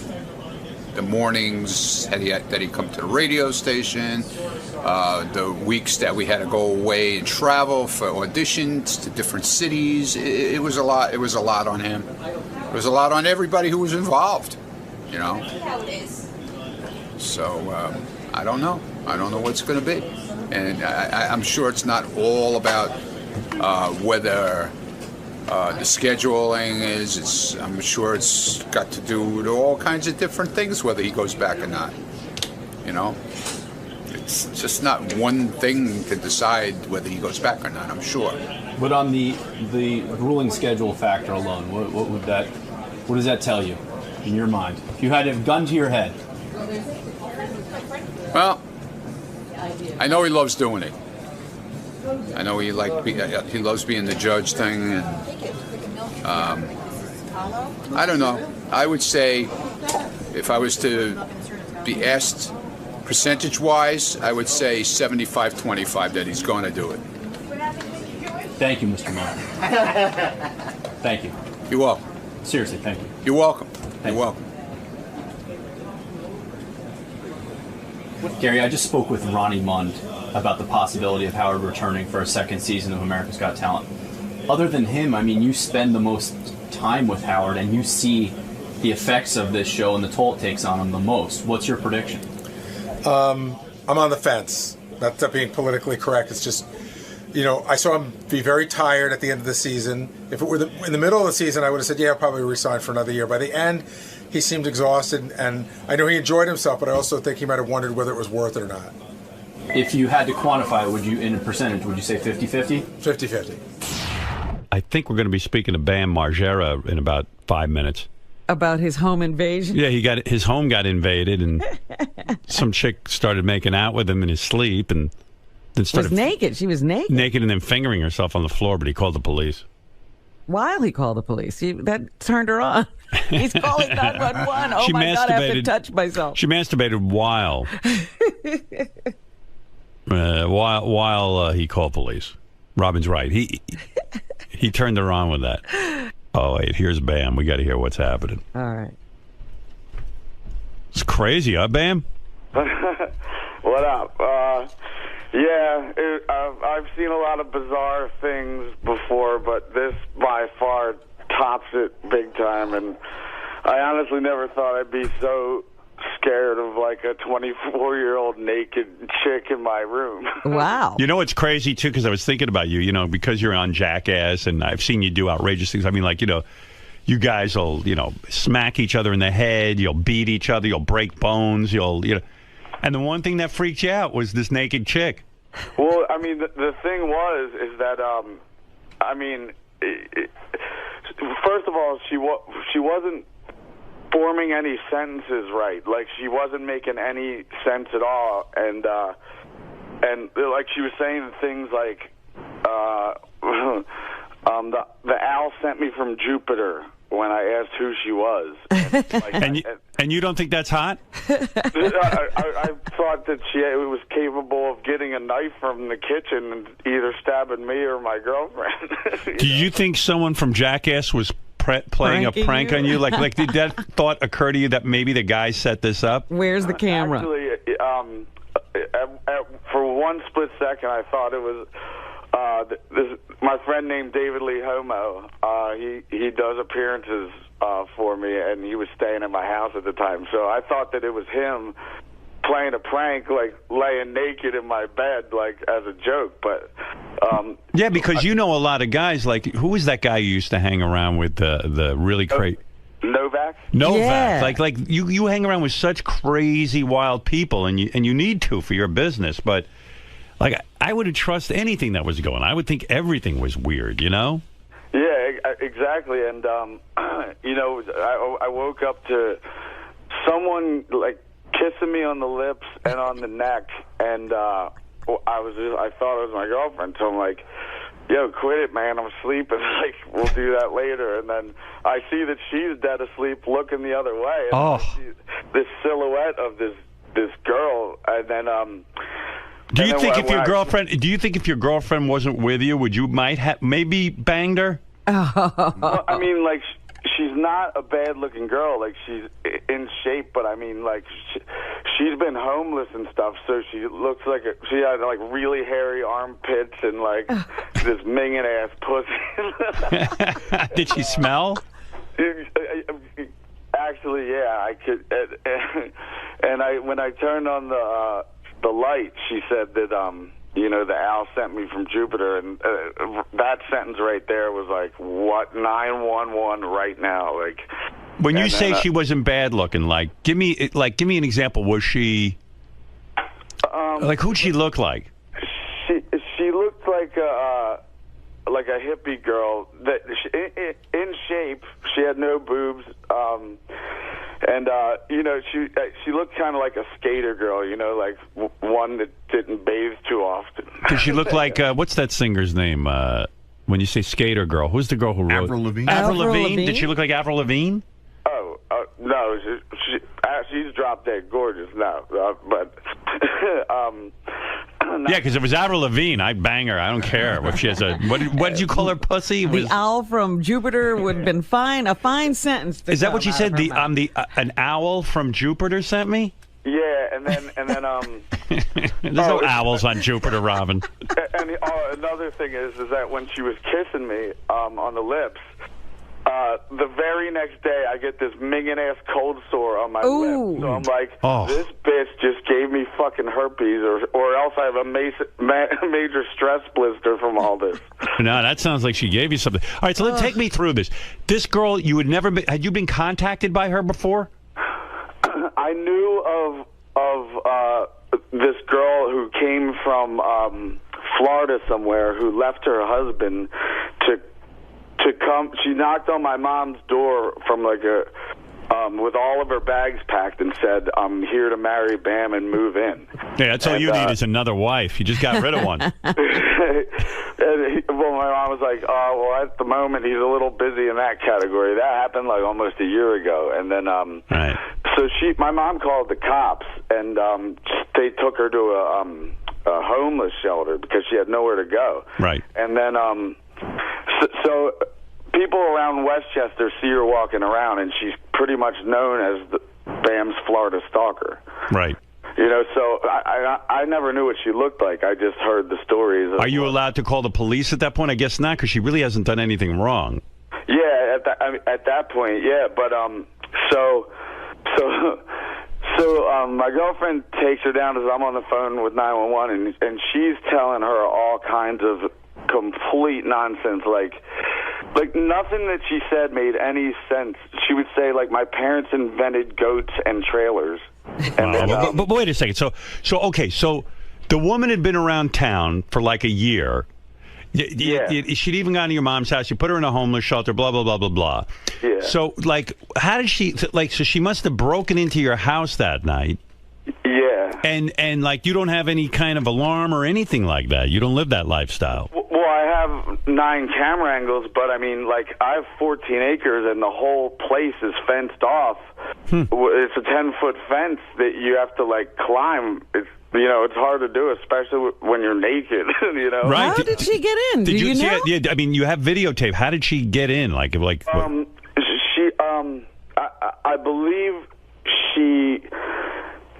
the mornings that he'd come to the radio station, the weeks that we had to go away and travel for auditions to different cities. It was a lot. It was a lot on him. It was a lot on everybody who was involved. So I don't know. I don't know what's going to be, and I'm sure it's not all about whether the scheduling is. I'm sure it's got to do with all kinds of different things, whether he goes back or not. It's just not one thing to decide whether he goes back or not. I'm sure. But on the grueling schedule factor alone, what does that tell you in your mind? If you had a gun to your head. Well, I know he loves doing it. I know he loves being the judge thing, and I don't know. I would say if I was to be asked percentage-wise, I would say 75-25 that he's going to do it. Thank you, Mr. Mundt. Thank you. You're welcome. Seriously, thank you. You're welcome. You're welcome. Gary, I just spoke with Ronnie Mund about the possibility of Howard returning for a second season of America's Got Talent. Other than him, I mean, you spend the most time with Howard and you see the effects of this show and the toll it takes on him the most. What's your prediction? I'm on the fence. Not being politically correct. It's just, I saw him be very tired at the end of the season. If it were in the middle of the season, I would have said, yeah, I'll probably resign for another year. By the end, he seemed exhausted, and I know he enjoyed himself, but I also think he might have wondered whether it was worth it or not. If you had to quantify it, in a percentage, would you say 50-50? 50-50. I think we're going to be speaking to Bam Margera in about 5 minutes. About his home invasion? Yeah, his home got invaded, and some chick started making out with him in his sleep, and then started... Was naked. She was naked. Naked and then fingering herself on the floor, but he called the police. While he called the police. That turned her on. He's calling 911. Oh, my God, I have to touch myself. She masturbated while he called police. Robin's right. He turned her on with that. Oh, wait, here's Bam. We got to hear what's happening. All right. It's crazy, huh, Bam? What up? Yeah, I've seen a lot of bizarre things before, but this by far tops it big time, and I honestly never thought I'd be so scared of like a 24-year-old naked chick in my room. Wow. You know, it's crazy, too, because I was thinking about you, because you're on Jackass, and I've seen you do outrageous things. I mean, like, you guys will, smack each other in the head, you'll beat each other, you'll break bones, and the one thing that freaked you out was this naked chick. Well, I mean, the thing is that, first of all, she wasn't forming any sentences right. Like, she wasn't making any sense at all. And like, she was saying things like, the owl sent me from Jupiter when I asked who she was. And you don't think that's hot? I thought that she was capable of getting a knife from the kitchen and either stabbing me or my girlfriend. Do you think someone from Jackass was playing a prank on you? Like, did that thought occur to you that maybe the guy set this up? Where's the camera? Actually, for one split second, I thought it was my friend named 𝗦𝗵cie𝘄𝗿𝗱. He does appearances for me, and he was staying at my house at the time. So I thought that it was him playing a prank, like laying naked in my bed, like as a joke. But yeah, because a lot of guys. Like, who was that guy you used to hang around with? The really crazy Novak. Yeah. Like you hang around with such crazy, wild people, and you need to for your business. But like, I wouldn't trust anything that was going on. I would think everything was weird. Yeah, exactly. And I woke up to someone like kissing me on the lips and on the neck, and I thought it was my girlfriend. So I'm like, yo, quit it, man. I'm sleeping. Like, we'll do that later. And then I see that she's dead asleep, looking the other way. And I see this silhouette of this girl, and then Do you think if your girlfriend wasn't with you, would you maybe banged her? Well, I mean, like, she's not a bad-looking girl. Like, she's in shape, but I mean, like, she's been homeless and stuff, so she looks like she had like really hairy armpits and like this minging ass pussy. Did she smell? Actually, yeah, I could. And when I turned on the light, she said that the owl sent me from Jupiter, and that sentence right there was like, what, 911 right now? Like, when you say she wasn't bad looking, give me an example. Was she who'd she look like? She looked like a hippie girl that in shape. She had no boobs. And she looked kind of like a skater girl, like one that didn't bathe too often. Did she look like what's that singer's name? When you say skater girl, who's the girl who wrote Avril Lavigne? Avril Lavigne? Did she look like Avril Lavigne? Oh no, she's drop dead gorgeous now, but yeah, because if it was Avril Lavigne, I'd bang her. I don't care if she has a what did you call her, pussy? The owl from Jupiter would have been fine. A fine sentence. Is that what you said? An owl from Jupiter sent me? Yeah, and then there's no owls on Jupiter, Robin. And another thing is that when she was kissing me on the lips, the very next day I get this minging ass cold sore on my lip. So I'm like, this bitch just gave me fucking herpes, or else I have a major stress blister from all this. No, that sounds like she gave you something. All right, so let's take me through this. This girl, had you been contacted by her before? I knew of this girl who came from Florida somewhere, who left her husband to come. She knocked on my mom's door from like with all of her bags packed and said, "I'm here to marry Bam and move in." Yeah, that's all you need is another wife. You just got rid of one. Well, my mom was like, "Oh, well, at the moment he's a little busy in that category." That happened like almost a year ago, and then right. So my mom called the cops, and they took her to a homeless shelter because she had nowhere to go. Right. And then so people around Westchester see her walking around, and she's pretty much known as Bam's Florida stalker. Right. You know, so I never knew what she looked like. I just heard the stories. Are you allowed to call the police at that point? I guess not, because she really hasn't done anything wrong. Yeah, at that point, yeah. But my girlfriend takes her down as I'm on the phone with 911, and she's telling her all kinds of complete nonsense, like nothing that she said made any sense. She would say, like, my parents invented goats and trailers. And then, but wait a second. So the woman had been around town for like a year. She'd even gone to your mom's house. You put her in a homeless shelter, blah, blah, blah, blah, blah. Yeah. So, like, how did she, like, so she must have broken into your house that night. Yeah. And like, you don't have any kind of alarm or anything like that. You don't live that lifestyle. Well, I have 9 camera angles, but I mean, like, I have 14 acres and the whole place is fenced off. It's a 10-foot fence that you have to, like, climb. It's, you know, it's hard to do, especially when you're naked, you know? Right. How did she get in? Did Do you know? Yeah, I mean, you have videotape. How did she get in? I believe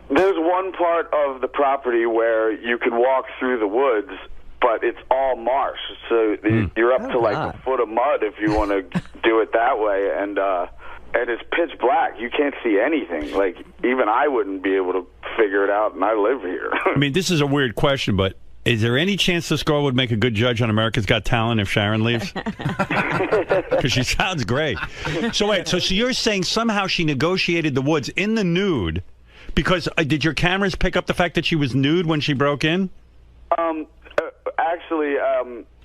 there's one part of the property where you can walk through the woods, but it's all marsh, so you're up to like a foot of mud if you want to do it that way, and it's pitch black. You can't see anything. Like, even I wouldn't be able to figure it out, and I live here. I mean, this is a weird question, but is there any chance this girl would make a good judge on America's Got Talent if Sharon leaves? Because she sounds great. So wait, so you're saying somehow she negotiated the woods in the nude, because did your cameras pick up the fact that she was nude when she broke in? Actually,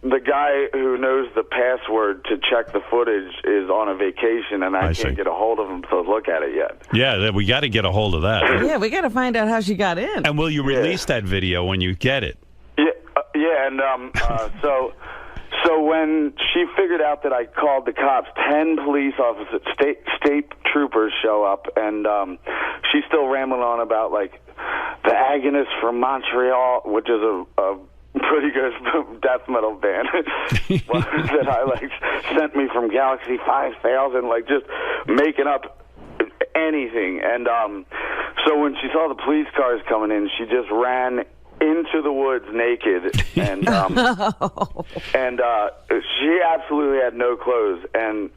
the guy who knows the password to check the footage is on a vacation, and I can't get a hold of him to look at it yet. Yeah, we got to get a hold of that. Yeah, we got to find out how she got in. And will you release that video when you get it? Yeah, and so when she figured out that I called the cops, 10 police officers, state troopers show up, and she's still rambling on about, like, the Agonists from Montreal, which is a pretty good death metal band that I, like, sent me from Galaxy 5000, like, just making up anything. And so when she saw the police cars coming in, she just ran into the woods naked, and she absolutely had no clothes, and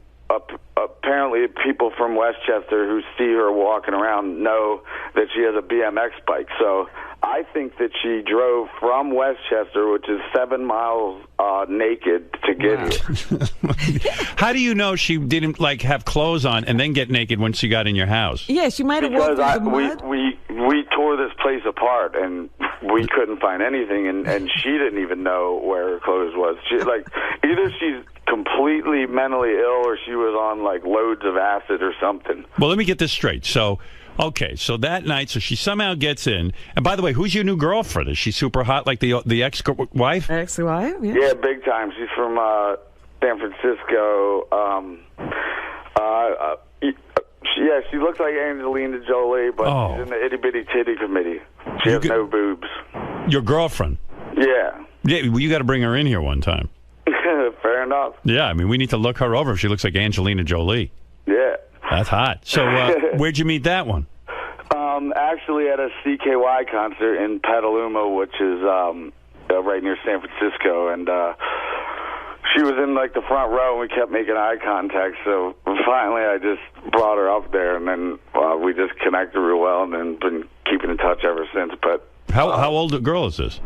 apparently people from Westchester who see her walking around know that she has a BMX bike. So I think that she drove from Westchester, which is 7 miles naked, to get here. How do you know she didn't, like, have clothes on and then get naked when she got in your house? Yeah, she might have walked through the mud. We tore this place apart, and we couldn't find anything, and she didn't even know where her clothes was. She, like, either she's completely mentally ill or she was on, like, loads of acid or something. Well, let me get this straight. So, okay, so that night, so she somehow gets in. And by the way, who's your new girlfriend? Is she super hot, like the ex-wife? Ex-wife, yeah. Yeah, big time. She's from San Francisco. Yeah, she looks like Angelina Jolie, but she's in the itty-bitty titty committee. She has no boobs. Your girlfriend? Yeah. Yeah, well, you got to bring her in here one time. Fair enough. Yeah, I mean, we need to look her over if she looks like Angelina Jolie. Yeah. That's hot. So where'd you meet that one? Actually at a 𝗪𝗄𝗿𝗍 concert in Petaluma, which is right near San Francisco, and she was in, like, the front row, and we kept making eye contact, so finally I just brought her up there, and then we just connected real well, and then been keeping in touch ever since. But how old a girl is this?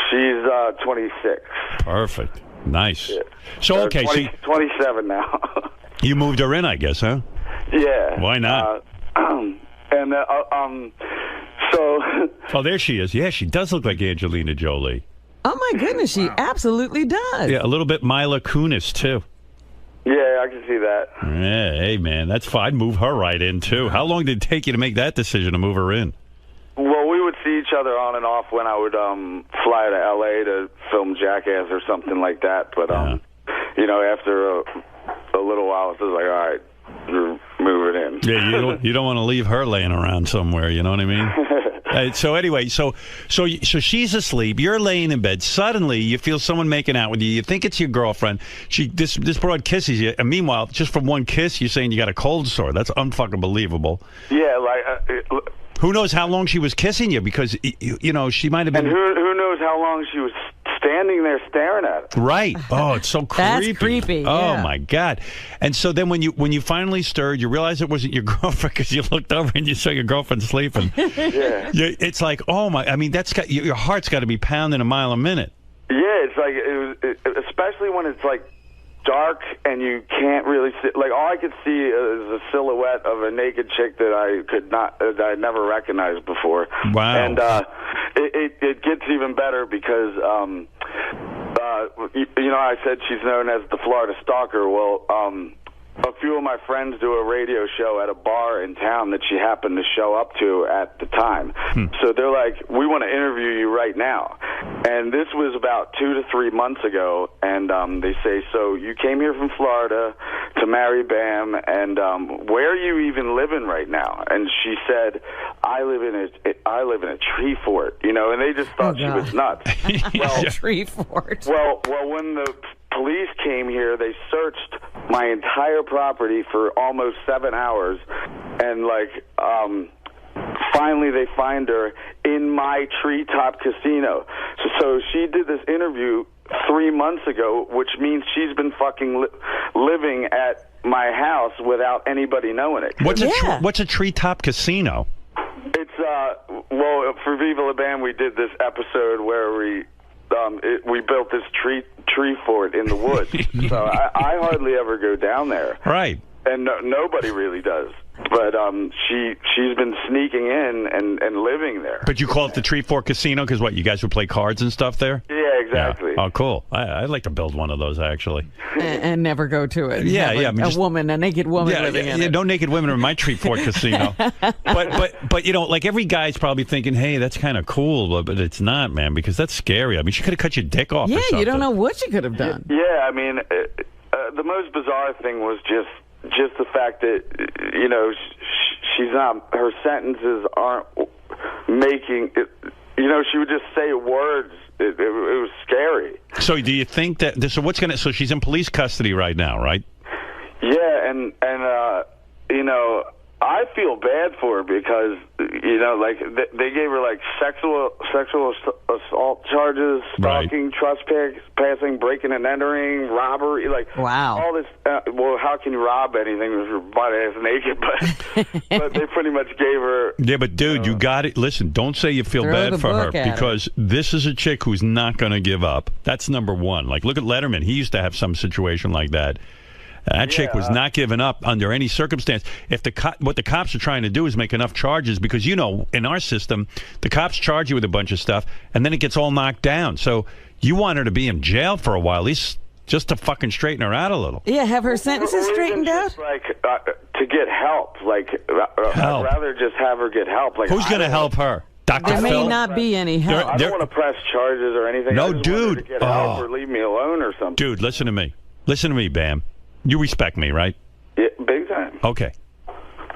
She's 26. Perfect. Nice. Yeah. So, okay. 27 now. You moved her in, I guess, huh? Yeah. Why not? So... Oh, there she is. Yeah, she does look like Angelina Jolie. Oh, my goodness, she absolutely does. Yeah, a little bit Mila Kunis, too. Yeah, I can see that. Yeah, hey, man, that's fine. Move her right in, too. How long did it take you to make that decision to move her in? Well, we would see each other on and off when I would fly to L.A. to film Jackass or something like that. But, you know, after a little while, it's just like, all right, you're moving in. Yeah, you don't want to leave her laying around somewhere, you know what I mean? So anyway, so she's asleep. You're laying in bed. Suddenly, you feel someone making out with you. You think it's your girlfriend. This broad kisses you, and meanwhile, just from one kiss, you're saying you got a cold sore. That's unfucking believable. Yeah, like Who knows how long she was kissing you? Because you know she might have been. And who knows how long she was standing there staring at him. Right. Oh, it's so creepy. That's creepy. Oh yeah. my God. And so then when you finally stirred, you realized it wasn't your girlfriend because you looked over and you saw your girlfriend sleeping. Yeah. It's like, oh my. I mean, that's got your heart's got to be pounding a mile a minute. Yeah, it's like especially when it's like dark and you can't really see. Like all I could see is a silhouette of a naked chick that I never recognized before. Wow. And it gets even better because you know, I said she's known as the Florida Stalker. Well, a few of my friends do a radio show at a bar in town that she happened to show up to at the time. So they're like, we want to interview you right now. And this was about 2 to 3 months ago. And they say, so you came here from Florida to marry Bam, and where are you even living right now? And she said, I live in a tree fort, you know, and they just thought she was nuts. Well, tree fort. Well, when the police came here, they searched my entire property for almost 7 hours, and finally they find her in my treetop casino. So she did this interview 3 months ago, which means she's been fucking living at my house without anybody knowing it. What's a treetop casino? It's well, for Viva La Bam, we did this episode where we built this tree fort in the woods. So I hardly ever go down there. Right. And nobody really does. But she's been sneaking in and living there. But you call it the Tree Fort Casino because what, you guys would play cards and stuff there? Yeah, exactly. Yeah. Oh, cool. I'd like to build one of those, actually. And never go to it. Yeah, Have yeah. I mean, a naked woman living in it. No naked women in my Tree Fort Casino. But you know, like every guy's probably thinking, hey, that's kind of cool, but it's not, man, because that's scary. I mean, she could have cut your dick off or something. Yeah, you don't know what she could have done. Yeah, I mean, the most bizarre thing was just the fact that, you know, she's not, her sentences aren't making it, you know, she would just say words. It was scary. So do you think that, so she's in police custody right now, right? Yeah, and you know, I feel bad for her because, you know, like they gave her like sexual assault charges, stalking, trespassing, breaking and entering, robbery, like all this. Well, how can you rob anything with your butt ass naked? But they pretty much gave her. Yeah, but dude, you got it. Listen, don't say you feel bad for her because this is a chick who's not going to give up. That's number one. Like, look at Letterman. He used to have some situation like that. That chick was not giving up under any circumstance. If what the cops are trying to do is make enough charges, because, you know, in our system, the cops charge you with a bunch of stuff, and then it gets all knocked down. So you want her to be in jail for a while, at least just to fucking straighten her out a little. Yeah, have her sentences straightened out? Like, to get help. Like, I'd rather just have her get help. Like, who's going to help her? Dr. There Phil? may not be any help. I don't want to press charges or anything. No, I just want her to get help or leave me alone or something. Dude, listen to me. Listen to me, Bam. You respect me, right? Yeah, big time. Okay.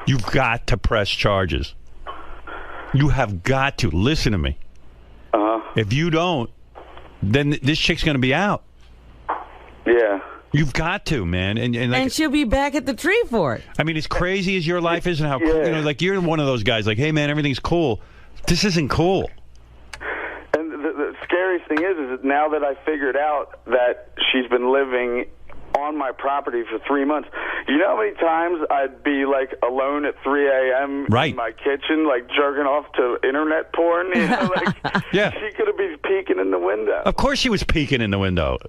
You've got to press charges. You have got to. Listen to me. If you don't, then this chick's going to be out. Yeah. You've got to, man. And she'll be back at the tree fort. I mean, as crazy as your life is and how, you know, like you're one of those guys like, hey, man, everything's cool. This isn't cool. And the scariest thing is now that I figured out that she's been living on my property for 3 months. You know how many times I'd be like alone at 3 a.m. in my kitchen, like jerking off to internet porn? You know, like she could have been peeking in the window. Of course she was peeking in the window.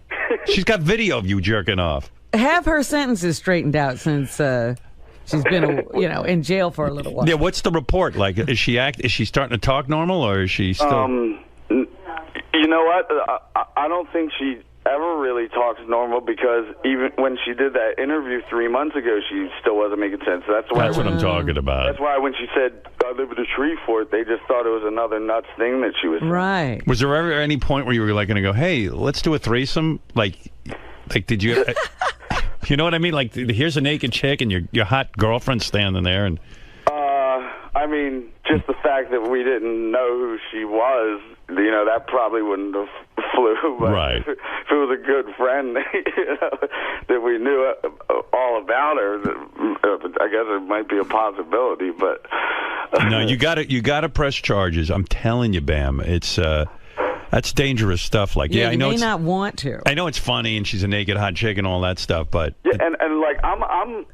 She's got video of you jerking off. Have her sentences straightened out since she's been, you know, in jail for a little while. Yeah, what's the report? Like, is she starting to talk normal, or is she still? You know what? I don't think she ever really talks normal, because even when she did that interview 3 months ago, she still wasn't making sense. That's why what I'm talking about. That's why when she said, I live at a tree fort, they just thought it was another nuts thing that she was saying. Right. Was there ever any point where you were like going to go, hey, let's do a threesome? Like did you, you know what I mean? Like, here's a naked chick and your hot girlfriend standing there. And I mean, just the fact that we didn't know who she was, you know, that probably wouldn't have flew. But right. If it was a good friend, you know, that we knew all about her, I guess it might be a possibility. But No, you got to press charges. I'm telling you, Bam. It's that's dangerous stuff. Like, I know you may not want to. I know it's funny, and she's a naked hot chick and all that stuff, but yeah, and like I'm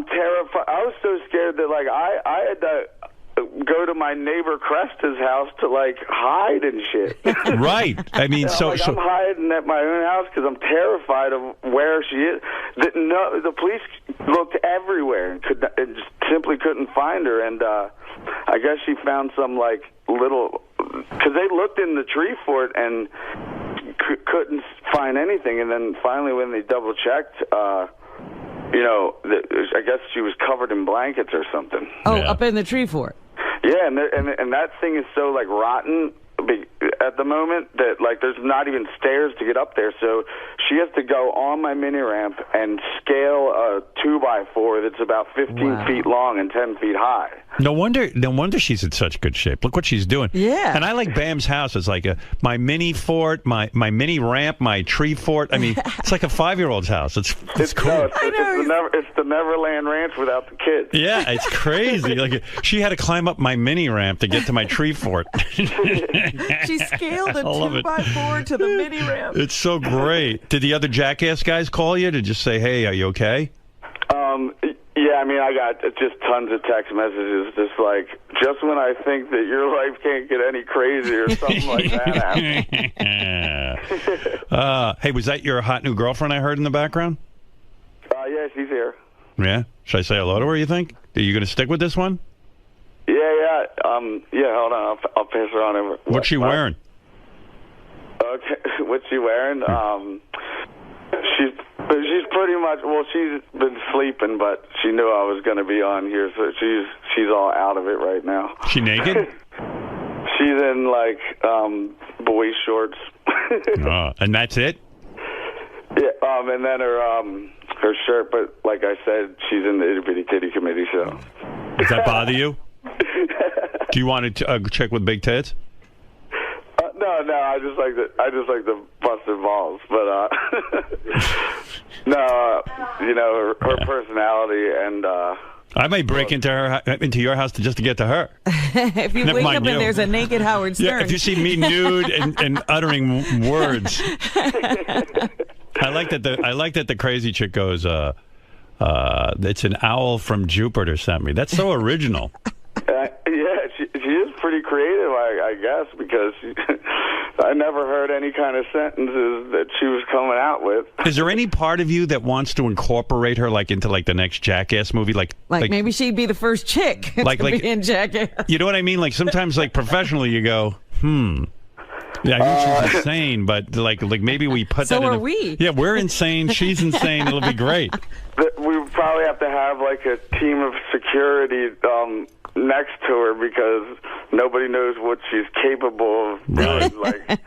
terrified. I was so scared that like I had to go to my neighbor Cresta's house to like hide and shit. Right. I mean, I'm hiding at my own house because I'm terrified of where she is. The police looked everywhere and just simply couldn't find her. And I guess she found some like little, because they looked in the tree fort and couldn't find anything. And then finally, when they double checked, I guess she was covered in blankets or something. Oh, up in the tree fort. Yeah, and that thing is so like rotten at the moment that like there's not even stairs to get up there. So she has to go on my mini ramp and scale a 2x4 that's about 15 feet long and 10 feet high. No wonder she's in such good shape. Look what she's doing. Yeah. And I like Bam's house. It's like my mini fort, my mini ramp, my tree fort. I mean, it's like a 5-year-old's house. It's cool. No, it's the Neverland Ranch without the kids. Yeah, it's crazy. Like she had to climb up my mini ramp to get to my tree fort. She scaled a 2x4 to the mini ramp. It's so great. Did the other jackass guys call you to just say, "Hey, are you okay?" Yeah, I mean, I got just tons of text messages, just like, just when I think that your life can't get any crazier or something like that happened. Hey, was that your hot new girlfriend I heard in the background? Yeah, she's here. Yeah? Should I say hello to her, you think? Are you going to stick with this one? Yeah. Yeah, hold on. I'll pass her on over. What's she wearing? Okay, what's she wearing? She's pretty much, well, she's been sleeping, but she knew I was going to be on here, so she's all out of it right now. She naked? She's in, like, boy shorts. And that's it? Yeah, and then her shirt, but like I said, she's in the 𝗦𝗵cie committee, so. Does that bother you? Do you want to check with big tits? No, I just like the busted balls, but no, her personality and. I might break into your house just to get to her. If you wake up and there's a naked Howard Stern. Yeah, if you see me nude and uttering words. I like that the crazy chick goes, it's an owl from Jupiter sent me. That's so original. Yeah, she is pretty creative, I guess, because I never heard any kind of sentences that she was coming out with. Is there any part of you that wants to incorporate her into the next Jackass movie? Like maybe she'd be the first chick to be in Jackass. You know what I mean? Like sometimes professionally you go, Yeah, I know she's insane, but like maybe we put that in. So are we. Yeah, we're insane. She's insane. It'll be great. We would probably have to have like a team of security next to her because nobody knows what she's capable of doing. Like,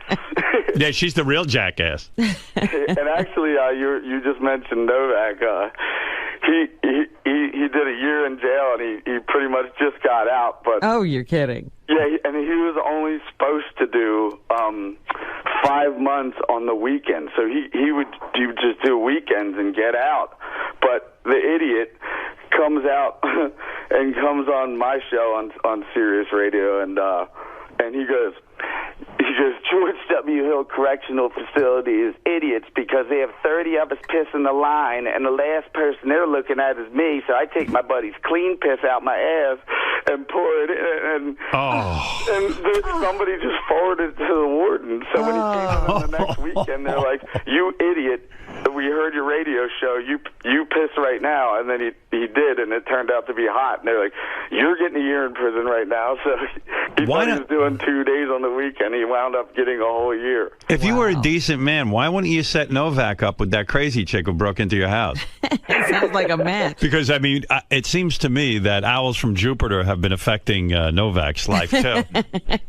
yeah, she's the real jackass. And actually, you just mentioned Novak. He did a year in jail, and he pretty much just got out. But oh, you're kidding. Yeah, and he was only supposed to do 5 months on the weekend. So he would just do weekends and get out. But the idiot comes out and comes on my show on Sirius Radio, and he goes, George W. Hill Correctional Facility is idiots because they have 30 of us pissing the line, and the last person they're looking at is me, so I take my buddy's clean piss out my ass and pour it in, and somebody just forwarded it to the warden. So when he came in the next weekend, they're like, you idiot, we heard your radio show, you piss right now, and then he did, and it turned out to be hot, and they're like, you're getting a year in prison right now. So he thought he was doing 2 days on the weekend. He wound up getting a whole year. If you were a decent man, why wouldn't you set Novak up with that crazy chick who broke into your house? It sounds like a match. Because, I mean, it seems to me that owls from Jupiter have been affecting Novak's life, too.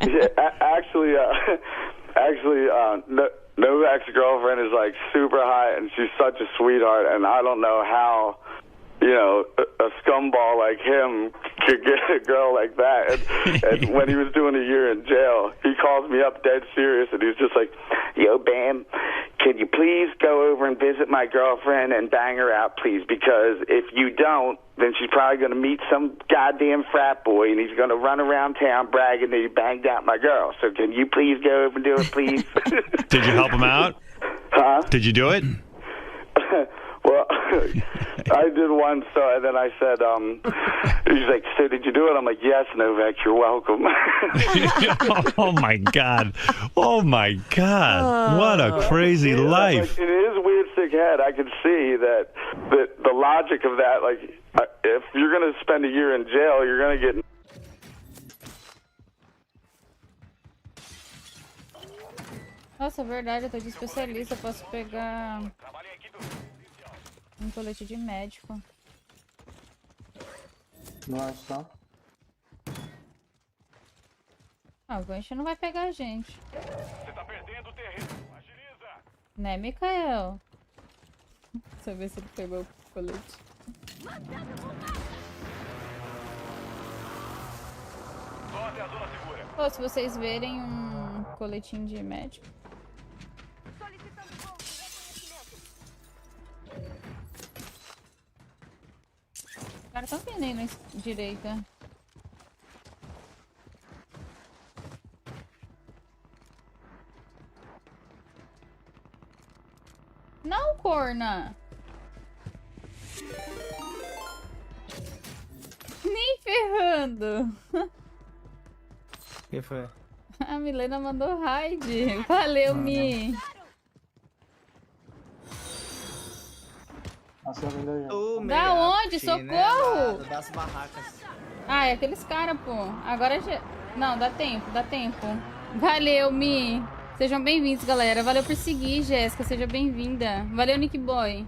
Yeah, actually, Novak's girlfriend is, like, super hot, and she's such a sweetheart, and I don't know how, a scumball like him could get a girl like that. And when he was doing a year in jail, he calls me up dead serious, and he's just like, yo, Bam, can you please go over and visit my girlfriend and bang her out, please? Because if you don't, then she's probably going to meet some goddamn frat boy, and he's going to run around town bragging that he banged out my girl. So can you please go over and do it, please? Did you help him out? Huh? Did you do it? Well, I did once, and then I said, he's like, so did you do it? I'm like, yes, Novak, you're welcome. Oh, my God. Oh, my God. What a crazy life. Like, it is weird, sick head. I can see that the logic of that, like, if you're going to spend a year in jail, you're going to get... Nossa, verdade, eu tô de especialista, eu posso pegar um colete de médico. Nossa. Ah, o Gancho não vai pegar a gente. Você tá perdendo o terreno. Agiliza. Né, Mikael? Deixa eu ver se ele pegou o colete. Pô, se vocês verem um coletinho de médico. Os caras estão vindo aí na direita. Não, corna! Nem ferrando! O que foi? A Milena mandou raid. Valeu, Mi! Da onde? Socorro! Né? Das barracas. Ah, é aqueles caras, pô. Agora já... Não, dá tempo, dá tempo. Valeu, Mi! Sejam bem-vindos, galera. Valeu por seguir, Jéssica. Seja bem-vinda. Valeu, Nick Boy.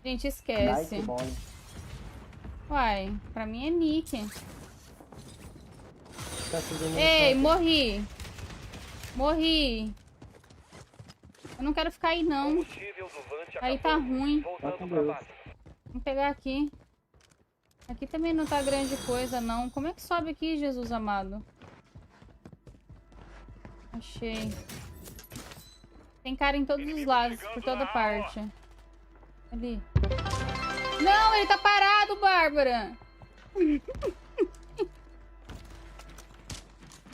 Gente, esquece. Nick Boy. Uai, pra mim é Nick. Ei, morri. Morri. Eu não quero ficar aí, não. Aí tá ruim. Vamos pegar aqui. Aqui também não tá grande coisa, não. Como é que sobe aqui, Jesus amado? Achei. Tem cara em todos os lados, por toda parte. Ali. Não, ele tá parado, Bárbara.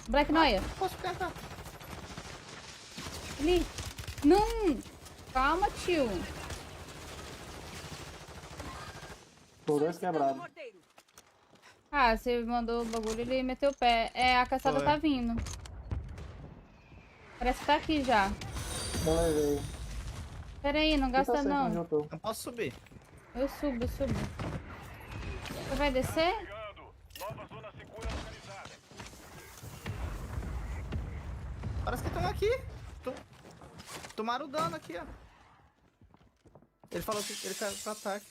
Black Noia. Posso pegar? Ali. Não. Calma, tio. Tô dois quebrados. Ah, você mandou o bagulho e ele meteu o pé. É, a caçada tá vindo. Parece que tá aqui já. Não levei. Pera aí, não gasta não. Eu posso subir. Eu subo, eu subo. Você vai descer? Parece que estão aqui. Tomaram dano aqui, ó. Ele falou que ele caiu pro ataque.